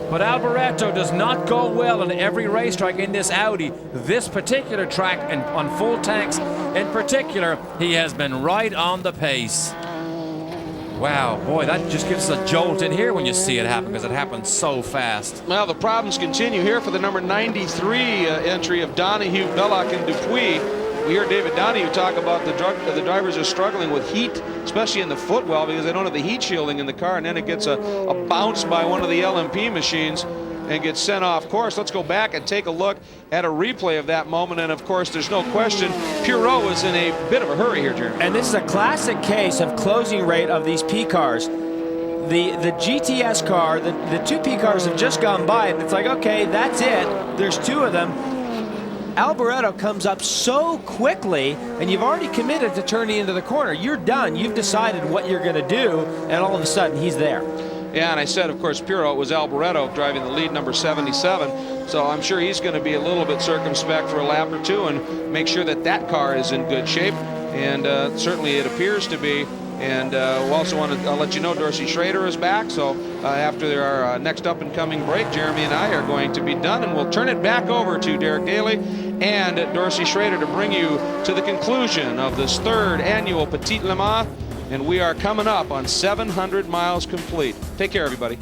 But Alboreto does not go well on every racetrack in this Audi. This particular track, and on full tanks in particular, he has been right on the pace. Wow, boy, that just gives us a jolt in here when you see it happen, because it happens so fast. Well, the problems continue here for the number 93 entry of Donahue, Belloc, and Dupuis. We heard David Donahue talk about the drivers are struggling with heat, especially in the footwell, because they don't have the heat shielding in the car, and then it gets a bounce by one of the LMP machines and gets sent off course. Let's go back and take a look at a replay of that moment. And of course, there's no question, Pirot was in a bit of a hurry here, Jeremy. And this is a classic case of closing rate of these P cars. The GTS car, the two P cars have just gone by, and it's like, okay, that's it. There's two of them. Alboreto comes up so quickly, and you've already committed to turning into the corner. You're done. You've decided what you're going to do, and all of a sudden, he's there. Yeah, and I said, of course, Pirot was Alboreto driving the lead, number 77. So I'm sure he's going to be a little bit circumspect for a lap or two and make sure that that car is in good shape. And certainly it appears to be. And we also want to let you know Dorsey Schrader is back. So after our next up and coming break, Jeremy and I are going to be done, and we'll turn it back over to Derek Daly and Dorsey Schrader to bring you to the conclusion of this 3rd annual Petit Le Mans. And we are coming up on 700 miles complete. Take care, everybody.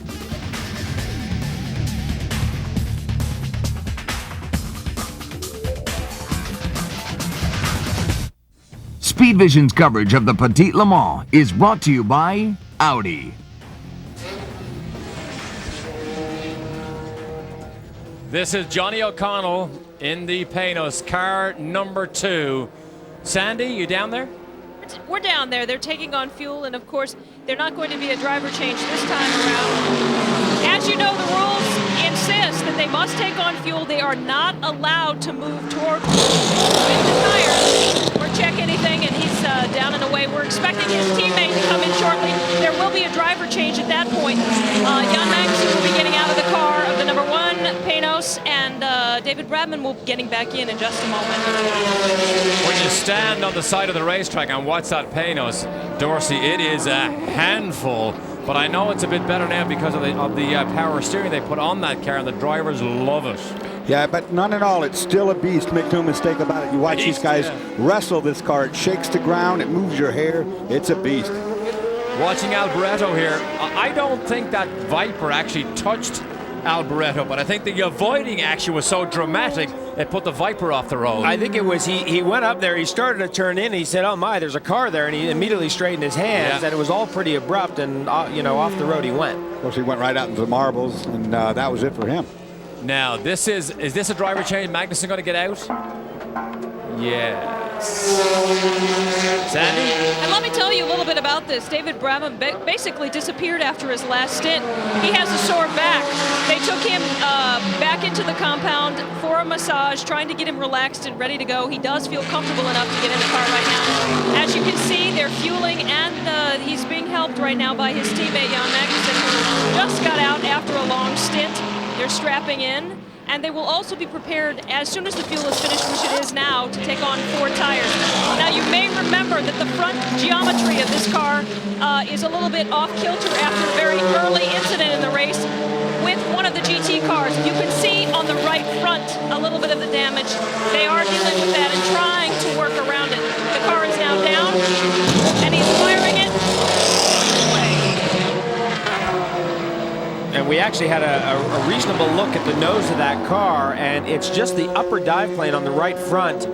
Speed Vision's coverage of the Petit Le Mans is brought to you by Audi. This is Johnny O'Connell in the Panos, car number 2. Sandy, you down there? We're down there. They're taking on fuel, and of course, they're not going to be a driver change this time around. As you know, the rules insist that they must take on fuel. They are not allowed to move toward the tires or check anything, and he's down and away. We're expecting his teammate to come in shortly. There will be a driver change at that point. Jan Magnussen will be getting out of the car of the number 1 Panos, and David Bradman will be getting back in just a moment. When you stand on the side of the racetrack and watch that Panos, Dorsey, it is a handful. But I know it's a bit better now because of the power steering they put on that car, and the drivers love it. Yeah, but none at all. It's still a beast. Make no mistake about it. You watch these guys wrestle this car. It shakes the ground. It moves your hair. It's a beast. Watching Alboreto here, I don't think that Viper actually touched Alboreto, but I think the avoiding action was so dramatic it put the Viper off the road. I think it was he went up there, he started to turn in, he said, oh my, there's a car there, and he immediately straightened his hands, and it was all pretty abrupt, and off the road he went. Of course, he went right out into the marbles, and that was it for him. Now, is this a driver change? Magnussen going to get out? Yes. Sandy? And let me tell you a little bit about this. David Bradman basically disappeared after his last stint. He has a sore back. They took him back into the compound for a massage, trying to get him relaxed and ready to go. He does feel comfortable enough to get in the car right now. As you can see, they're fueling, and he's being helped right now by his teammate, Jan Magnussen, who just got out after a long stint. They're strapping in. And they will also be prepared as soon as the fuel is finished, which it is now, to take on 4 tires. Now, you may remember that the front geometry of this car is a little bit off kilter after a very early incident in the race with one of the GT cars. You can see on the right front a little bit of the damage. They are dealing with that and trying to work around it. The car is now down, and he's firing it. And we actually had a reasonable look at the nose of that car, and it's just the upper dive plane on the right front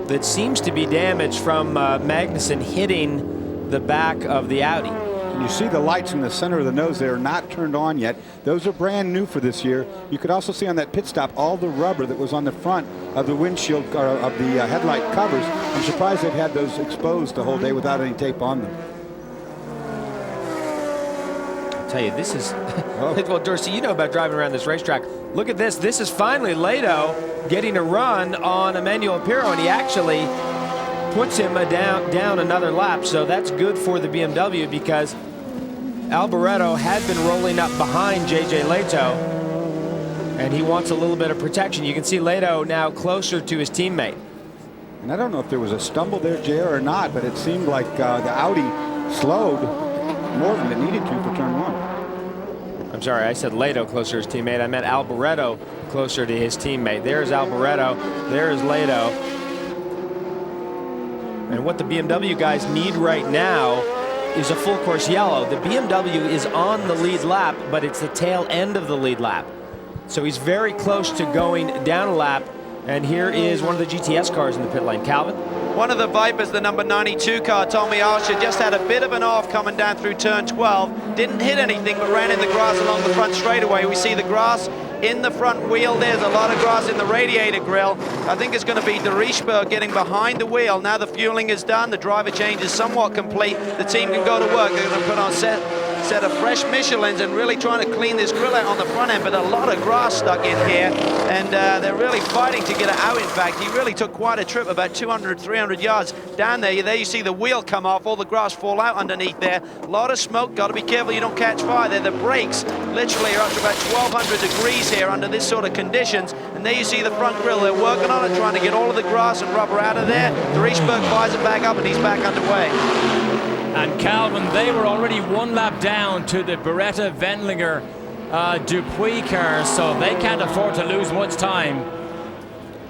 that seems to be damaged from Magnussen hitting the back of the Audi. And you see the lights in the center of the nose. They are not turned on yet. Those are brand new for this year. You could also see on that pit stop all the rubber that was on the front of the windshield, or of the headlight covers. I'm surprised they've had those exposed the whole day without any tape on them. Tell you, this is well, Dorsey, you know about driving around this racetrack. Look at this. This is finally Leto getting a run on Emmanuel Pirro, and he actually puts him down another lap. So that's good for the BMW, because Alboreto had been rolling up behind JJ Leto, and he wants a little bit of protection. You can see Leto now closer to his teammate. And I don't know if there was a stumble there, JR, or not, but it seemed like the Audi slowed more than it needed to for turn 1. I'm sorry, I said Leto closer to his teammate. I meant Alboreto closer to his teammate. There's Alboreto, there's Leto. And what the BMW guys need right now is a full course yellow. The BMW is on the lead lap, but it's the tail end of the lead lap. So he's very close to going down a lap. And here is one of the GTS cars in the pit lane. Calvin? One of the Vipers, the number 92 car, Tommy Archer, just had a bit of an off coming down through turn 12. Didn't hit anything, but ran in the grass along the front straightaway. We see the grass in the front wheel. There's a lot of grass in the radiator grill. I think it's going to be de Riesberg getting behind the wheel. Now the fueling is done. The driver change is somewhat complete. The team can go to work. They're going to put on set of fresh Michelins and really trying to clean this grill out on the front end, but a lot of grass stuck in here, and they're really fighting to get it out. In fact, he really took quite a trip, about 200, 300 yards down there. There you see the wheel come off, all the grass fall out underneath there. A lot of smoke, got to be careful you don't catch fire there. The brakes literally are up to about 1,200 degrees here under this sort of conditions, and there you see the front grill. They're working on it, trying to get all of the grass and rubber out of there. De Riesberg fires it back up, and he's back underway. And Calvin, they were already one lap down to the Beretta Wendlinger Dupuis cars, so they can't afford to lose much time.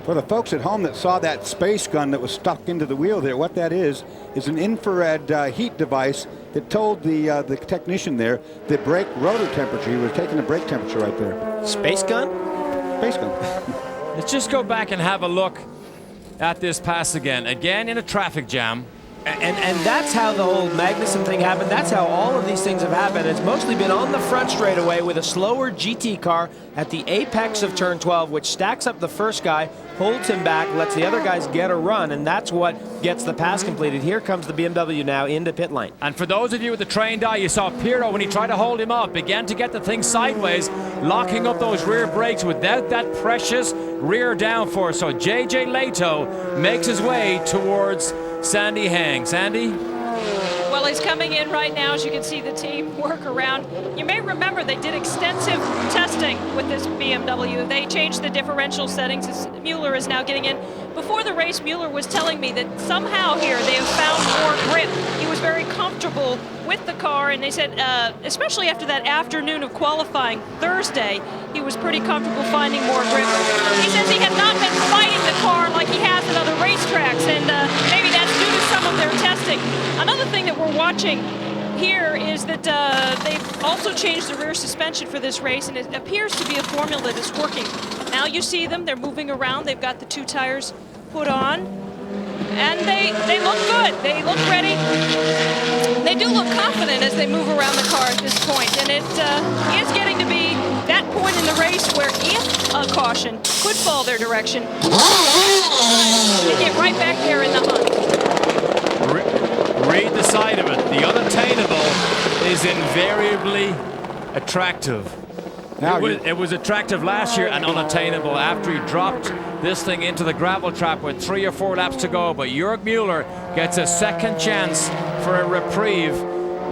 For the folks at home that saw that space gun that was stuck into the wheel there, what that is an infrared heat device that told the technician there the brake rotor temperature. He was taking the brake temperature right there. Space gun? Space gun. Let's just go back and have a look at this pass again. Again in a traffic jam. And that's how the whole Magnussen thing happened. That's how all of these things have happened. It's mostly been on the front straightaway with a slower GT car at the apex of turn 12, which stacks up the first guy, holds him back, lets the other guys get a run, and that's what gets the pass completed. Here comes the BMW now into pit lane. And for those of you with the trained eye, you saw Pirro, when he tried to hold him up, began to get the thing sideways, locking up those rear brakes without that precious rear downforce. So JJ Leto makes his way towards Sandy Hang. Sandy? Well, he's coming in right now, as you can see the team work around. You may remember they did extensive testing with this BMW. They changed the differential settings as Mueller is now getting in. Before the race, Mueller was telling me that somehow here they have found more grip. He was very comfortable with the car, and they said, especially after that afternoon of qualifying Thursday, he was pretty comfortable finding more grip. He says he had not been fighting the car like he has at other racetracks, and maybe that's due to some of their testing. Another thing that we're watching here is that they've also changed the rear suspension for this race, and it appears to be a formula that is working. Now you see them, they're moving around, they've got the two tires put on, and they look good, they look ready. They do look confident as they move around the car at this point, and it is getting to be that point in the race where if a caution could fall their direction, they get right back there in the hunt. Read the side of it. The unattainable is invariably attractive. It was attractive last year and unattainable after he dropped this thing into the gravel trap with 3 or 4 laps to go. But Jörg Mueller gets a second chance for a reprieve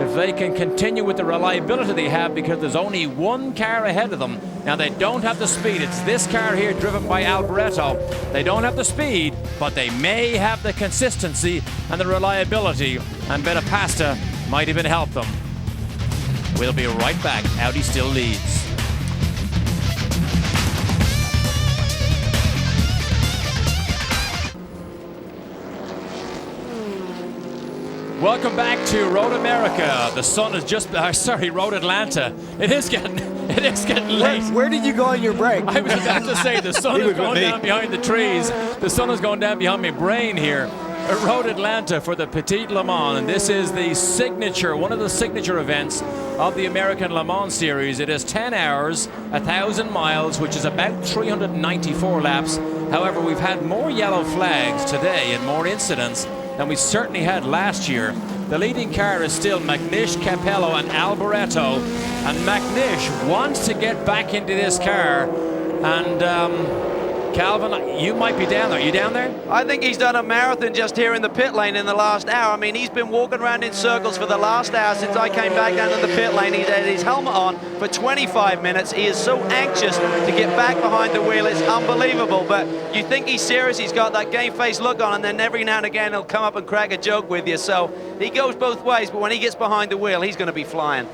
if they can continue with the reliability they have, because there's only one car ahead of them. Now, they don't have the speed. It's this car here driven by Alboreto. They don't have the speed, but they may have the consistency and the reliability, and Betta Pasta might even help them. We'll be right back. Audi still leads. Welcome back to Road America. The sun is just, Road Atlanta. It is getting late. Where did you go on your break? I was about to say the sun is going down behind the trees. The sun is going down behind my brain here. At Road Atlanta for the Petit Le Mans, and this is the signature, one of the signature events of the American Le Mans series. It is 10 hours, 1,000 miles, which is about 394 laps. However, we've had more yellow flags today and more incidents than we certainly had last year. The leading car is still Magnish, Capello, and Alboreto, and Magnish wants to get back into this car, and Calvin, you might be down there. Are you down there? I think he's done a marathon just here in the pit lane in the last hour. I mean, he's been walking around in circles for the last hour since I came back down to the pit lane. He's had his helmet on for 25 minutes. He is so anxious to get back behind the wheel. It's unbelievable, but you think he's serious. He's got that game-faced look on, and then every now and again he'll come up and crack a joke with you. So he goes both ways, but when he gets behind the wheel, he's going to be flying.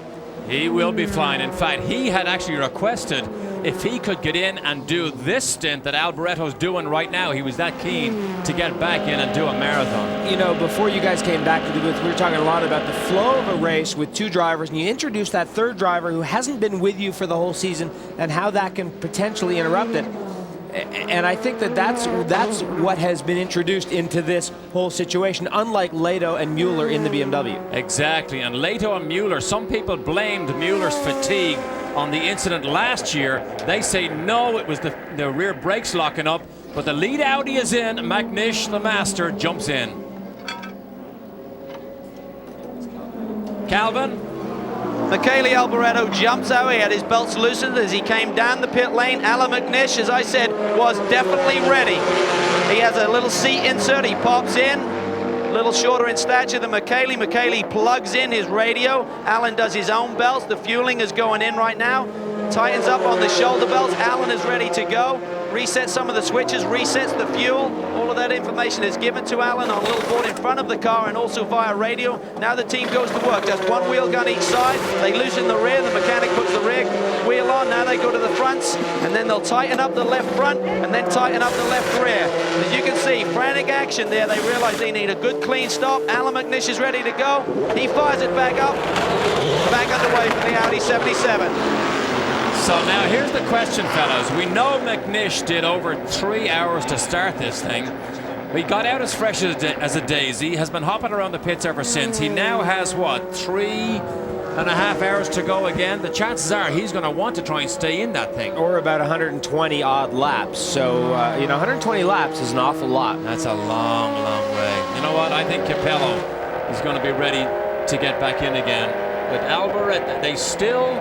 He will be flying. In fact, he had actually requested if he could get in and do this stint that Alboreto's doing right now. He was that keen to get back in and do a marathon. You know, before you guys came back to the booth, we were talking a lot about the flow of a race with two drivers, and you introduced that third driver who hasn't been with you for the whole season and how that can potentially interrupt it. And I think that's what has been introduced into this whole situation, unlike Leto and Mueller in the BMW. Exactly, and Leto and Mueller, some people blamed Mueller's fatigue on the incident last year. They say no, it was the rear brakes locking up, but the lead Audi is in. Magnish, the master, jumps in. Calvin? Michele Alboreto jumps out. He had his belts loosened as he came down the pit lane. Alan McNish, as I said, was definitely ready. He has a little seat insert. He pops in. A little shorter in stature than Michele. Michele plugs in his radio. Alan does his own belts. The fueling is going in right now. Tightens up on the shoulder belts. Alan is ready to go. Resets some of the switches, resets the fuel. All of that information is given to Alan on a little board in front of the car and also via radio. Now the team goes to work. Just one wheel gun each side. They loosen the rear. The mechanic puts the rear wheel on. Now they go to the fronts, and then they'll tighten up the left front and then tighten up the left rear. As you can see, frantic action there. They realize they need a good clean stop. Alan McNish is ready to go. He fires it back up. Back underway for the Audi 77. So now here's the question, fellas. We know McNish did over 3 hours to start this thing. He got out as fresh as a daisy, has been hopping around the pits ever since. He now has, what, 3.5 hours to go again? The chances are he's going to want to try and stay in that thing. Or about 120 odd laps. So, 120 laps is an awful lot. That's a long, long way. You know what? I think Capello is going to be ready to get back in again. But Alboreto, they still...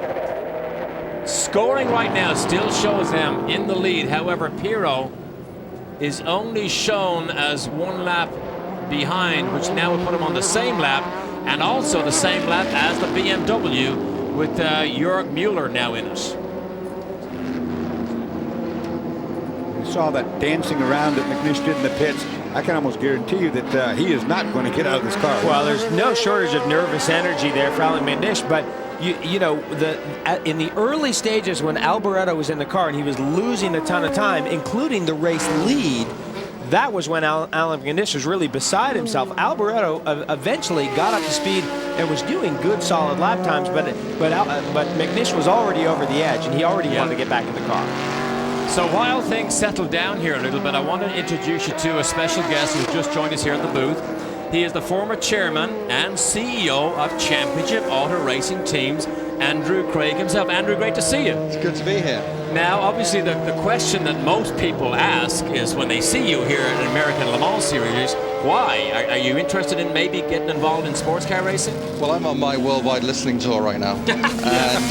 Scoring right now still shows them in the lead. However, Pirro is only shown as 1 lap behind, which now will put him on the same lap, and also the same lap as the BMW with Jörg Müller now in it. You saw that dancing around that McNish did in the pits. I can almost guarantee you that he is not going to get out of this car. Well, there's no shortage of nervous energy there for Alan McNish, but in the early stages when Alboreto was in the car and he was losing a ton of time, including the race lead, that was when Alan McNish was really beside himself. Alboreto eventually got up to speed and was doing good, solid lap times, but McNish was already over the edge, and he already wanted to get back in the car. So while things settle down here a little bit, I want to introduce you to a special guest who's just joined us here in the booth. He is the former chairman and CEO of Championship Auto Racing Teams, Andrew Craig himself. Andrew, great to see you. It's good to be here. Now, obviously, the question that most people ask is when they see you here at an American Le Mans Series, why? Are you interested in maybe getting involved in sports car racing? Well, I'm on my worldwide listening tour right now, and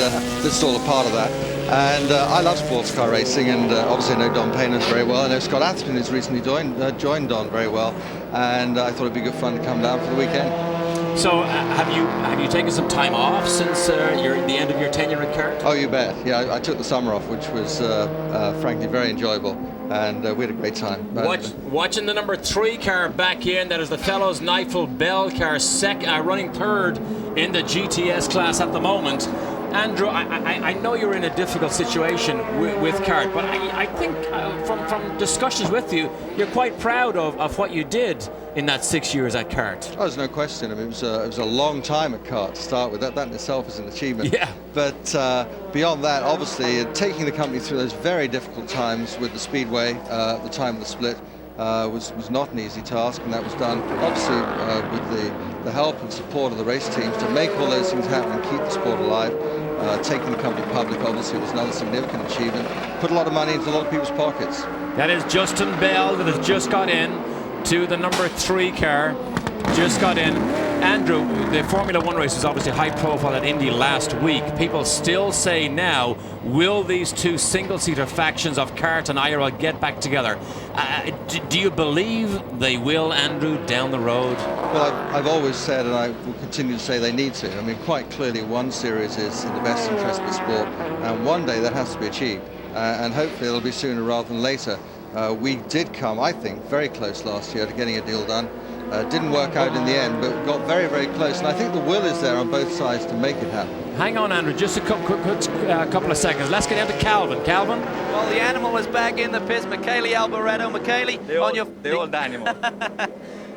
this is all a part of that. And I love sports car racing, and obviously I know Don Paynos very well. I know Scott Atherton has recently joined Don very well, and I thought it'd be good fun to come down for the weekend. So have you taken some time off since the end of your tenure at CART? Oh, you bet. Yeah, I took the summer off, which was frankly very enjoyable, and we had a great time. Watching the number 3 car back in, that is the fellows Nigel Bell car, running third in the GTS class at the moment. Andrew, I know you're in a difficult situation with CART, but I think from discussions with you, you're quite proud of what you did in that 6 years at CART. Oh, there's no question. I mean, it was a long time at CART to start with. That in itself is an achievement. Yeah. But beyond that, obviously, taking the company through those very difficult times with the Speedway at the time of the split was not an easy task, and that was done obviously with the help and support of the race teams to make all those things happen and keep the sport alive. Taking the company public obviously was another significant achievement. Put a lot of money into a lot of people's pockets. That is Justin Bell that has just got in to the number 3 car. Just got in. Andrew, the Formula 1 race is obviously high profile at Indy last week. People still say now, will these two single-seater factions of CART and IRL get back together? Do you believe they will, Andrew, down the road? Well, I've always said, and I will continue to say, they need to. I mean, quite clearly, one series is in the best interest of the sport, and one day that has to be achieved, and hopefully it'll be sooner rather than later. We did come, I think, very close last year to getting a deal done. Didn't work out in the end, but got very, very close. And I think the will is there on both sides to make it happen. Hang on, Andrew, just a couple of seconds. Let's get down to Calvin. Calvin? Well, the animal is back in the pits. Michele Alboreto. Michele, the old animal.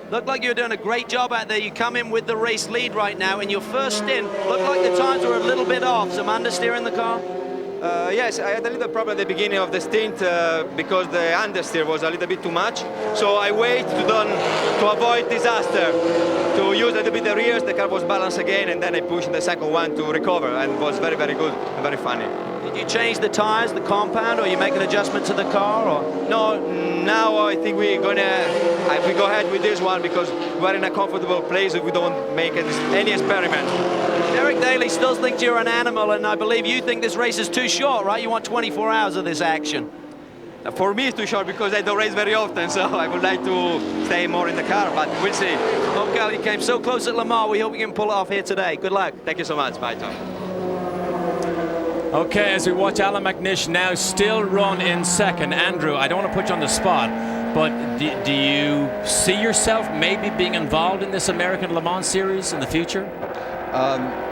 Looked like you're doing a great job out there. You come in with the race lead right now. In your first stint, looked like the times were a little bit off. Some understeer in the car? Yes, I had a little problem at the beginning of the stint because the understeer was a little bit too much. So I waited to avoid disaster, to use a little bit the rears. The car was balanced again, and then I pushed the second one to recover, and it was very, very good and very funny. Did you change the tires, the compound, or you make an adjustment to the car? Or? No, now I think we go ahead with this one because we're in a comfortable place. We don't make any experiment. Derek Daly still thinks you're an animal, and I believe you think this race is too short, right? You want 24 hours of this action. For me, it's too short because I don't race very often, so I would like to stay more in the car, but we'll see. Okay, you came so close at Le Mans. We hope you can pull it off here today. Good luck. Thank you so much. Bye, Tom. Okay, as we watch Alan McNish now still run in second. Andrew, I don't want to put you on the spot, but do you see yourself maybe being involved in this American Le Mans series in the future?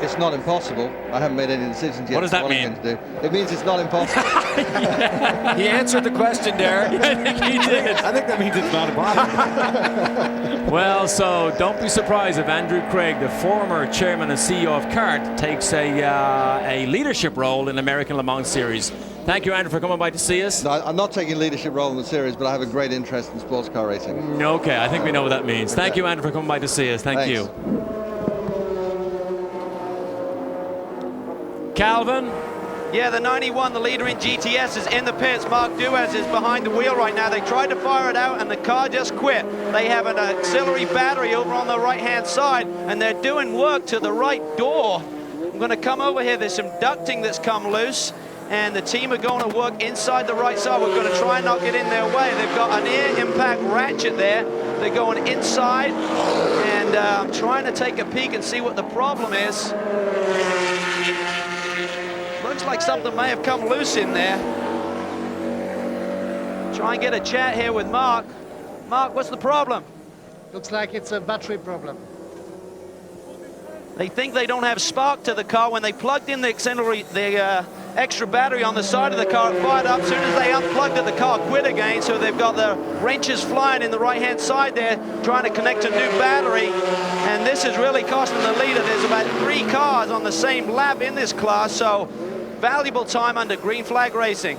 It's not impossible. I haven't made any decisions yet. What does that mean? I'm going to do. It means it's not impossible. He answered the question, Derek. I think he did. I think that means it's not impossible. Well, so don't be surprised if Andrew Craig, the former chairman and CEO of CART, takes a leadership role in the American Le Mans series. Thank you, Andrew, for coming by to see us. No, I'm not taking a leadership role in the series, but I have a great interest in sports car racing. Okay, I think we know what that means. Thank you, Andrew, for coming by to see us. Thank you. Calvin? Yeah, the 91, the leader in GTS, is in the pits. Mark Duez is behind the wheel right now. They tried to fire it out, and the car just quit. They have an auxiliary battery over on the right-hand side, and they're doing work to the right door. I'm going to come over here. There's some ducting that's come loose, and the team are going to work inside the right side. We're going to try and not get in their way. They've got an air impact ratchet there. They're going inside, and I'm trying to take a peek and see what the problem is. Looks like something may have come loose in there. Try and get a chat here with Mark. Mark, what's the problem? Looks like it's a battery problem. They think they don't have spark to the car. When they plugged in the auxiliary, the extra battery on the side of the car, it fired up. As soon as they unplugged it, the car quit again. So they've got the wrenches flying in the right-hand side there, trying to connect a new battery. And this is really costing the leader. There's about 3 cars on the same lap in this class. So valuable time under green flag racing.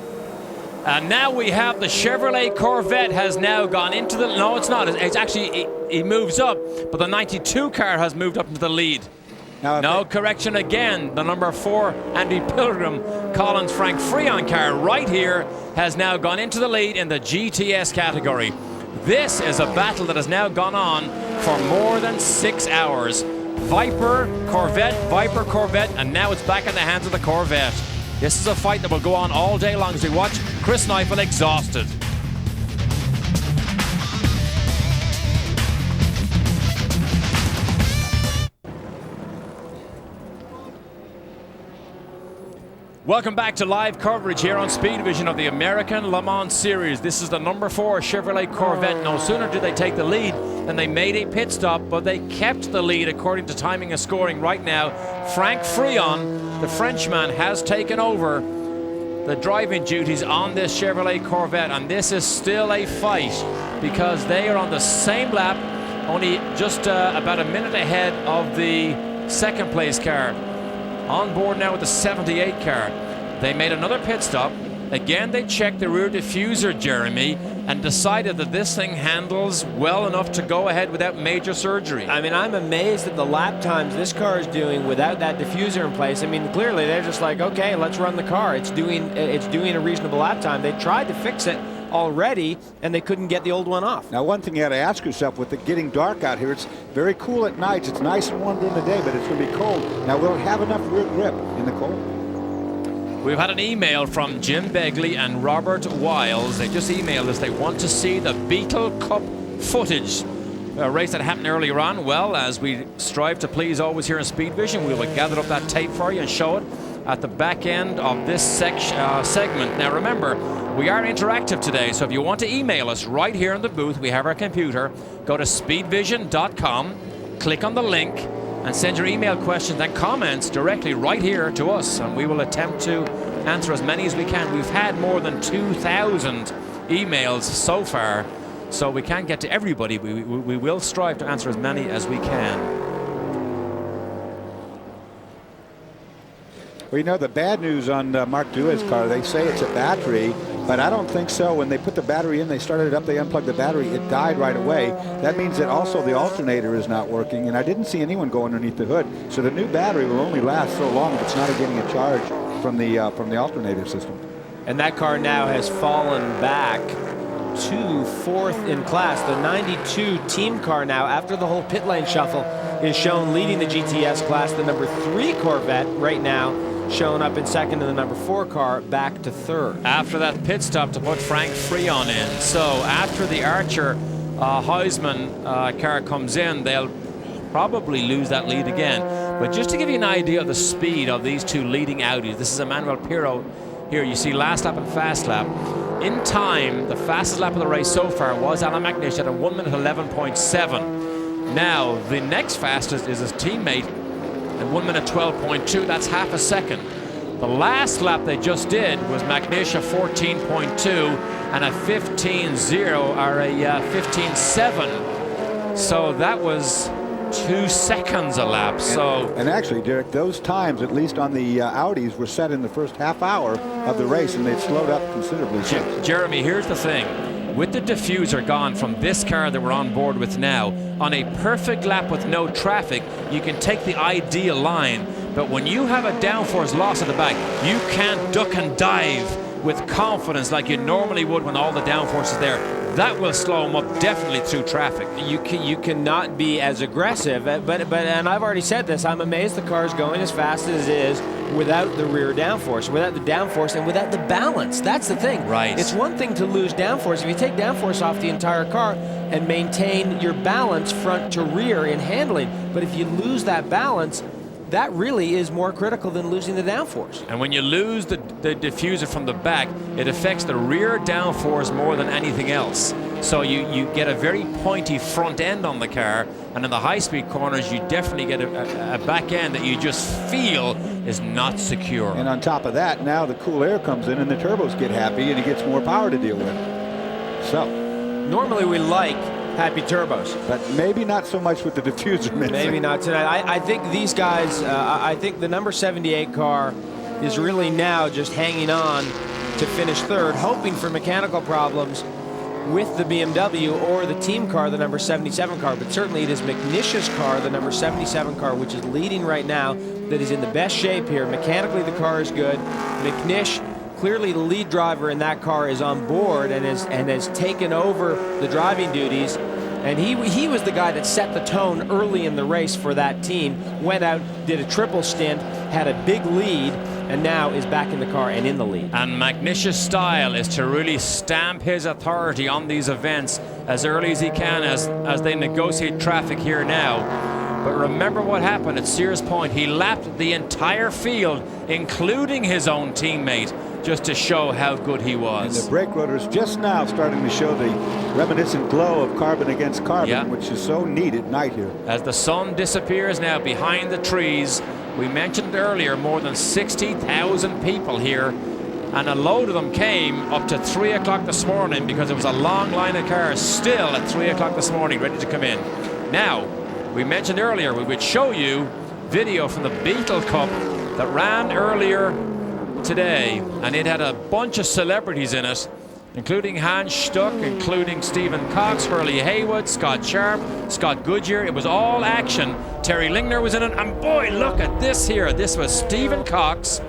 And now we have the Chevrolet Corvette has now gone into the... No, it's not. It's actually, he moves up, but the 92 car has moved up into the lead. No, correction again. The number 4, Andy Pilgrim, Collins Frank Freon car right here has now gone into the lead in the GTS category. This is a battle that has now gone on for more than 6 hours. Viper, Corvette, and now it's back in the hands of the Corvette. This is a fight that will go on all day long as we watch Chris Neufeld exhausted. Welcome back to live coverage here on Speed Vision of the American Le Mans Series. This is the number 4 Chevrolet Corvette. No sooner did they take the lead than they made a pit stop, but they kept the lead according to timing and scoring right now. Frank Freon, the Frenchman, has taken over the driving duties on this Chevrolet Corvette, and this is still a fight because they are on the same lap, only just about a minute ahead of the second place car. On board now with the 78 car. They made another pit stop. Again, they checked the rear diffuser, Jeremy, and decided that this thing handles well enough to go ahead without major surgery. I mean, I'm amazed at the lap times this car is doing without that diffuser in place. I mean, clearly they're just like, okay, let's run the car. It's doing a reasonable lap time. They tried to fix it already, and they couldn't get the old one off. Now, one thing you got to ask yourself, with it getting dark out here, it's very cool at nights. It's nice and warm during the day, but it's going to be cold. Now, will it have enough rear grip in the cold? We've had an email from Jim Begley and Robert Wiles. They just emailed us. They want to see the Beetle Cup footage. A race that happened earlier on. Well, as we strive to please always here in Speed Vision, we will gather up that tape for you and show it at the back end of this segment. Now remember, we are interactive today, so if you want to email us right here in the booth, we have our computer. Go to speedvision.com, click on the link, and send your email questions and comments directly right here to us, and we will attempt to answer as many as we can. We've had more than 2,000 emails so far, so we can't get to everybody. We will strive to answer as many as we can. Well, you know, the bad news on Mark Duez's car, they say it's a battery, but I don't think so. When they put the battery in, they started it up, they unplugged the battery, it died right away. That means that also the alternator is not working, and I didn't see anyone go underneath the hood. So the new battery will only last so long if it's not getting a charge from the alternator system. And that car now has fallen back to 4th in class. The 92 team car now, after the whole pit lane shuffle, is shown leading the GTS class. The number 3 Corvette right now showing up in second, and the number 4 car back to third. After that pit stop to put Frank Freon in. So after the Archer Heisman car comes in, they'll probably lose that lead again. But just to give you an idea of the speed of these two leading Audis, this is Emmanuel Pirro here. You see last lap and fast lap. In time, the fastest lap of the race so far was Alan McNish at a 1 minute 11.7. Now, the next fastest is his teammate at 1 minute 12.2. That's half a second. The last lap they just did was McNish a 14.2 and a 15.0 or a 15.7. So that was 2 seconds a lap. And actually, Derek, those times, at least on the Audis, were set in the first half hour of the race, and they've slowed up considerably since. Jeremy, here's the thing. With the diffuser gone from this car that we're on board with now, on a perfect lap with no traffic, you can take the ideal line. But when you have a downforce loss at the back, you can't duck and dive with confidence like you normally would when all the downforce is there. That will slow them up definitely through traffic. You cannot be as aggressive, but and I've already said this, I'm amazed the car's going as fast as it is without the rear downforce, without the downforce, and without the balance. That's the thing. Right. It's one thing to lose downforce. If you take downforce off the entire car and maintain your balance front to rear in handling, but if you lose that balance, that really is more critical than losing the downforce. And when you lose the diffuser from the back, it affects the rear downforce more than anything else. So you get a very pointy front end on the car, and in the high-speed corners, you definitely get a back end that you just feel is not secure. And on top of that, now the cool air comes in and the turbos get happy and he gets more power to deal with. So normally we like happy turbos, but maybe not so much with the diffuser missing. Maybe not tonight. I think these guys, I think the number 78 car is really now just hanging on to finish third, hoping for mechanical problems with the BMW or the team car, the number 77 car. But certainly it is McNish's car, the number 77 car, which is leading right now, that is in the best shape here. Mechanically, the car is good. McNish, clearly the lead driver in that car, is on board and has taken over the driving duties. And he was the guy that set the tone early in the race for that team. Went out, did a triple stint, had a big lead, and now is back in the car and in the lead. And McNish's style is to really stamp his authority on these events as early as he can as they negotiate traffic here now. But remember what happened at Sears Point. He lapped the entire field, including his own teammate, just to show how good he was. And the brake rotors just now starting to show the reminiscent glow of carbon against carbon, which is so neat at night here. As the sun disappears now behind the trees, we mentioned earlier more than 60,000 people here, and a load of them came up to 3 o'clock this morning because there was a long line of cars still at 3 o'clock this morning ready to come in. Now, we mentioned earlier we would show you video from the Beetle Cup that ran earlier today, and it had a bunch of celebrities in it, including Hans Stuck, including Stephen Cox, Hurley Haywood, Scott Sharp, Scott Goodyear. It was all action. Terry Lingner was in it, and boy, look at this here. This was Stephen Cox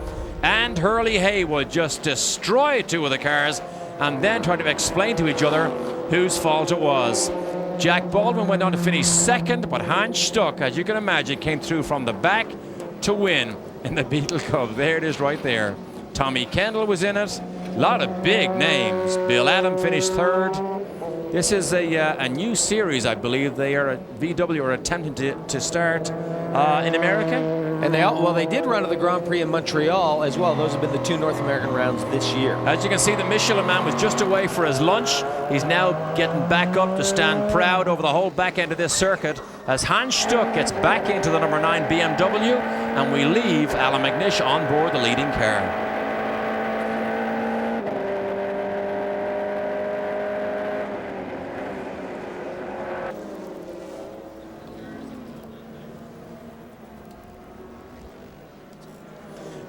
and Hurley Haywood just destroyed 2 of the cars and then tried to explain to each other whose fault it was. Jack Baldwin went on to finish second, but Hans Stuck, as you can imagine, came through from the back to win in the Beetle Cup. There it is right there. Tommy Kendall was in it. A lot of big names. Bill Adam finished third. This is a new series, I believe. VW are attempting to start in America. And they did run at the Grand Prix in Montreal as well. Those have been the 2 North American rounds this year. As you can see, the Michelin Man was just away for his lunch. He's now getting back up to stand proud over the whole back end of this circuit as Hans Stuck gets back into the number 9 BMW, and we leave Alan McNish on board the leading car.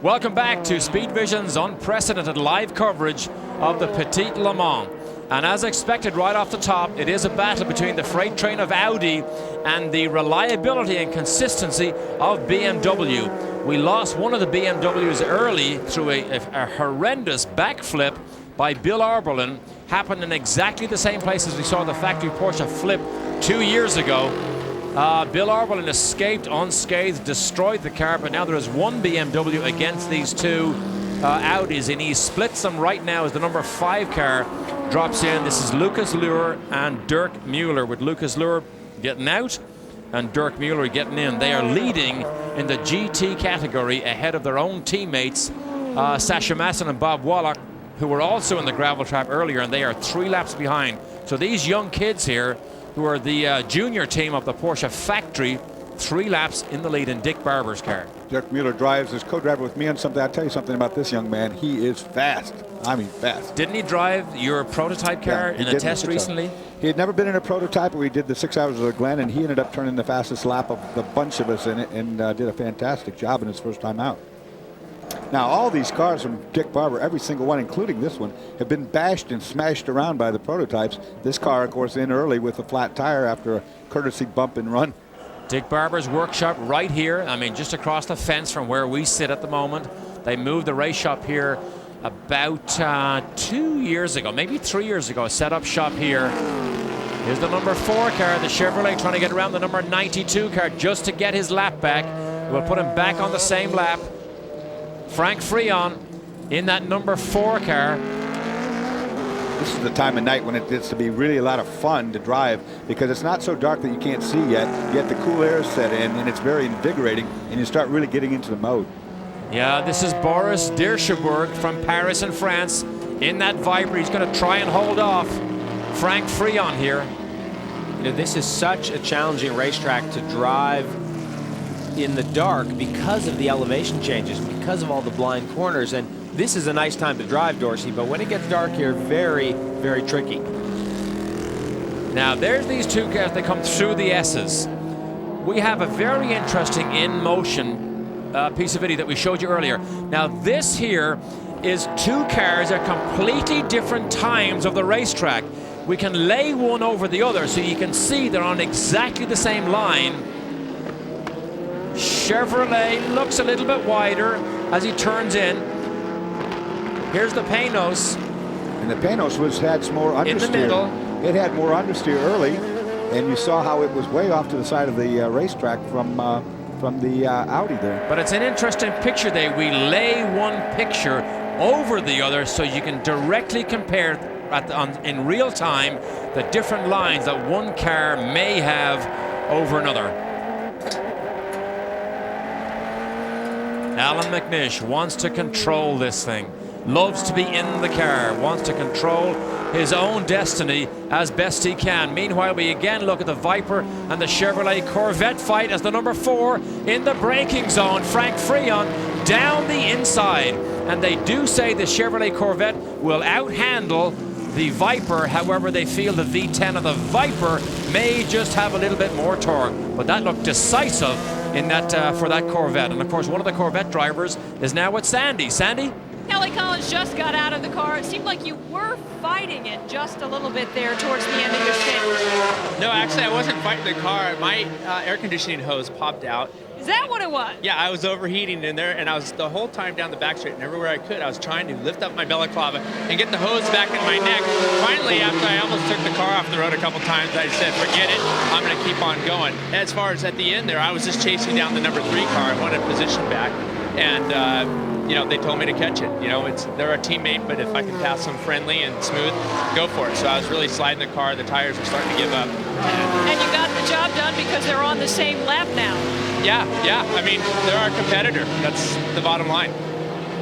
Welcome back to Speed Vision's unprecedented live coverage of the Petit Le Mans. And as expected right off the top, it is a battle between the freight train of Audi and the reliability and consistency of BMW. We lost one of the BMWs early through a horrendous backflip by Bill Arberlin. Happened in exactly the same place as we saw the factory Porsche flip 2 years ago. Bill Orwell escaped unscathed, destroyed the car, but now there is one BMW against these two Audis, and he splits them right now as the number 5 car drops in. This is Lucas Luhr and Dirk Mueller, with Lucas Luhr getting out and Dirk Mueller getting in. They are leading in the GT category ahead of their own teammates, Sasha Masson and Bob Wallach, who were also in the gravel trap earlier, and they are 3 laps behind. So these young kids here, who are the junior team of the Porsche factory, 3 laps in the lead in Dick Barber's car. Dirk Mueller drives as co-driver with me on something. I'll tell you something about this young man. He is fast. I mean, fast. Didn't he drive your prototype car in a test recently? He had never been in a prototype, but we did the 6 Hours of the Glen, and he ended up turning the fastest lap of the bunch of us in it, and did a fantastic job in his first time out. Now, all these cars from Dick Barber, every single one, including this one, have been bashed and smashed around by the prototypes. This car, of course, in early with a flat tire after a courtesy bump and run. Dick Barber's workshop right here. I mean, just across the fence from where we sit at the moment. They moved the race shop here about 2 years ago, maybe 3 years ago, set up shop here. Here's the number 4 car, the Chevrolet, trying to get around the number 92 car just to get his lap back. We'll put him back on the same lap. Frank Freon in that number 4 car. This is the time of night when it gets to be really a lot of fun to drive, because it's not so dark that you can't see yet the cool air set in, and it's very invigorating, and you start really getting into the mode. Yeah, this is Boris Dirschenberg from Paris in France in that Viper. He's going to try and hold off Frank Freon here. You know, this is such a challenging racetrack to drive in the dark because of the elevation changes, because of all the blind corners, and this is a nice time to drive, Dorsey, but when it gets dark here, very, very tricky. Now, there's these two cars. They come through the S's. We have a very interesting in-motion piece of video that we showed you earlier. Now, this here is 2 cars at completely different times of the racetrack. We can lay one over the other so you can see they're on exactly the same line. Chevrolet looks a little bit wider as he turns in. Here's the Panos. And the Panos had some more understeer. In the middle. It had more understeer early, and you saw how it was way off to the side of the racetrack from the Audi there. But it's an interesting picture there. We lay one picture over the other so you can directly compare in real time the different lines that one car may have over another. Alan McNish wants to control this thing, loves to be in the car, wants to control his own destiny as best he can. Meanwhile, we again look at the Viper and the Chevrolet Corvette fight as the number 4 in the braking zone. Frank Freon down the inside, and they do say the Chevrolet Corvette will outhandle the Viper. However, they feel the V10 of the Viper may just have a little bit more torque, but that looked decisive in that for that Corvette. And of course, one of the Corvette drivers is now with Sandy. Sandy? Kelly Collins just got out of the car. It seemed like you were fighting it just a little bit there towards the end of your stint. No, actually, I wasn't fighting the car. My air conditioning hose popped out. Is that what it was? Yeah, I was overheating in there, and I was the whole time down the back straight, and everywhere I could, I was trying to lift up my balaclava and get the hose back in my neck. Finally, after I almost took the car off the road a couple times, I said, forget it, I'm going to keep on going. As far as at the end there, I was just chasing down the number 3 car. I wanted position back, and you know, they told me to catch it. You know, they're a teammate, but if I can pass them friendly and smooth, go for it. So I was really sliding the car. The tires were starting to give up. And you got the job done because they're on the same lap now. Yeah. I mean, they're our competitor. That's the bottom line.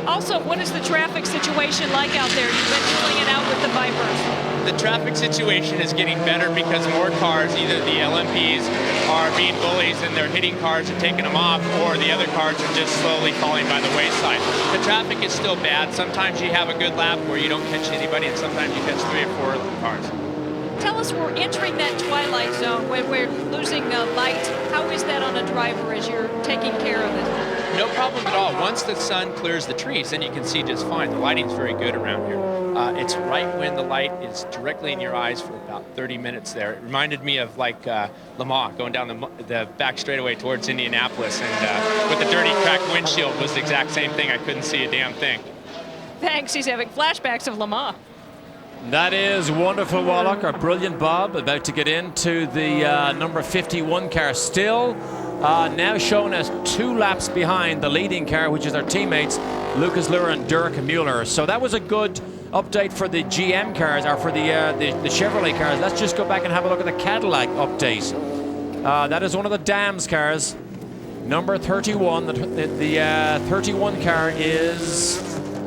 Also, what is the traffic situation like out there? You've been filling it out with the Vipers. The traffic situation is getting better because more cars, either the LMPs are being bullies and they're hitting cars and taking them off, or the other cars are just slowly falling by the wayside. The traffic is still bad. Sometimes you have a good lap where you don't catch anybody, and sometimes you catch 3 or 4 cars. Tell us, we're entering that twilight zone when we're losing light. How is that on a driver as you're taking care of it? No problem at all. Once the sun clears the trees, then you can see just fine. The lighting's very good around here. It's right when the light is directly in your eyes for about 30 minutes there. It reminded me of like Le Mans, going down the back straightaway towards Indianapolis, and with the dirty cracked windshield was the exact same thing. I couldn't see a damn thing. Thanks. He's having flashbacks of Le Mans. That is wonderful, Wallach, our brilliant Bob, about to get into the number 51 car. Still now shown as 2 laps behind the leading car, which is our teammates, Lucas Luhr and Dirk Mueller. So that was a good update for the GM cars, or for the Chevrolet cars. Let's just go back and have a look at the Cadillac update. That is one of the Dams cars, number 31. The 31 car is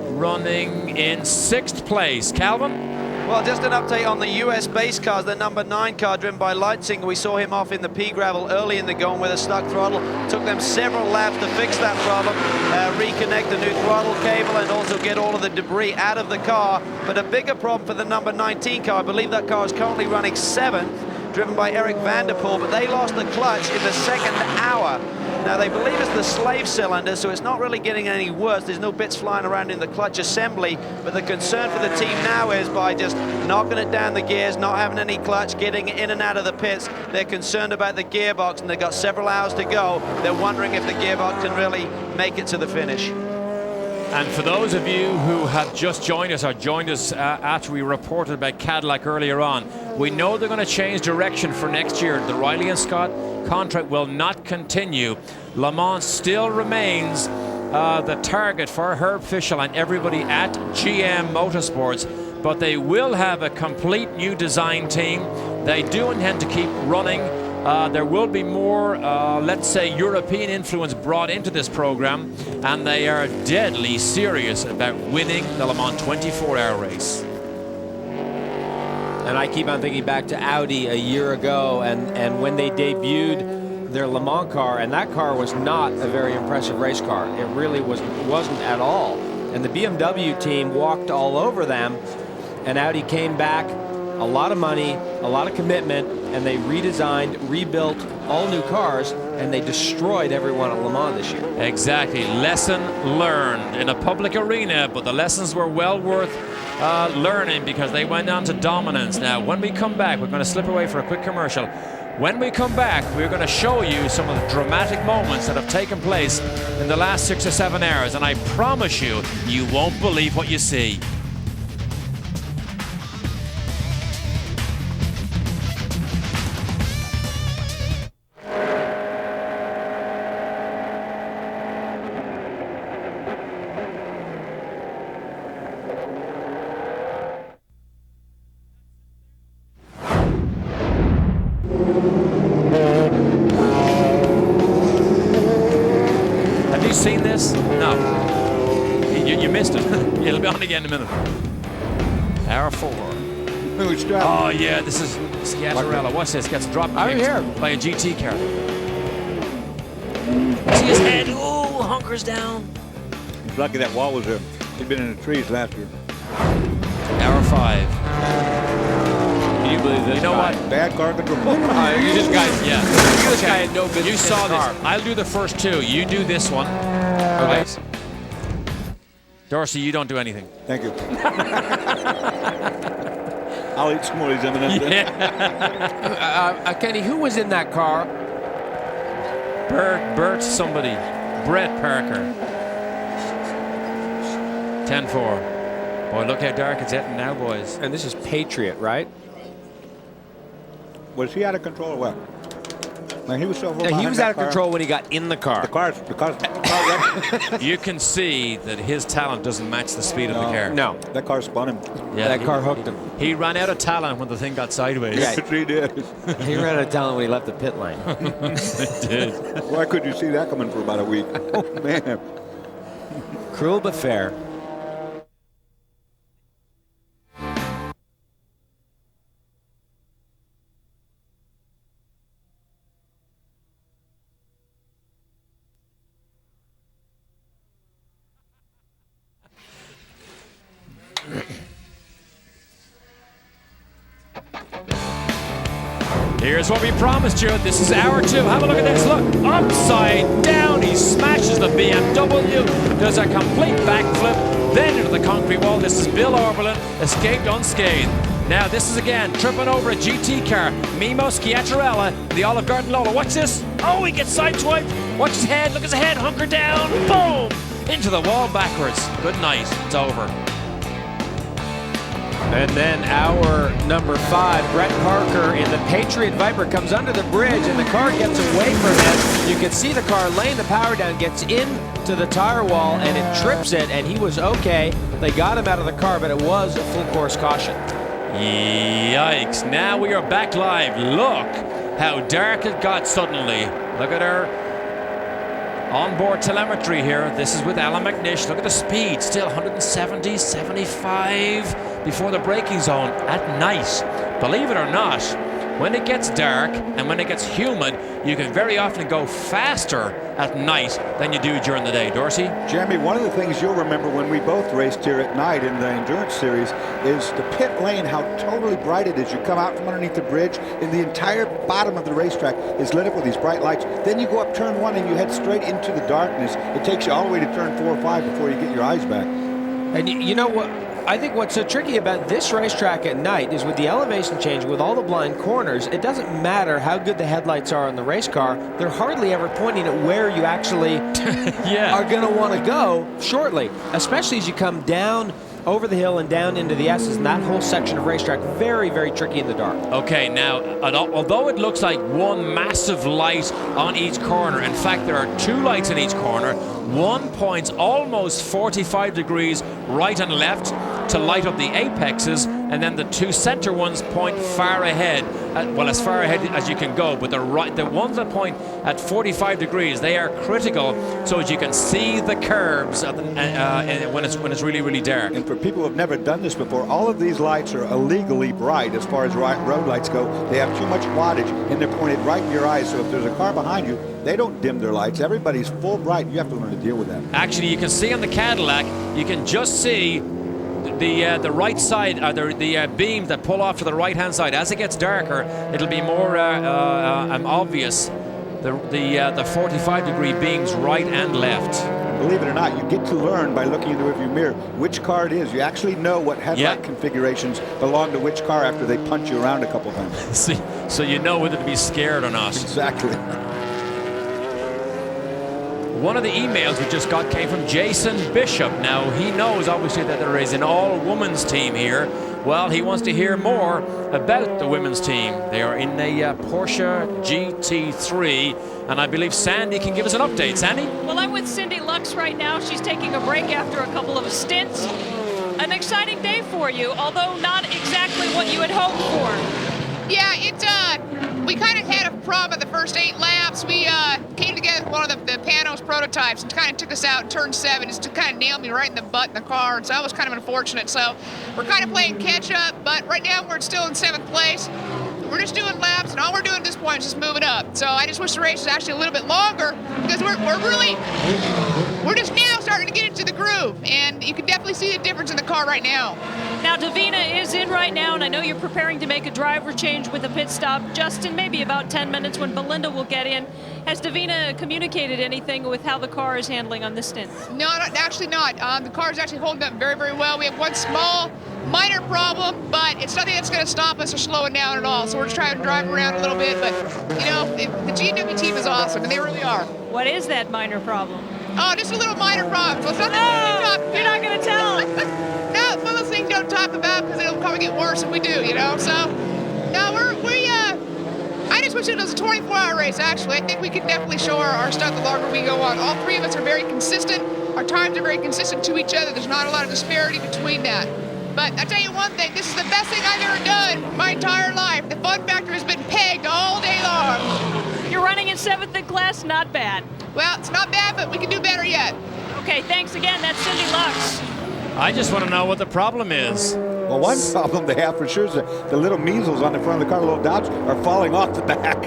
running in 6th place. Calvin? Well, just an update on the US base cars. The number 9 car driven by Leitzinger. We saw him off in the P gravel early in the going with a stuck throttle. Took them several laps to fix that problem, reconnect the new throttle cable, and also get all of the debris out of the car. But a bigger problem for the number 19 car. I believe that car is currently running 7th, driven by Eric Vanderpool, but they lost the clutch in the 2nd hour. Now, they believe it's the slave cylinder, so it's not really getting any worse. There's no bits flying around in the clutch assembly, but the concern for the team now is by just knocking it down the gears, not having any clutch, getting in and out of the pits, they're concerned about the gearbox, and they've got several hours to go. They're wondering if the gearbox can really make it to the finish. And for those of you who have just joined us, or joined us after we reported about Cadillac earlier on, we know they're going to change direction for next year. The Riley and Scott contract will not continue. Le Mans still remains the target for Herb Fischel and everybody at GM Motorsports, but they will have a complete new design team. They do intend to keep running. There will be more, let's say, European influence brought into this program, and they are deadly serious about winning the Le Mans 24-hour race. And I keep on thinking back to Audi a year ago, and when they debuted their Le Mans car, and that car was not a very impressive race car. It really wasn't at all. And the BMW team walked all over them, and Audi came back, a lot of money, a lot of commitment, and they redesigned, rebuilt all new cars, and they destroyed everyone at Le Mans this year. Exactly. Lesson learned in a public arena, but the lessons were well worth learning because they went on to dominance. Now, when we come back, we're going to slip away for a quick commercial. When we come back, we're going to show you some of the dramatic moments that have taken place in the last 6 or 7 hours, and I promise you, you won't believe what you see. Seen this? No. You missed it. It'll be on again in a minute. Hour 4. Oh yeah, this is Schiaparella. Watch this. Gets dropped by a GT car. See his head? Ooh, hunkers down. He's lucky that wall was there. He'd been in the trees last year. Hour 5. Can you believe this? You know what? Bad car control. You just guys, yeah. This guy had no business. You saw this. I'll do the first 2. You do this one. Okay. Right. Dorsey, you don't do anything. Thank you. I'll eat some more of these M&Ms. Yeah. Kenny, who was in that car? Bert somebody. Brett Parker. 10-4. Boy, look how dark it's getting now, boys. And this is Patriot, right? Was he out of control or what? Man, he was so he was out of control when he got in the car. The car You can see that his talent doesn't match the speed of the car. No. That car spun him. Yeah, that car hooked him. He ran out of talent when the thing got sideways. Yes, he did. He ran out of talent when he left the pit lane. He did. Why couldn't you see that coming for about a week? Oh, man. Cruel but fair. Here's what we promised you. This is hour 2. Have a look at this. Look, upside down. He smashes the BMW. Does a complete backflip. Then into the concrete wall. This is Bill Oberlin. Escaped unscathed. Now this is again tripping over a GT car. Mimo Schiaparella, the Olive Garden Lola. Watch this. Oh, he gets sideswiped. Watch his head. Look at his head. Hunker down. Boom. Into the wall backwards. Good night. It's over. And then our number 5, Brett Parker in the Patriot Viper, comes under the bridge, and the car gets away from it. You can see the car laying the power down, gets into the tire wall, and it trips it, and he was okay. They got him out of the car, but it was a full course caution. Yikes. Now we are back live. Look how dark it got suddenly. Look at our onboard telemetry here. This is with Alan McNish. Look at the speed. Still 170, 75 before the braking zone at night. Believe it or not, when it gets dark and when it gets humid, you can very often go faster at night than you do during the day. Dorsey? Jeremy, one of the things you'll remember when we both raced here at night in the Endurance Series is the pit lane, how totally bright it is. You come out from underneath the bridge, and the entire bottom of the racetrack is lit up with these bright lights. Then you go up turn 1 and you head straight into the darkness. It takes you all the way to turn 4 or 5 before you get your eyes back. And you know what? I think what's so tricky about this racetrack at night is with the elevation change, with all the blind corners, it doesn't matter how good the headlights are on the race car. They're hardly ever pointing at where you actually are going to want to go shortly, especially as you come down over the hill and down into the S's, and that whole section of racetrack, very, very tricky in the dark. Okay, now, although it looks like one massive light on each corner, in fact, there are 2 lights in each corner. One points almost 45 degrees right and left to light up the apexes, and then the 2 center ones point far ahead, well, as far ahead as you can go, but the ones that point at 45 degrees, they are critical so that you can see the curves when it's really, really dark. And for people who have never done this before, all of these lights are illegally bright as far as road lights go. They have too much wattage, and they're pointed right in your eyes, so if there's a car behind you, they don't dim their lights. Everybody's full bright. You have to learn to deal with that. Actually, you can see on the Cadillac, you can just see the right side, the beams that pull off to the right-hand side. As it gets darker, it'll be more obvious. The 45-degree beams right and left. Believe it or not, you get to learn by looking in the rearview mirror which car it is. You actually know what headlight configurations belong to which car after they punch you around a couple times. See, so you know whether to be scared or not. Exactly. One of the emails we just got came from Jason Bishop. Now, he knows, obviously, that there is an all-women's team here. Well, he wants to hear more about the women's team. They are in a Porsche GT3, and I believe Sandy can give us an update. Sandy? Well, I'm with Cindy Lux right now. She's taking a break after a couple of stints. An exciting day for you, although not exactly what you had hoped for. Yeah, we kind of had a problem at the first 8 laps. We came together with one of the Panos prototypes and kind of took us out in turn 7. It's to kind of nailed me right in the butt in the car, and so that was kind of unfortunate. So we're kind of playing catch up, but right now we're still in 7th place. We're just doing laps, and all we're doing at this point is just moving up. So I just wish the race was actually a little bit longer, because we're just now starting to get into the groove, and you can definitely see the difference in the car right now. Now, Davina is in right now, and I know you're preparing to make a driver change with a pit stop just in maybe about 10 minutes when Belinda will get in. Has Davina communicated anything with how the car is handling on this stint? No, actually not. The car is actually holding up very, very well. We have one small, minor problem, but it's nothing that's going to stop us or slow it down at all. So we're just trying to drive around a little bit, but, you know, the GW team is awesome, and they really are. What is that minor problem? Oh, just a little minor problem. So it's nothing to talk about. You're not going to tell. No, it's one of those things you don't talk about because it'll probably get worse if we do, you know? So, no, I just wish it was a 24-hour race, actually. I think we could definitely show our stuff the longer we go on. All 3 of us are very consistent. Our times are very consistent to each other. There's not a lot of disparity between that. But I'll tell you one thing, this is the best thing I've ever done my entire life. The fun factor has been pegged all day long. You're running in 7th in class, not bad. Well, it's not bad, but we can do better yet. Okay, thanks again. That's Cindy Lux. I just want to know what the problem is. Well, one problem they have for sure is the little measles on the front of the car, the little dots, are falling off the back.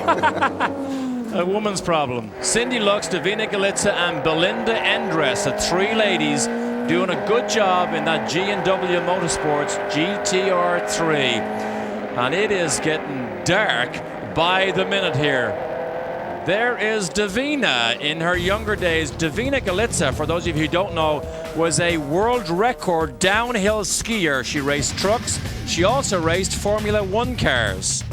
A woman's problem. Cindy Lux, Davina Galitza, and Belinda Endres, the 3 ladies doing a good job in that G&W Motorsports GTR3. And it is getting dark by the minute here. There is Davina in her younger days. Davina Galitza, for those of you who don't know, was a world record downhill skier. She raced trucks. She also raced Formula 1 cars.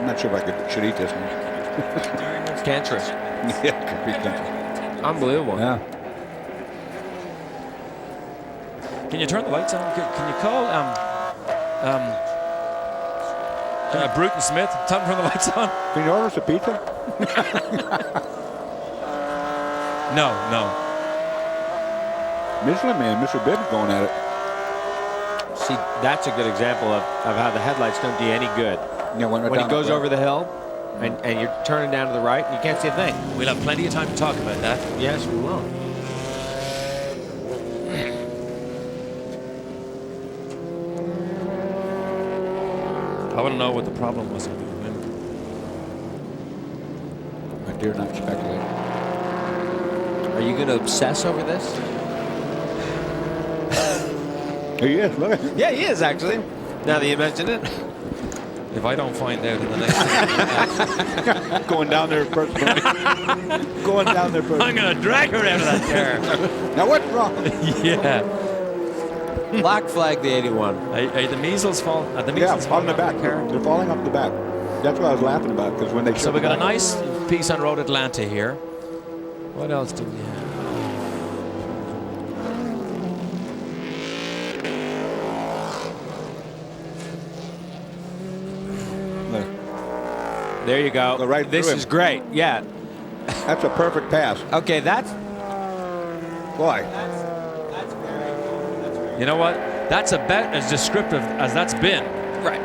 I'm not sure if I should eat this one. It's cancerous. Yeah, it could be cancerous. Unbelievable. Yeah. Can you turn the lights on? Can you call Bruton Smith? Tell him to turn the lights on. Can you order us a pizza? No. Michelin Man, Mr. Bibb going at it. See, that's a good example of how the headlights don't do you any good. Yeah, when he goes over the hill and you're turning down to the right, and you can't see a thing. We'll have plenty of time to talk about that. Yes, we will. I want to know what the problem was with him. I dare not speculate. Are you going to obsess over this? He is, look at him. Yeah, he is, actually. Now that you mentioned it. If I don't find out in the next Going down there personally. Going down there personally. I'm going to drag her out of that car. Now what's wrong? Yeah. Black flag the 81. Are the measles falling? Yeah, on the back. They're falling off the back. That's what I was laughing about, because when they So we got a nice piece on Road Atlanta here. What else do we have? There you go. Go right this through is him. great. Yeah. That's a perfect pass. Okay, that's... Boy. You know what? That's about as descriptive as that's been. Right.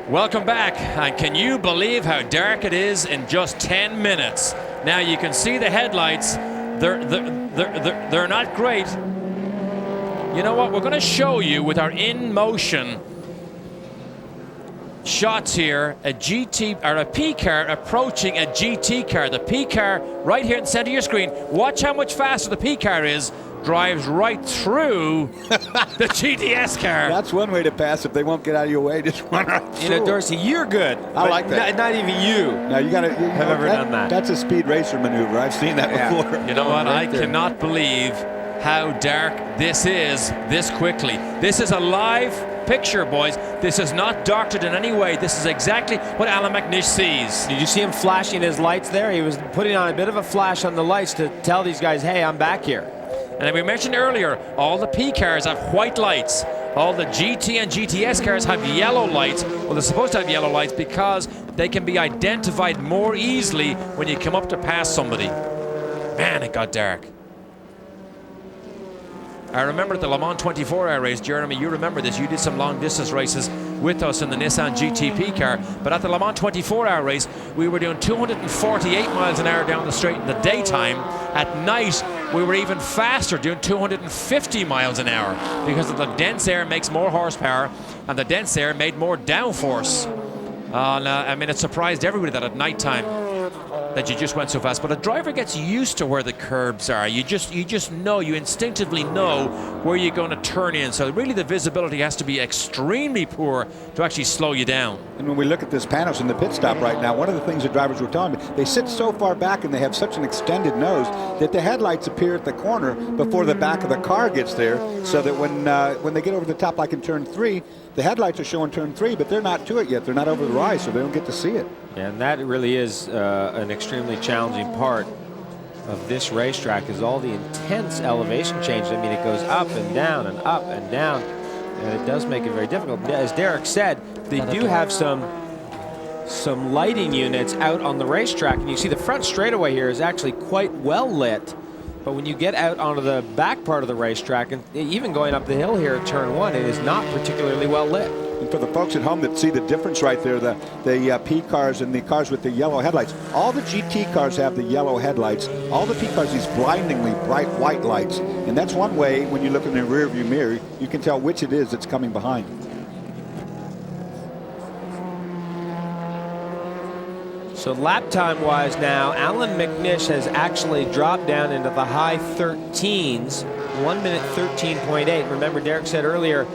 Welcome back. And can you believe how dark it is in just 10 minutes? Now you can see the headlights. They're not great. You know what? We're going to show you with our in-motion shots here, a GT or a P car approaching a GT car. The P car right here in the center of your screen. Watch how much faster the P car is. Drives right through the GTS car. That's one way to pass if they won't get out of your way. Just run right through. You know, Dorsey, you're good. I like that. Not even you. Now you got to have ever done that. That's a speed racer maneuver. I've seen that before. You know what? I cannot believe how dark this is this quickly. This is a live picture, boys. This is not doctored in any way. This is exactly what Alan McNish sees. Did you see him flashing his lights there? He was putting on a bit of a flash on the lights to tell these guys, hey, I'm back here. And we mentioned earlier, all the P cars have white lights. All the GT and GTS cars have yellow lights. Well, they're supposed to have yellow lights because they can be identified more easily when you come up to pass somebody. Man, it got dark. I remember at the Le Mans 24-hour race, Jeremy, you remember this. You did some long-distance races with us in the Nissan GTP car. But at the Le Mans 24-hour race, we were doing 248 miles an hour down the straight in the daytime. At night, we were even faster, doing 250 miles an hour because of the dense air makes more horsepower, and the dense air made more downforce. I mean, it surprised everybody that at nighttime that you just went so fast. But a driver gets used to where the curbs are. You just know, you instinctively know where you're going to turn in. So really the visibility has to be extremely poor to actually slow you down. And when we look at this Panos in the pit stop right now, one of the things the drivers were telling me, they sit so far back and they have such an extended nose that the headlights appear at the corner before the back of the car gets there, so that when they get over the top, like in turn 3, the headlights are showing turn 3, but they're not to it yet. They're not over the rise, so they don't get to see it. And that really is an extremely challenging part of this racetrack, is all the intense elevation changes. I mean, it goes up and down and up and down, and it does make it very difficult. As Derek said, they do have some lighting units out on the racetrack, and you see the front straightaway here is actually quite well lit. But when you get out onto the back part of the racetrack, and even going up the hill here at turn 1, it is not particularly well lit. And for the folks at home that see the difference right there, the P cars and the cars with the yellow headlights, all the GT cars have the yellow headlights. All the P cars, these blindingly bright white lights. And that's one way, when you look in the rear view mirror, you can tell which it is that's coming behind. So lap time wise now, Alan McNish has actually dropped down into the high 13s, 1 minute 13.8. Remember, Derek said earlier,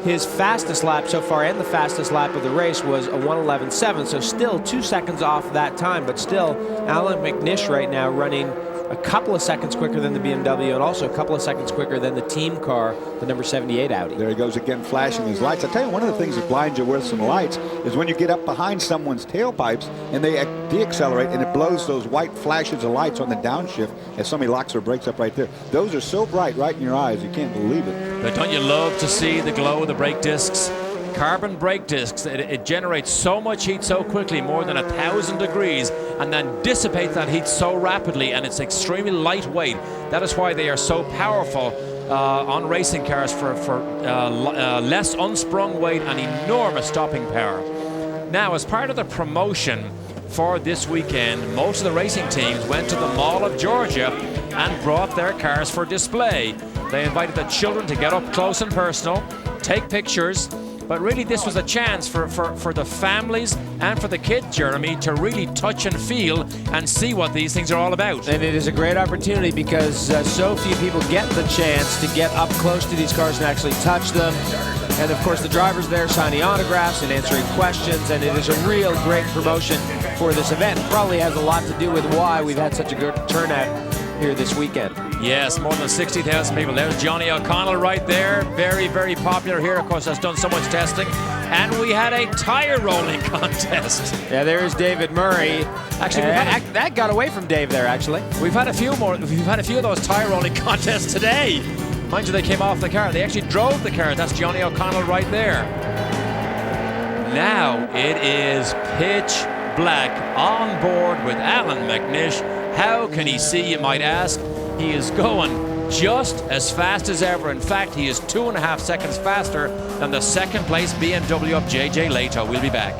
his fastest lap so far and the fastest lap of the race was a 1:11.7, so still 2 seconds off that time, but still Alan McNish right now running a couple of seconds quicker than the BMW and also a couple of seconds quicker than the team car, the number 78 Audi. There he goes again, flashing his lights. I tell you, one of the things that blinds you with some lights is when you get up behind someone's tailpipes and they deaccelerate and it blows those white flashes of lights on the downshift as somebody locks their brakes up right there. Those are so bright right in your eyes, you can't believe it. But don't you love to see the glow of the brake discs? Carbon brake discs, it generates so much heat so quickly, more than 1,000 degrees, and then dissipates that heat so rapidly, and it's extremely lightweight. That is why they are so powerful on racing cars for less unsprung weight and enormous stopping power. Now, as part of the promotion for this weekend, most of the racing teams went to the Mall of Georgia and brought their cars for display. They invited the children to get up close and personal, take pictures, but really this was a chance for the families and for the kids, Jeremy, to really touch and feel and see what these things are all about. And it is a great opportunity because so few people get the chance to get up close to these cars and actually touch them. And of course the drivers there signing autographs and answering questions, and it is a real great promotion for this event. It probably has a lot to do with why we've had such a good turnout here this weekend. Yes, more than 60,000 people. There's Johnny O'Connell right there. Very, very popular here. Of course, has done so much testing. And we had a tire rolling contest. Yeah, there's David Murray. Actually, that got away from Dave there, actually. We've had a few more. We've had a few of those tire rolling contests today. Mind you, they came off the car. They actually drove the car. That's Johnny O'Connell right there. Now it is pitch black on board with Alan McNish. How can he see, you might ask? He is going just as fast as ever. In fact, he is 2.5 seconds faster than the second place BMW of JJ Leto. We'll be back.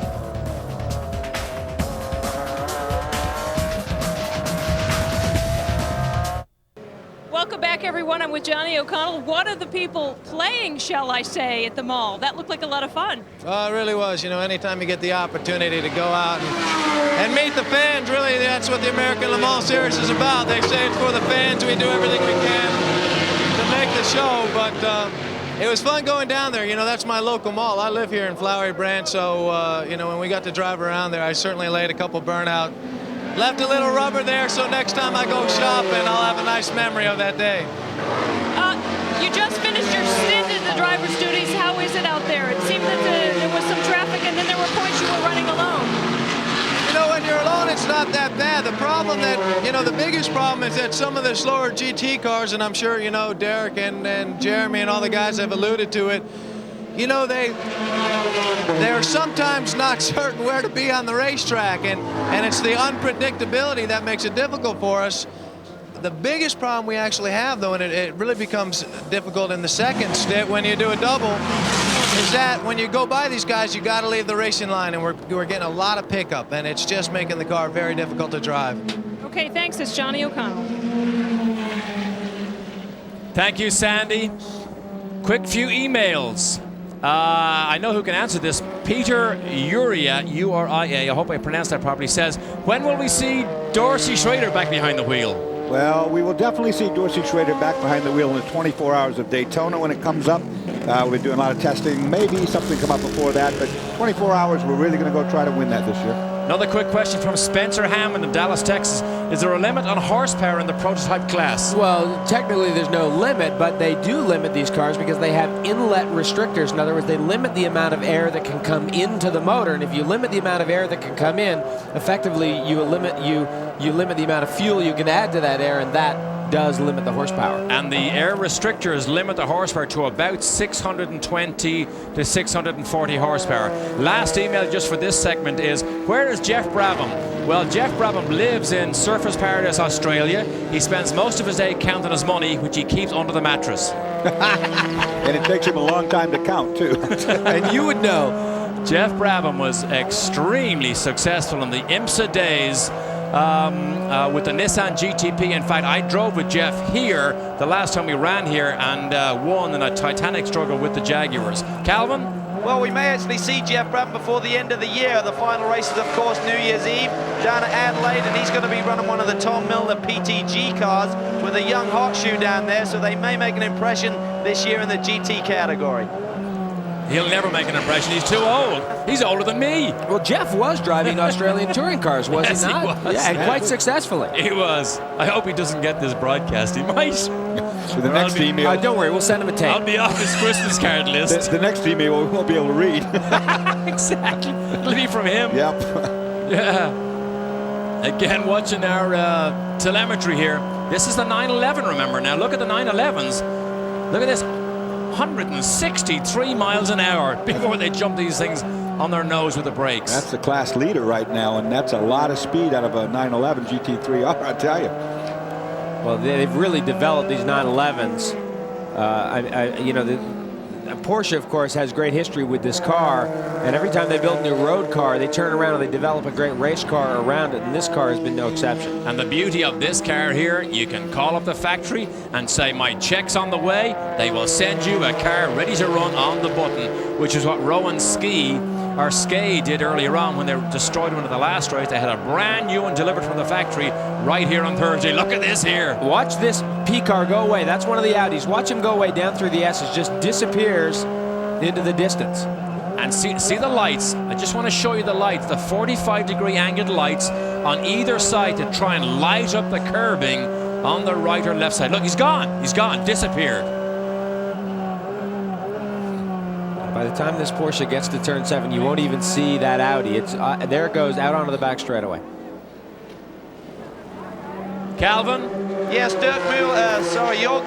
Welcome back, everyone. I'm with Johnny O'Connell. One of the people playing, shall I say, at the mall. That looked like a lot of fun. It really was. You know, anytime you get the opportunity to go out and meet the fans, really, that's what the American Le Mans Series is about. They say it's for the fans. We do everything we can to make the show, but it was fun going down there. You know, that's my local mall. I live here in Flowery Branch, so, you know, when we got to drive around there, I certainly laid a couple burnout. Left a little rubber there, so next time I go shopping, I'll have a nice memory of that day. You just finished your stint in the driver's duties. How is it out there? It seemed that there was some traffic, and then there were points you were running alone. You know, when you're alone, it's not that bad. The problem that, you know, the biggest problem is that some of the slower GT cars, and I'm sure, you know, Derek and Jeremy and all the guys have alluded to it, you know, they're sometimes not certain where to be on the racetrack, and it's the unpredictability that makes it difficult for us. The biggest problem we actually have, though, and it really becomes difficult in the second stint when you do a double, is that when you go by these guys, you got to leave the racing line, and we're getting a lot of pickup, and it's just making the car very difficult to drive. Okay, thanks. It's Johnny O'Connell. Thank you, Sandy. Quick few emails. I know who can answer this. Peter Uria, U-R-I-A, I hope I pronounced that properly, says, when will we see Dorsey Schrader back behind the wheel? Well, we will definitely see Dorsey Schrader back behind the wheel in the 24 hours of Daytona when it comes up. We'll be doing a lot of testing. Maybe something come up before that, but 24 hours, we're really going to go try to win that this year. Another quick question from Spencer Hammond in Dallas, Texas. Is there a limit on horsepower in the prototype class? Well, technically there's no limit, but they do limit these cars because they have inlet restrictors. In other words, they limit the amount of air that can come into the motor, and if you limit the amount of air that can come in, effectively you limit the amount of fuel you can add to that air, and that does limit the horsepower. And the air restrictors limit the horsepower to about 620 to 640 horsepower. Last email just for this segment is, where is Jeff Brabham? Well, Jeff Brabham lives in Surfers Paradise, Australia. He spends most of his day counting his money, which he keeps under the mattress. And it takes him a long time to count, too. And you would know. Jeff Brabham was extremely successful in the IMSA days with the Nissan GTP. In fact, I drove with Jeff here the last time we ran here and won in a titanic struggle with the Jaguars. Calvin? Well, we may actually see Jeff Brabham before the end of the year. The final race is, of course, New Year's Eve down at Adelaide, and he's going to be running one of the Tom Milner PTG cars with a young hot shoe down there, so they may make an impression this year in the GT category. He'll never make an impression. He's too old. He's older than me. Well, Jeff was driving Australian touring cars, was Yes, he not? he was. Yeah, and quite successfully. He was. I hope he doesn't get this broadcast. He might. So the next email. Don't worry, we'll send him a tape. I'll be off his Christmas card list. The next email we won't be able to read. Exactly. It'll be from him. Yep. Yeah. Again, watching our telemetry here. This is the 911, remember. Now, look at the 911s. Look at this. 163 miles an hour before they jump these things on their nose with the brakes. That's the class leader right now, and that's a lot of speed out of a 911 GT3R, I tell you. Well, they've really developed these 911s. Porsche, of course, has great history with this car, and every time they build a new road car, they turn around and they develop a great race car around it, and this car has been no exception. And the beauty of this car here, you can call up the factory and say, my check's on the way. They will send you a car ready to run on the button, which is what Rowan Skye did earlier on when they destroyed one of the last race. They had a brand new one delivered from the factory right here on Thursday. Look at this here. Watch this P car go away. That's one of the Audis. Watch him go away down through the S's. Just disappears into the distance. And see the lights. I just want to show you the lights, the 45-degree angled lights on either side to try and light up the curbing on the right or left side. Look, he's gone. He's gone. Disappeared. By the time this Porsche gets to turn 7, you won't even see that Audi. It's there it goes out onto the back straightaway. Calvin? Yes, Jörg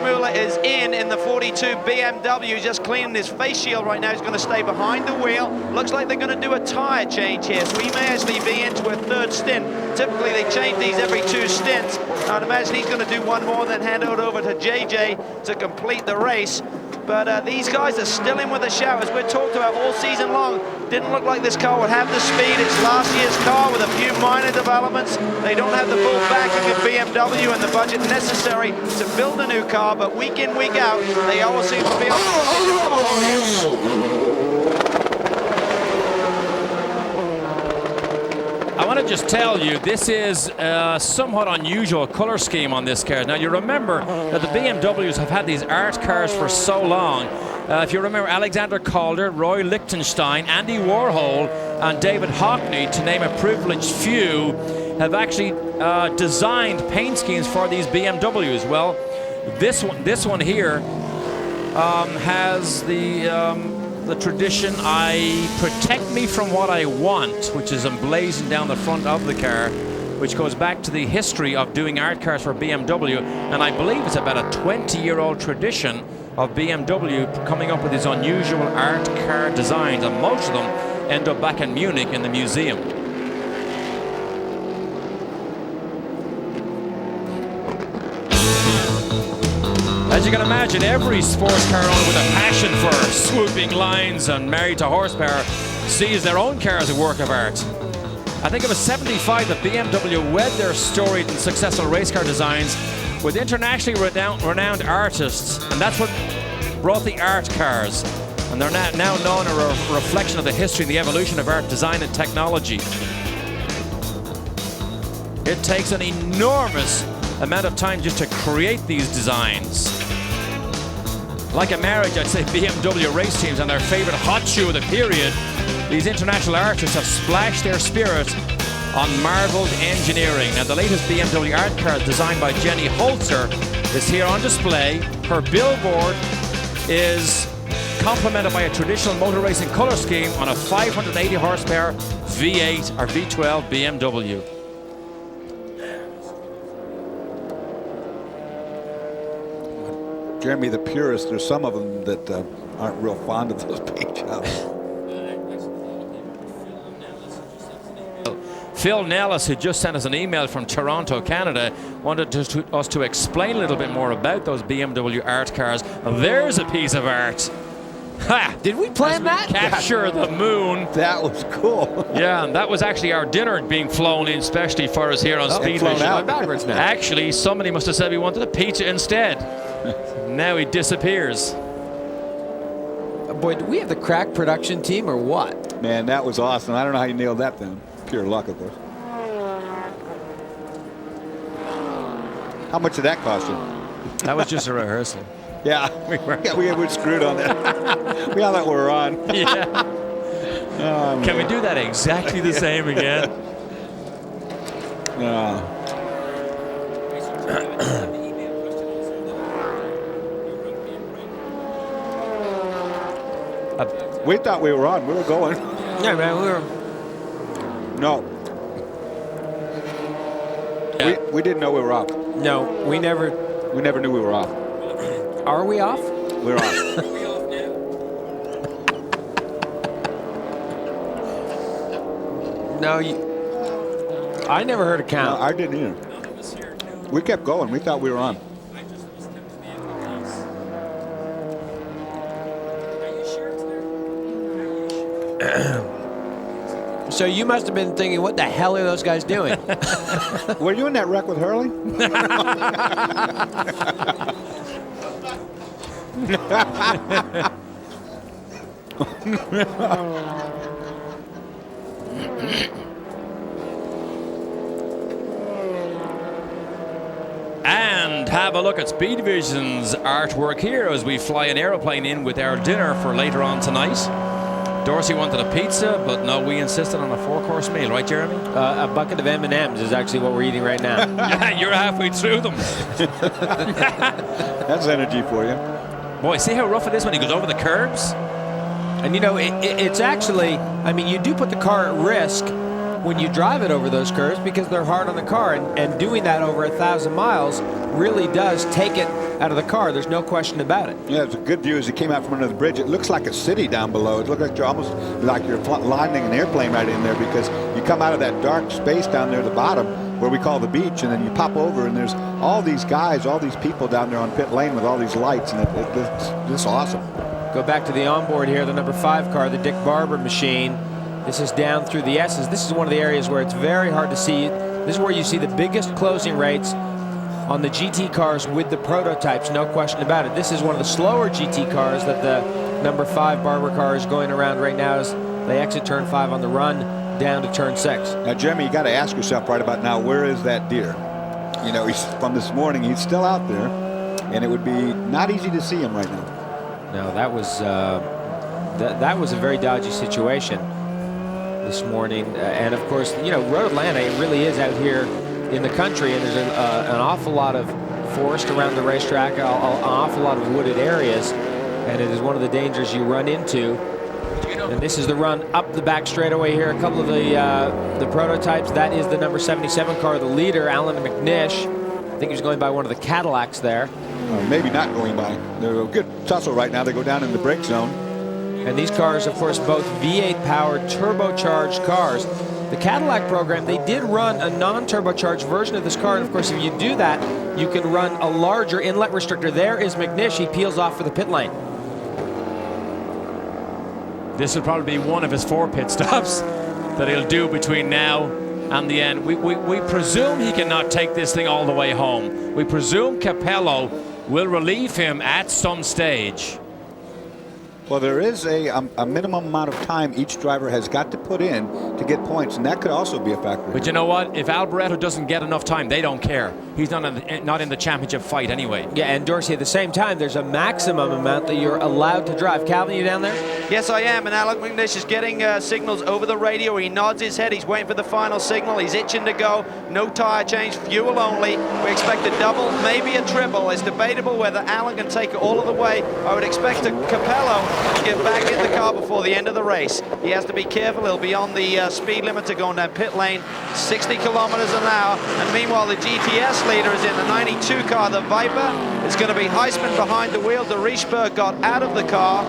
Müller is in the 42 BMW, just cleaning his face shield right now. He's going to stay behind the wheel. Looks like they're going to do a tyre change here, so he may actually be into a third stint. Typically, they change these every 2 stints. I'd imagine he's going to do one more, then hand it over to JJ to complete the race. But these guys are still in with a shout, as we're talked about all season long. Didn't look like this car would have the speed. It's last year's car with a few minor developments. They don't have the full backing of BMW and the budget necessary to build a new car, but week in, week out, they always seem to be on I want to just tell you, this is a somewhat unusual color scheme on this car. Now, you remember that the BMWs have had these art cars for so long. If you remember, Alexander Calder, Roy Lichtenstein, Andy Warhol, and David Hockney, to name a privileged few, have actually designed paint schemes for these BMWs. Well, this one here has the tradition, I protect me from what I want, which is emblazoned down the front of the car, which goes back to the history of doing art cars for BMW, and I believe it's about a 20-year-old tradition of BMW coming up with these unusual art car designs, and most of them end up back in Munich in the museum. As you can imagine, every sports car owner with a passion for swooping lines and married to horsepower sees their own car as a work of art. I think it was 75 that BMW wed their storied and successful race car designs with internationally renowned artists, and that's what brought the art cars. And they're now known as a reflection of the history and the evolution of art design and technology. It takes an enormous amount of time just to create these designs. Like a marriage, I'd say BMW race teams and their favorite hot shoe of the period, these international artists have splashed their spirit on marveled engineering. Now, the latest BMW art car designed by Jenny Holzer is here on display. Her billboard is complemented by a traditional motor racing color scheme on a 580 horsepower V8 or V12 BMW. Jeremy, the purist, there's some of them that aren't real fond of those paint jobs. Phil Nellis, who just sent us an email from Toronto, Canada, wanted us to explain a little bit more about those BMW art cars. There's a piece of art. Ha! Did we plan that? Capture the moon. That was cool. Yeah, and that was actually our dinner being flown in specially for us here on Speed Vision. Backwards now. Actually, somebody must have said we wanted a pizza instead. Now he disappears. Boy, do we have the crack production team or what? Man, that was awesome. I don't know how you nailed that then. Pure luck, of course. How much did that cost you? That was just a rehearsal. Yeah, we were screwed on that. thought we were on. Yeah. Can we do that exactly the same again? We thought we were on. We were going. Yeah, man, we were. No. Yeah. We didn't know we were off. No, we never knew we were off. Are we off? We're off. No, I never heard a count. No, I didn't either. We kept going. We thought we were on. So you must have been thinking, what the hell are those guys doing? Were you in that wreck with Hurley? And have a look at Speed Vision's artwork here as we fly an aeroplane in with our dinner for later on tonight. Dorsey wanted a pizza, but no, we insisted on a 4-course meal, right, Jeremy? A bucket of M&Ms is actually what we're eating right now. Yeah, you're halfway through them. That's energy for you. Boy, see how rough it is when he goes over the curbs? And you know, it's actually, I mean, you do put the car at risk when you drive it over those curves because they're hard on the car, and doing that over 1,000 miles really does take it out of the car. There's no question about it. Yeah, it's a good view as you came out from under the bridge. It looks like a city down below. It looks like you're almost like you're landing an airplane right in there because you come out of that dark space down there at the bottom where we call the beach, and then you pop over and there's all these guys, all these people down there on pit lane with all these lights, and it's awesome. Go back to the onboard here, the number 5 car, the Dick Barber machine. This is down through the S's. This is one of the areas where it's very hard to see. This is where you see the biggest closing rates on the GT cars with the prototypes, no question about it. This is one of the slower GT cars that the number 5 Barber car is going around right now as they exit turn 5 on the run down to turn 6. Now, Jeremy, you got to ask yourself right about now, where is that deer? You know, he's from this morning, he's still out there, and it would be not easy to see him right now. No, that was that was a very dodgy situation this morning, and of course, you know, Road Atlanta, it really is out here in the country, and there's an awful lot of forest around the racetrack, an awful lot of wooded areas, and it is one of the dangers you run into. And this is the run up the back straightaway here. A couple of the prototypes. That is the number 77 car, the leader, Alan McNish. I think he was going by one of the Cadillacs there. Maybe not going by. They're a good tussle right now. They go down in the brake zone. And these cars, of course, both V8 powered, turbocharged cars. The Cadillac program, they did run a non-turbocharged version of this car, and of course, if you do that, you can run a larger inlet restrictor. There is McNish. He peels off for the pit lane. This will probably be one of his 4 pit stops that he'll do between now and the end. We presume he cannot take this thing all the way home. We presume Capello will relieve him at some stage. Well, there is a minimum amount of time each driver has got to put in to get points, and that could also be a factor. But you know what? If Alboreto doesn't get enough time, they don't care. He's not in the championship fight anyway. Yeah, and Dorsey, at the same time, there's a maximum amount that you're allowed to drive. Calvin, you down there? Yes, I am, and Alec McNish is getting signals over the radio. He nods his head. He's waiting for the final signal. He's itching to go. No tire change, fuel only. We expect a double, maybe a triple. It's debatable whether Alan can take it all of the way. I would expect Capello to get back in the car before the end of the race. He has to be careful. He'll be on the speed limiter going down pit lane, 60 kilometers an hour. And meanwhile, the GTS leader is in the 92 car, the Viper. It's going to be Heisman behind the wheel. De Riesberg got out of the car.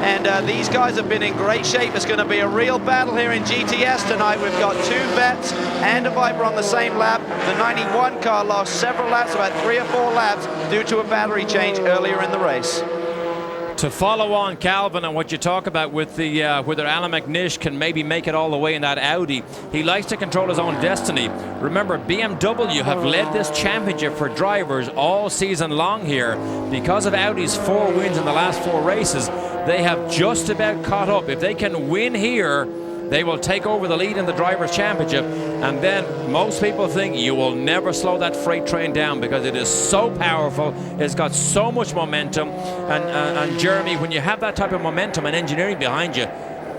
And these guys have been in great shape. It's going to be a real battle here in GTS tonight. We've got 2 vets and a Viper on the same lap. The 91 car lost several laps, about 3 or 4 laps, due to a battery change earlier in the race. To follow on, Calvin, and what you talk about with the whether Alan McNish can maybe make it all the way in that Audi, he likes to control his own destiny. Remember, BMW have led this championship for drivers all season long here. Because of Audi's 4 wins in the last 4 races, they have just about caught up. If they can win here, they will take over the lead in the Drivers' Championship. And then most people think you will never slow that freight train down because it is so powerful. It's got so much momentum. And Jeremy, when you have that type of momentum and engineering behind you,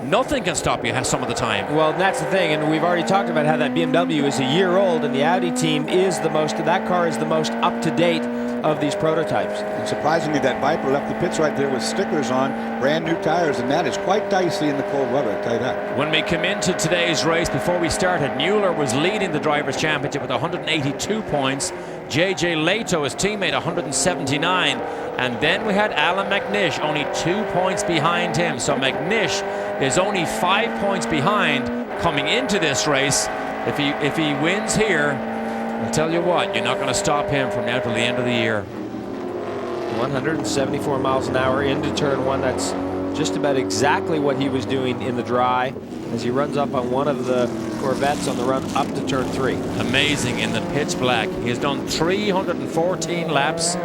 nothing can stop you some of the time. Well, that's the thing, and we've already talked about how that BMW is a year old, and the Audi team is that car is the most up-to-date of these prototypes. And surprisingly, that Viper left the pits right there with stickers on, brand new tires, and that is quite dicey in the cold weather, I'll tell you that. When we come into today's race, before we started, Mueller was leading the Drivers' Championship with 182 points. J.J. Leto, his teammate, 179. And then we had Alan McNish, only 2 points behind him. So McNish is only 5 points behind coming into this race. If he wins here, I'll tell you what, you're not going to stop him from now till the end of the year. 174 miles an hour into turn one. That's just about exactly what he was doing in the dry as he runs up on one of the Corvettes on the run up to turn 3. Amazing in the pitch black. He has done 314 laps.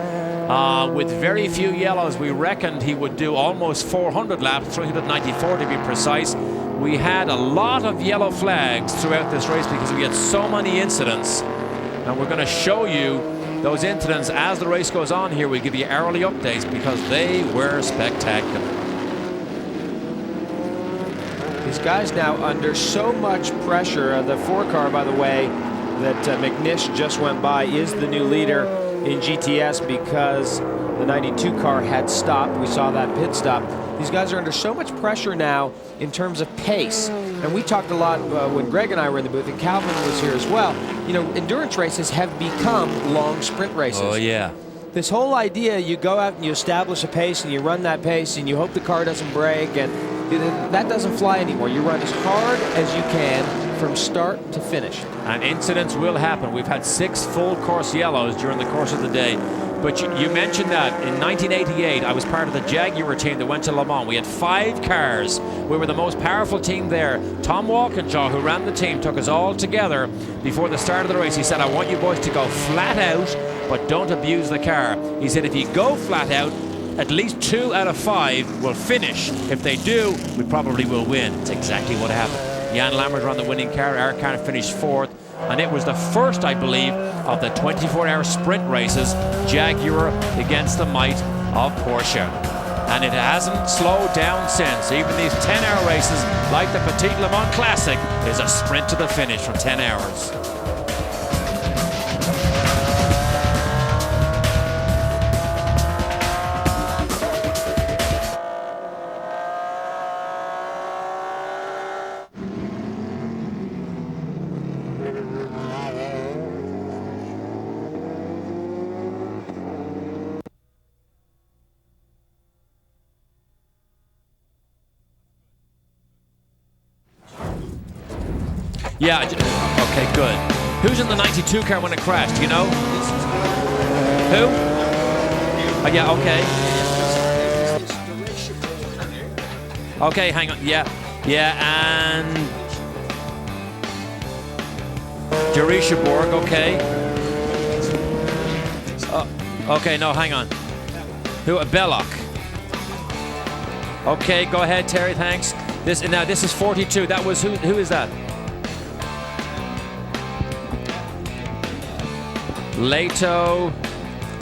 With very few yellows, we reckoned he would do almost 400 laps, 394 to be precise. We had a lot of yellow flags throughout this race because we had so many incidents. And we're going to show you those incidents as the race goes on here. We give you hourly updates because they were spectacular. These guys now under so much pressure. The 4 car, by the way, that McNish just went by is the new leader in GTS because the 92 car had stopped. We saw that pit stop. These guys are under so much pressure now in terms of pace. And we talked a lot when Greg and I were in the booth, and Calvin was here as well. You know, endurance races have become long sprint races. Oh, yeah. This whole idea, you go out and you establish a pace and you run that pace and you hope the car doesn't break, and that doesn't fly anymore. You run as hard as you can from start to finish. And incidents will happen. We've had 6 full course yellows during the course of the day. But you mentioned that in 1988, I was part of the Jaguar team that went to Le Mans. We had 5 cars. We were the most powerful team there. Tom Walkinshaw, who ran the team, took us all together before the start of the race. He said, I want you boys to go flat out, but don't abuse the car. He said, if you go flat out, at least 2 out of 5 will finish. If they do, we probably will win. It's exactly what happened. Jan Lammers ran the winning car. Our car finished 4th. And it was the first, I believe, of the 24-hour sprint races, Jaguar against the might of Porsche. And it hasn't slowed down since. Even these 10-hour races, like the Petit Le Mans Classic, is a sprint to the finish for 10 hours. Yeah, okay, good. Who's in the 92 car when it crashed, you know? Who? Oh, yeah, okay. Okay, hang on, yeah, and Jerisha Borg, okay. Okay, no, hang on. Who? Belloc. Okay, go ahead, Terry, thanks. This is 42. That was, who is that? Leto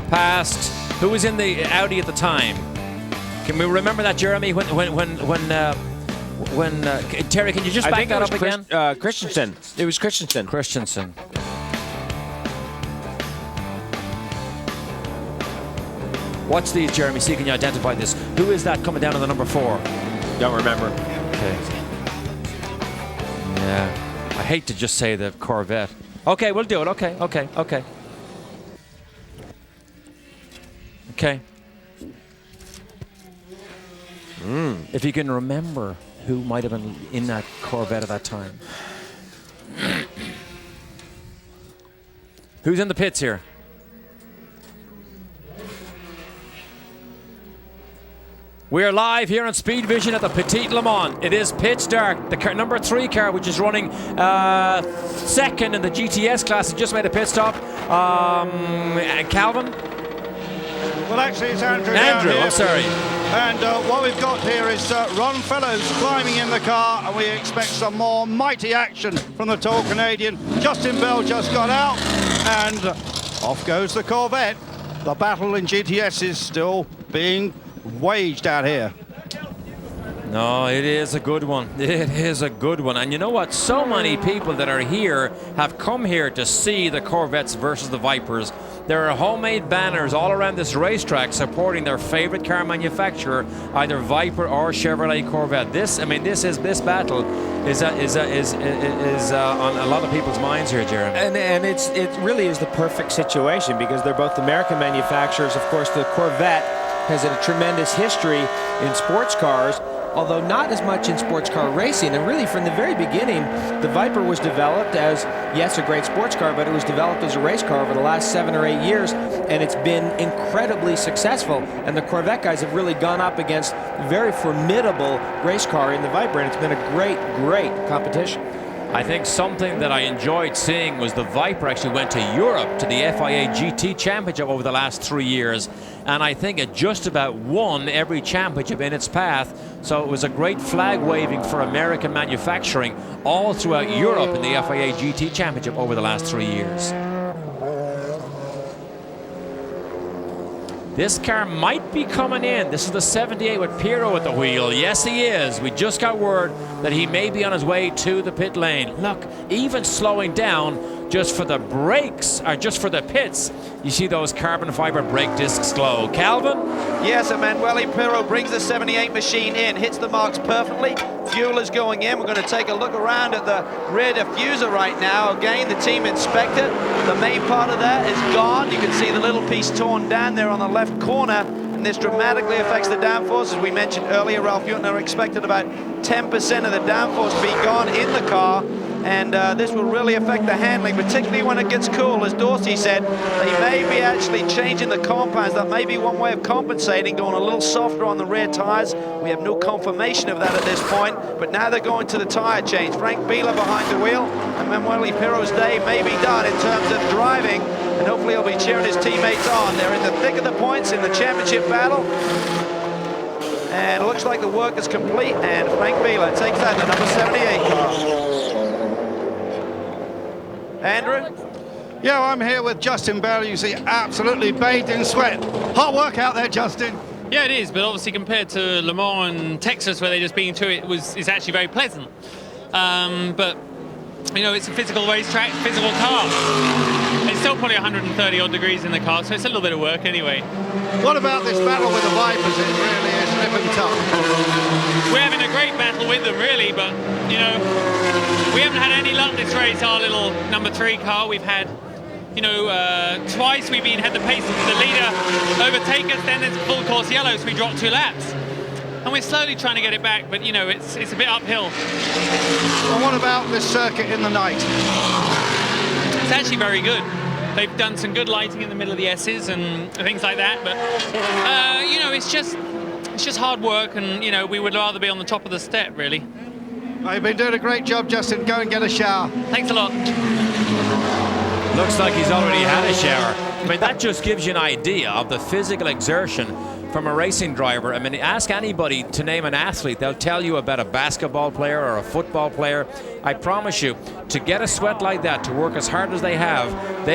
passed. Who was in the Audi at the time? Can we remember that, Jeremy? When Terry, can you just back that up again? Christensen. It was Christensen. Christensen. Watch these, Jeremy. See, can you identify this? Who is that coming down on the number 4? Don't remember. Okay. Yeah. I hate to just say the Corvette. Okay, we'll do it. Okay. Okay. If you can remember who might have been in that Corvette at that time. Who's in the pits here? We're live here on Speed Vision at the Petit Le Mans. It is pitch dark. The number 3 car, which is running second in the GTS class, has just made a pit stop. Calvin? Well, actually, it's Andrew. Andrew, I'm sorry. And what we've got here is Ron Fellows climbing in the car, and we expect some more mighty action from the tall Canadian. Justin Bell just got out, and off goes the Corvette. The battle in GTS is still being waged out here. No, it is a good one. It is a good one. And you know what? So many people that are here have come here to see the Corvettes versus the Vipers. There are homemade banners all around this racetrack supporting their favorite car manufacturer, either Viper or Chevrolet Corvette. This battle is on a lot of people's minds here, Jeremy. And it really is the perfect situation because they're both American manufacturers. Of course, the Corvette has a tremendous history in sports cars, although not as much in sports car racing. And really, from the very beginning, the Viper was developed as, yes, a great sports car, but it was developed as a race car over the last 7 or 8 years, and it's been incredibly successful. And the Corvette guys have really gone up against a very formidable race car in the Viper, and it's been a great, great competition. I think something that I enjoyed seeing was the Viper actually went to Europe to the FIA GT Championship over the last 3 years, and I think it just about won every championship in its path. So it was a great flag waving for American manufacturing all throughout Europe in the FIA GT Championship over the last 3 years. This car might be coming in. This is the 78 with Pirro at the wheel. Yes, he is. We just got word that he may be on his way to the pit lane. Look, even slowing down just for the brakes, or just for the pits, you see those carbon fiber brake discs glow. Calvin? Yes, Emanuele Pirro brings the 78 machine in, hits the marks perfectly. Fuel is going in. We're going to take a look around at the rear diffuser right now. Again, the team inspector. The main part of that is gone. You can see the little piece torn down there on the left corner, and this dramatically affects the downforce. As we mentioned earlier, Ralph Hüttner expected about 10% of the downforce to be gone in the car, and this will really affect the handling, particularly when it gets cool. As Dorsey said, they may be actually changing the compounds. That may be one way of compensating, going a little softer on the rear tires. We have no confirmation of that at this point, but now they're going to the tire change. Frank Bieler behind the wheel, and Emanuele Pirro's day may be done in terms of driving, and hopefully he'll be cheering his teammates on. They're in the thick of the points in the championship battle, and it looks like the work is complete, and Frank Bieler takes out the number 78 car. Andrew? Yeah, I'm here with Justin Bell. You see, absolutely bathed in sweat. Hot work out there, Justin. Yeah, it is, but obviously compared to Le Mans and Texas, where they just been to it, it's actually very pleasant. But you know, it's a physical racetrack, physical car. It's still probably 130 odd degrees in the car, so it's a little bit of work anyway. What about this battle with the Vipers? It really is nip and tuck. We're having a great battle with them, really, but you know, we haven't had any luck this race. Our little number 3 car, we've had, you know, twice we've had the pace of the leader overtake us, then there's full course yellow, so we dropped 2 laps. And we're slowly trying to get it back, but you know, it's a bit uphill. Well, what about this circuit in the night? It's actually very good. They've done some good lighting in the middle of the S's and things like that, but you know, it's just hard work, and you know, we would rather be on the top of the step, really. Well, you've been doing a great job, Justin. Go and get a shower. Thanks a lot. Looks like he's already had a shower. I mean, that just gives you an idea of the physical exertion from a racing driver. I mean, ask anybody to name an athlete. They'll tell you about a basketball player or a football player. I promise you, to get a sweat like that, to work as hard as they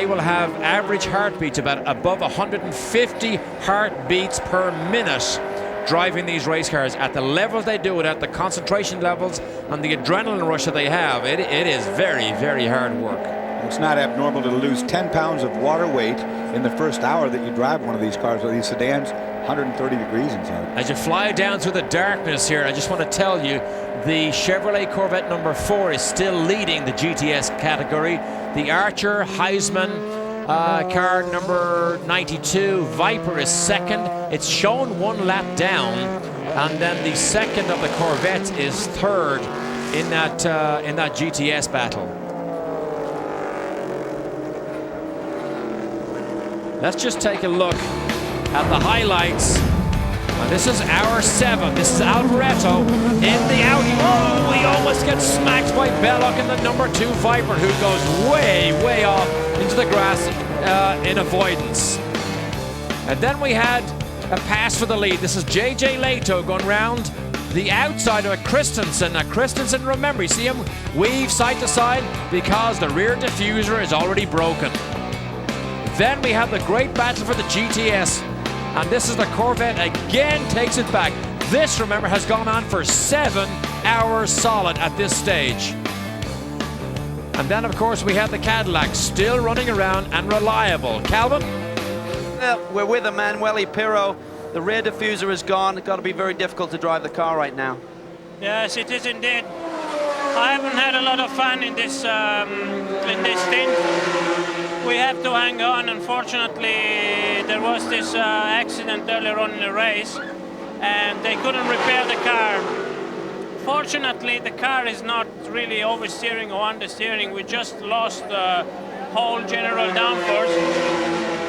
will have average heartbeats about above 150 heartbeats per minute driving these race cars at the levels they do it at, the concentration levels and the adrenaline rush that they have. It is very, very hard work. It's not abnormal to lose 10 pounds of water weight in the first hour that you drive one of these cars or these sedans, 130 degrees inside. As you fly down through the darkness here, I just want to tell you, the Chevrolet Corvette number 4 is still leading the GTS category. The Archer Heisman car number 92, Viper, is second. It's shown 1 lap down, and then the second of the Corvettes is third in that GTS battle. Let's just take a look at the highlights. And this is hour 7. This is Alboreto in the Audi. Oh, he almost gets smacked by Belloc in the number 2 Viper, who goes way, way off into the grass in avoidance. And then we had a pass for the lead. This is J.J. Leto going round the outside of Christensen. Now Christensen, remember, you see him weave side to side because the rear diffuser is already broken. Then we have the great battle for the GTS, and this is the Corvette again takes it back. This, remember, has gone on for 7 hours solid at this stage. And then, of course, we have the Cadillac still running around and reliable. Calvin? We're with Emanuele Pirro. The rear diffuser is gone. It's got to be very difficult to drive the car right now. Yes, it is indeed. I haven't had a lot of fun in this stint. We have to hang on. Unfortunately, there was this accident earlier on in the race, and they couldn't repair the car. Fortunately, the car is not really oversteering or understeering. We just lost the whole general downforce,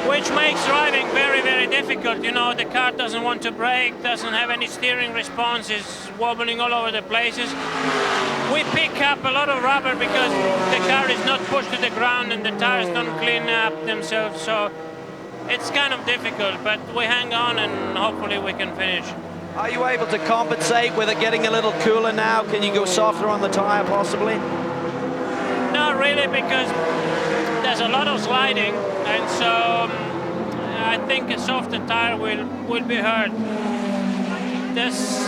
which makes driving very, very difficult. You know, the car doesn't want to brake, doesn't have any steering response, is wobbling all over the places. We pick up a lot of rubber because the car is not pushed to the ground and the tires don't clean up themselves, so it's kind of difficult, but we hang on and hopefully we can finish. Are you able to compensate with it getting a little cooler now? Can you go softer on the tire possibly? Not really, because there's a lot of sliding, and so I think a softer tire will be hurt. There's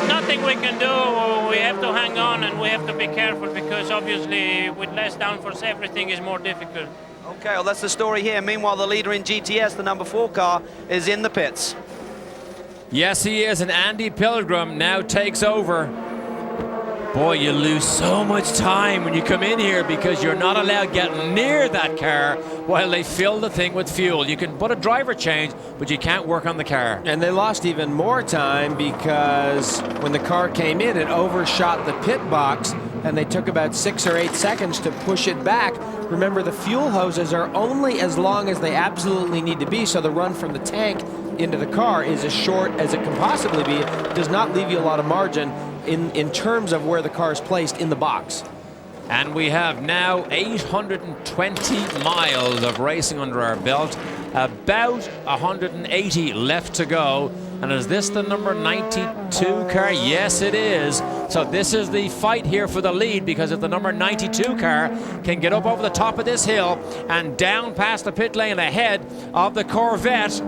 nothing we can do. We have to hang on and we have to be careful, because obviously with less downforce everything is more difficult. Okay, well that's the story here. Meanwhile, the leader in GTS, the number 4 car, is in the pits. Yes, he is, and Andy Pilgrim now takes over. Boy, you lose so much time when you come in here because you're not allowed getting near that car while they fill the thing with fuel. You can put a driver change, but you can't work on the car. And they lost even more time because when the car came in, it overshot the pit box, and they took about 6 or 8 seconds to push it back. Remember, the fuel hoses are only as long as they absolutely need to be, so the run from the tank into the car is as short as it can possibly be. It does not leave you a lot of margin in terms of where the car is placed in the box. And we have now 820 miles of racing under our belt, about 180 left to go. And is this the number 92 car? Yes, it is. So this is the fight here for the lead, because if the number 92 car can get up over the top of this hill and down past the pit lane ahead of the Corvette,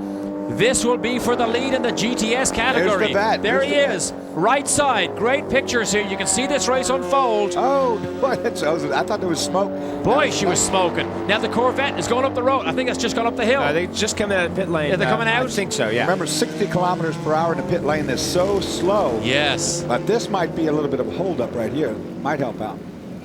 this will be for the lead in the GTS category. There he is, right side. Great pictures here. You can see this race unfold. Oh, boy, I thought there was smoke. Boy, she was smoking. Now the Corvette is going up the road. I think it's just gone up the hill. They just coming out of pit lane. Are they coming out? I think so, yeah. Remember, 60 kilometers per hour in the pit lane is so slow. Yes. But this might be a little bit of a holdup right here. Might help out.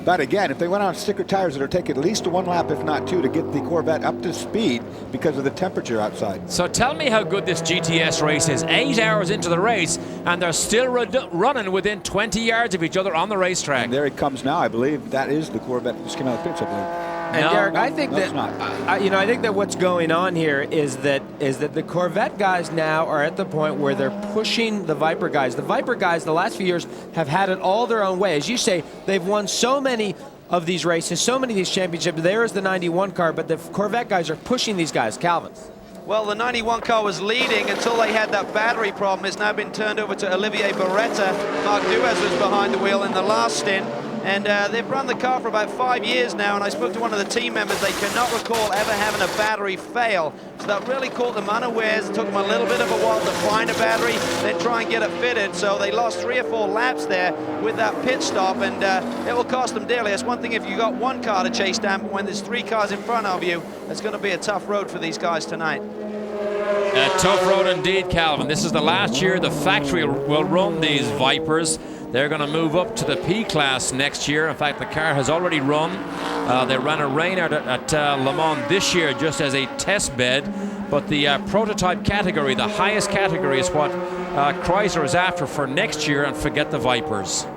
But again, if they went on sticker tires, it'll take at least 1 lap, if not 2, to get the Corvette up to speed because of the temperature outside. So tell me how good this GTS race is. 8 hours into the race, and they're still running within 20 yards of each other on the racetrack. And there it comes now. I believe that is the Corvette that just came out of the pits, I believe. And Derek, I think I think that what's going on here is that the Corvette guys now are at the point where they're pushing the Viper guys. The Viper guys, the last few years, have had it all their own way. As you say, they've won so many of these races, so many of these championships. There is the 91 car, but the Corvette guys are pushing these guys. Calvin. Well, the 91 car was leading until they had that battery problem. It's now been turned over to Olivier Beretta. Mark Duez was behind the wheel in the last stint. And they've run the car for about 5 years now, and I spoke to one of the team members. They cannot recall ever having a battery fail. So that really caught them unawares. It took them a little bit of a while to find a battery, then try and get it fitted. So they lost 3 or 4 laps there with that pit stop, and it will cost them dearly. It's one thing if you got 1 car to chase down, but when there's 3 cars in front of you, it's going to be a tough road for these guys tonight. A tough road indeed, Calvin. This is the last year the factory will run these Vipers. They're going to move up to the P class next year. In fact, the car has already run. They ran a rain out at Le Mans this year just as a test bed. But the prototype category, the highest category, is what Chrysler is after for next year, and forget the Vipers.